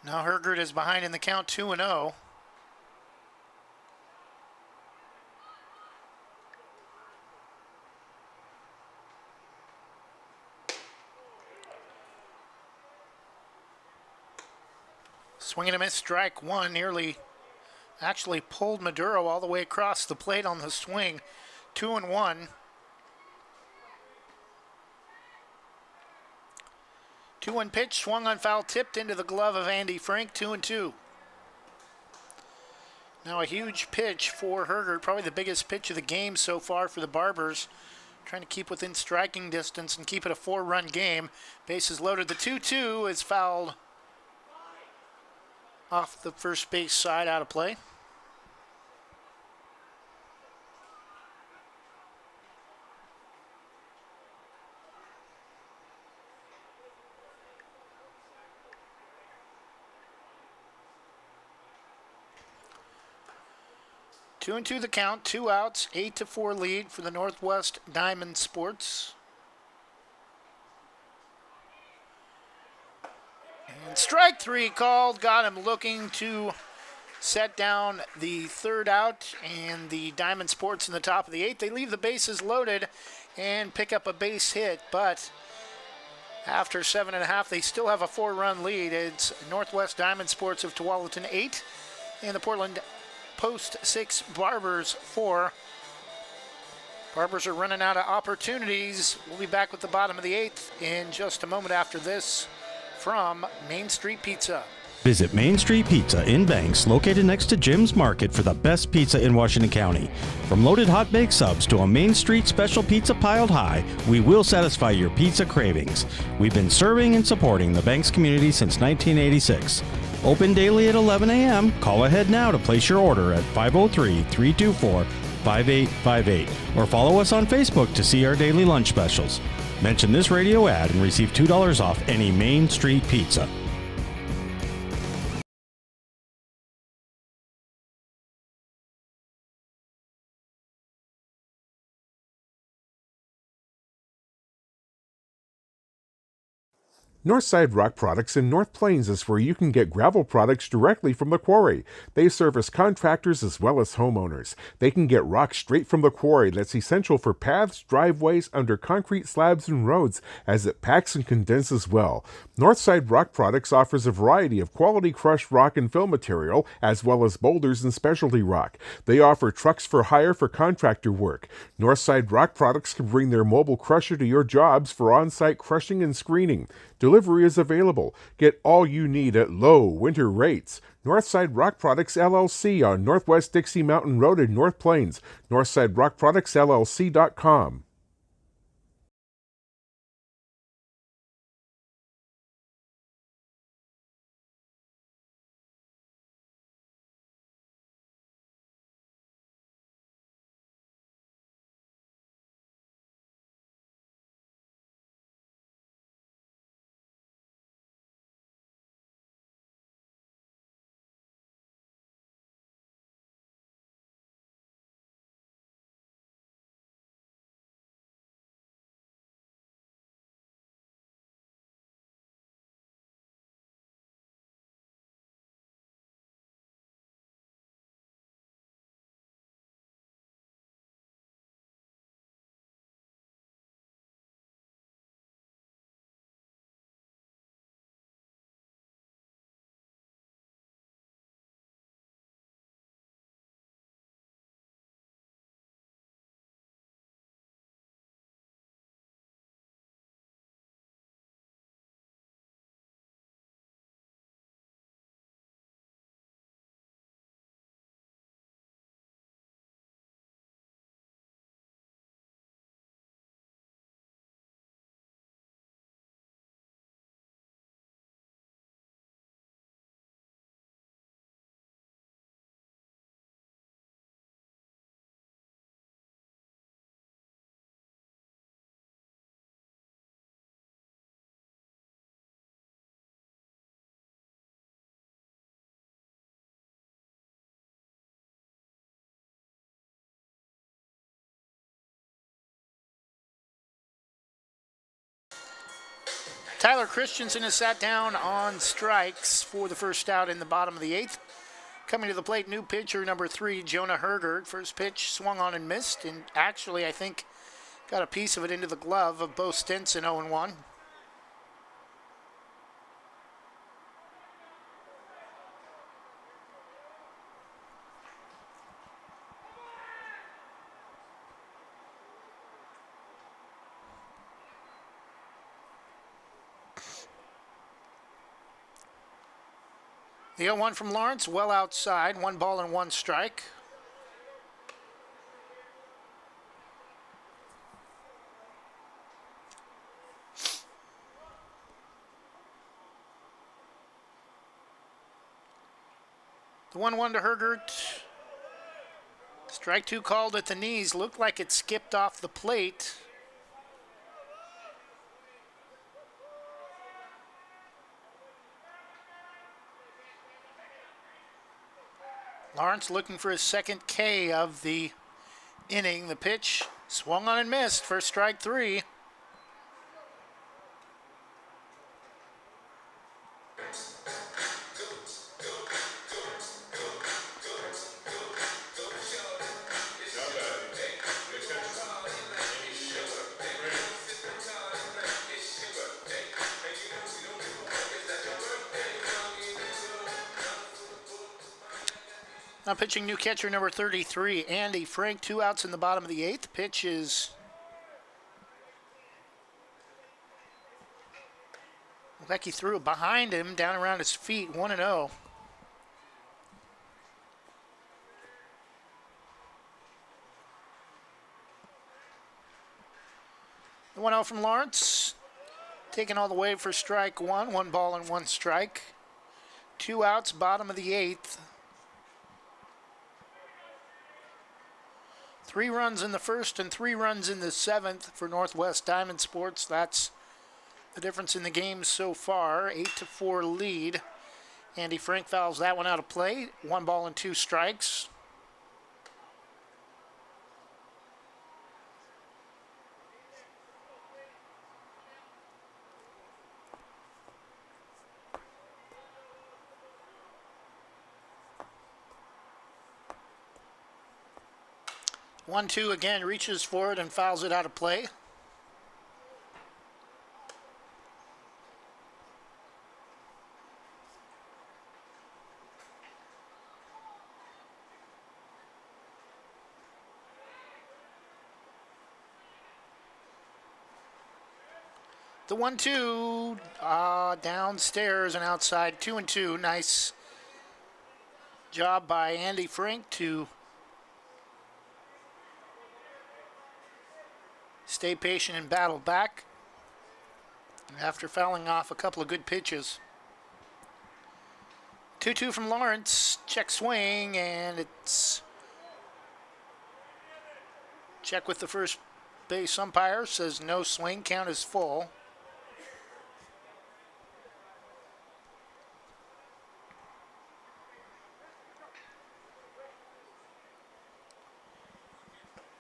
Now Hergert is behind in the count 2-0. Swing and a miss, strike 1, nearly actually pulled Maduro all the way across the plate on the swing. 2-1. 2-1 pitch, swung on foul, tipped into the glove of Andy Frank. 2-2. Now a huge pitch for Hergert, probably the biggest pitch of the game so far for the Barbers. Trying to keep within striking distance and keep it a 4-run game. Bases loaded. The 2-2 is fouled off the first base side, out of play. Two and two the count, 2 outs, 8-4 lead for the Northwest Diamond Sports. And strike 3 called, got him looking to set down the 3rd out, and the Diamond Sports in the top of the 8th. They leave the bases loaded and pick up a base hit, but after 7.5, they still have a 4-run lead. It's Northwest Diamond Sports of Tualatin 8 and the Portland Post 6 Barbers 4. Barbers are running out of opportunities. We'll be back with the bottom of the 8th in just a moment after this from Main Street Pizza. Visit Main Street Pizza in Banks, located next to Jim's Market, for the best pizza in Washington County. From loaded hot baked subs to a Main Street special pizza piled high, we will satisfy your pizza cravings. We've been serving and supporting the Banks community since 1986. Open daily at 11 a.m. Call ahead now to place your order at 503-324-5858 or follow us on Facebook to see our daily lunch specials. Mention this radio ad and receive $2 off any Main Street pizza. Northside Rock Products in North Plains is where you can get gravel products directly from the quarry. They service contractors as well as homeowners. They can get rock straight from the quarry that's essential for paths, driveways, under concrete slabs and roads, as it packs and condenses well. Northside Rock Products offers a variety of quality crushed rock and fill material, as well as boulders and specialty rock. They offer trucks for hire for contractor work. Northside Rock Products can bring their mobile crusher to your jobs for on-site crushing and screening. Delivery is available. Get all you need at low winter rates. Northside Rock Products LLC on Northwest Dixie Mountain Road in North Plains. NorthsideRockProductsLLC.com. Tyler Christensen has sat down on strikes for the first out in the bottom of the 8th. Coming to the plate, new pitcher number 3, Jonah Hergert. First pitch swung on and missed, and actually I think got a piece of it into the glove of Bo Stinson, 0-1. The 0-1 from Lawrence, well outside, 1 ball and 1 strike. The 1-1 to Hergert. Strike 2 called at the knees. Looked like it skipped off the plate. Lawrence looking for his second K of the inning. The pitch swung on and missed for strike 3. Now pitching new catcher number 33, Andy Frank. 2 outs in the bottom of the 8th. Pitch is Becky threw it behind him, down around his feet, 1-0. The 1-0 from Lawrence. Taken all the way for strike 1. 1 ball and 1 strike. 2 outs, bottom of the 8th. 3 runs in the first and 3 runs in the 7th for Northwest Diamond Sports. That's the difference in the game so far. 8-4 lead. Andy Frank fouls that one out of play. 1 ball and 2 strikes. One, two again, reaches for it and fouls it out of play. The 1-2 downstairs and outside, 2-2. Nice job by Andy Frank to stay patient and battle back after fouling off a couple of good pitches. 2-2 from Lawrence. Check swing, and it's check with the first base umpire. Says no swing. Count is full.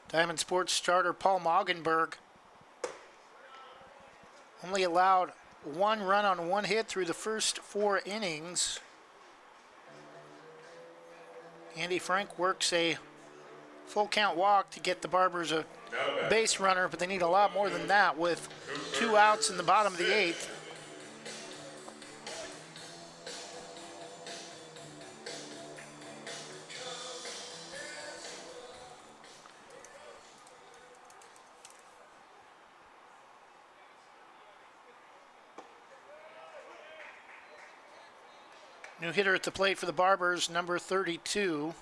Diamond Sports starter Paul Moggenberg only allowed 1 run on 1 hit through the first 4 innings. Andy Frank works a full count walk to get the Barbers a base runner, but they need a lot more than that with 2 outs in the bottom of the 8th. New hitter at the plate for the Barbers, number 32.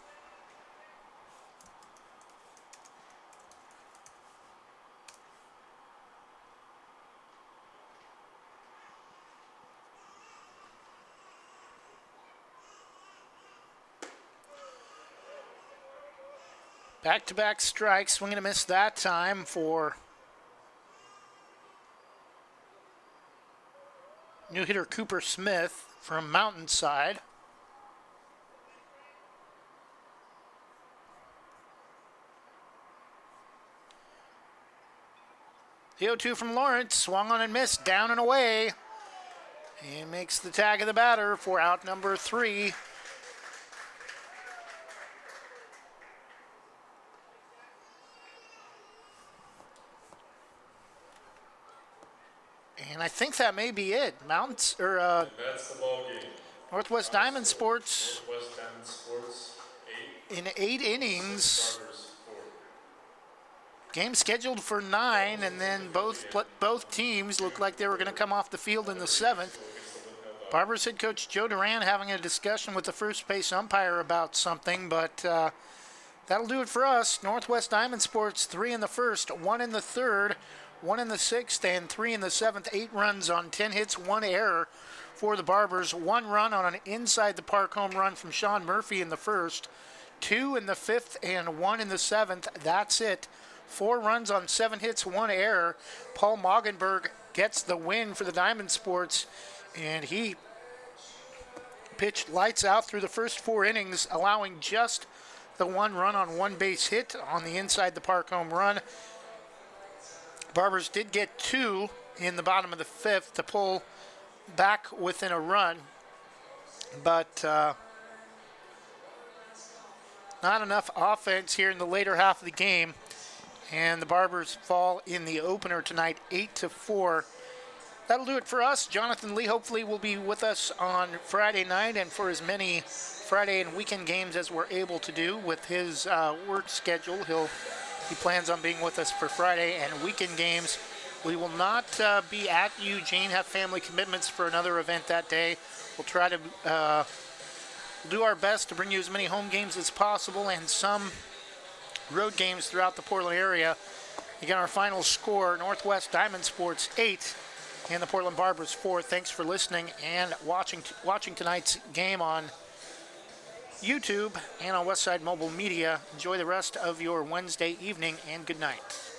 Back-to-back strikes, swing and a miss that time for new hitter Cooper Smith from Mountainside. The 0-2 from Lawrence, swung on and missed, down and away. And makes the tag of the batter for out number 3. And I think that may be it. That's the ball game. Northwest Diamond Sports Northwest Diamond Sports 8. in 8 innings. Barbers 4. Game scheduled for 9, and then both teams looked like they were going to come off the field in the 7th. Barbers head coach Joe Duran having a discussion with the first base umpire about something, but that'll do it for us. Northwest Diamond Sports 3 in the first, 1 in the third, 1 in the 6th, and 3 in the 7th. 8 runs on 10 hits, 1 error for the Barbers. 1 run on an inside the park home run from Sean Murphy in the first, 2 in the 5th, and 1 in the 7th. That's it. 4 runs on 7 hits, 1 error. Paul Moggenberg gets the win for the Diamond Sports, and he pitched lights out through the first 4 innings, allowing just the 1 run on 1 base hit on the inside the park home run. Barbers did get 2 in the bottom of the 5th to pull back within a run, but not enough offense here in the later half of the game, and the Barbers fall in the opener tonight 8-4. That'll do it for us. Jonathan Lee hopefully will be with us on Friday night and for as many Friday and weekend games as we're able to do with his work schedule. He plans on being with us for Friday and weekend games. We will not be at Eugene, have family commitments for another event that day. We'll try to do our best to bring you as many home games as possible and some road games throughout the Portland area. Again, our final score, Northwest Diamond Sports 8 and the Portland Barbers 4. Thanks for listening and watching tonight's game on YouTube and on Westside Mobile Media. Enjoy the rest of your Wednesday evening, and good night.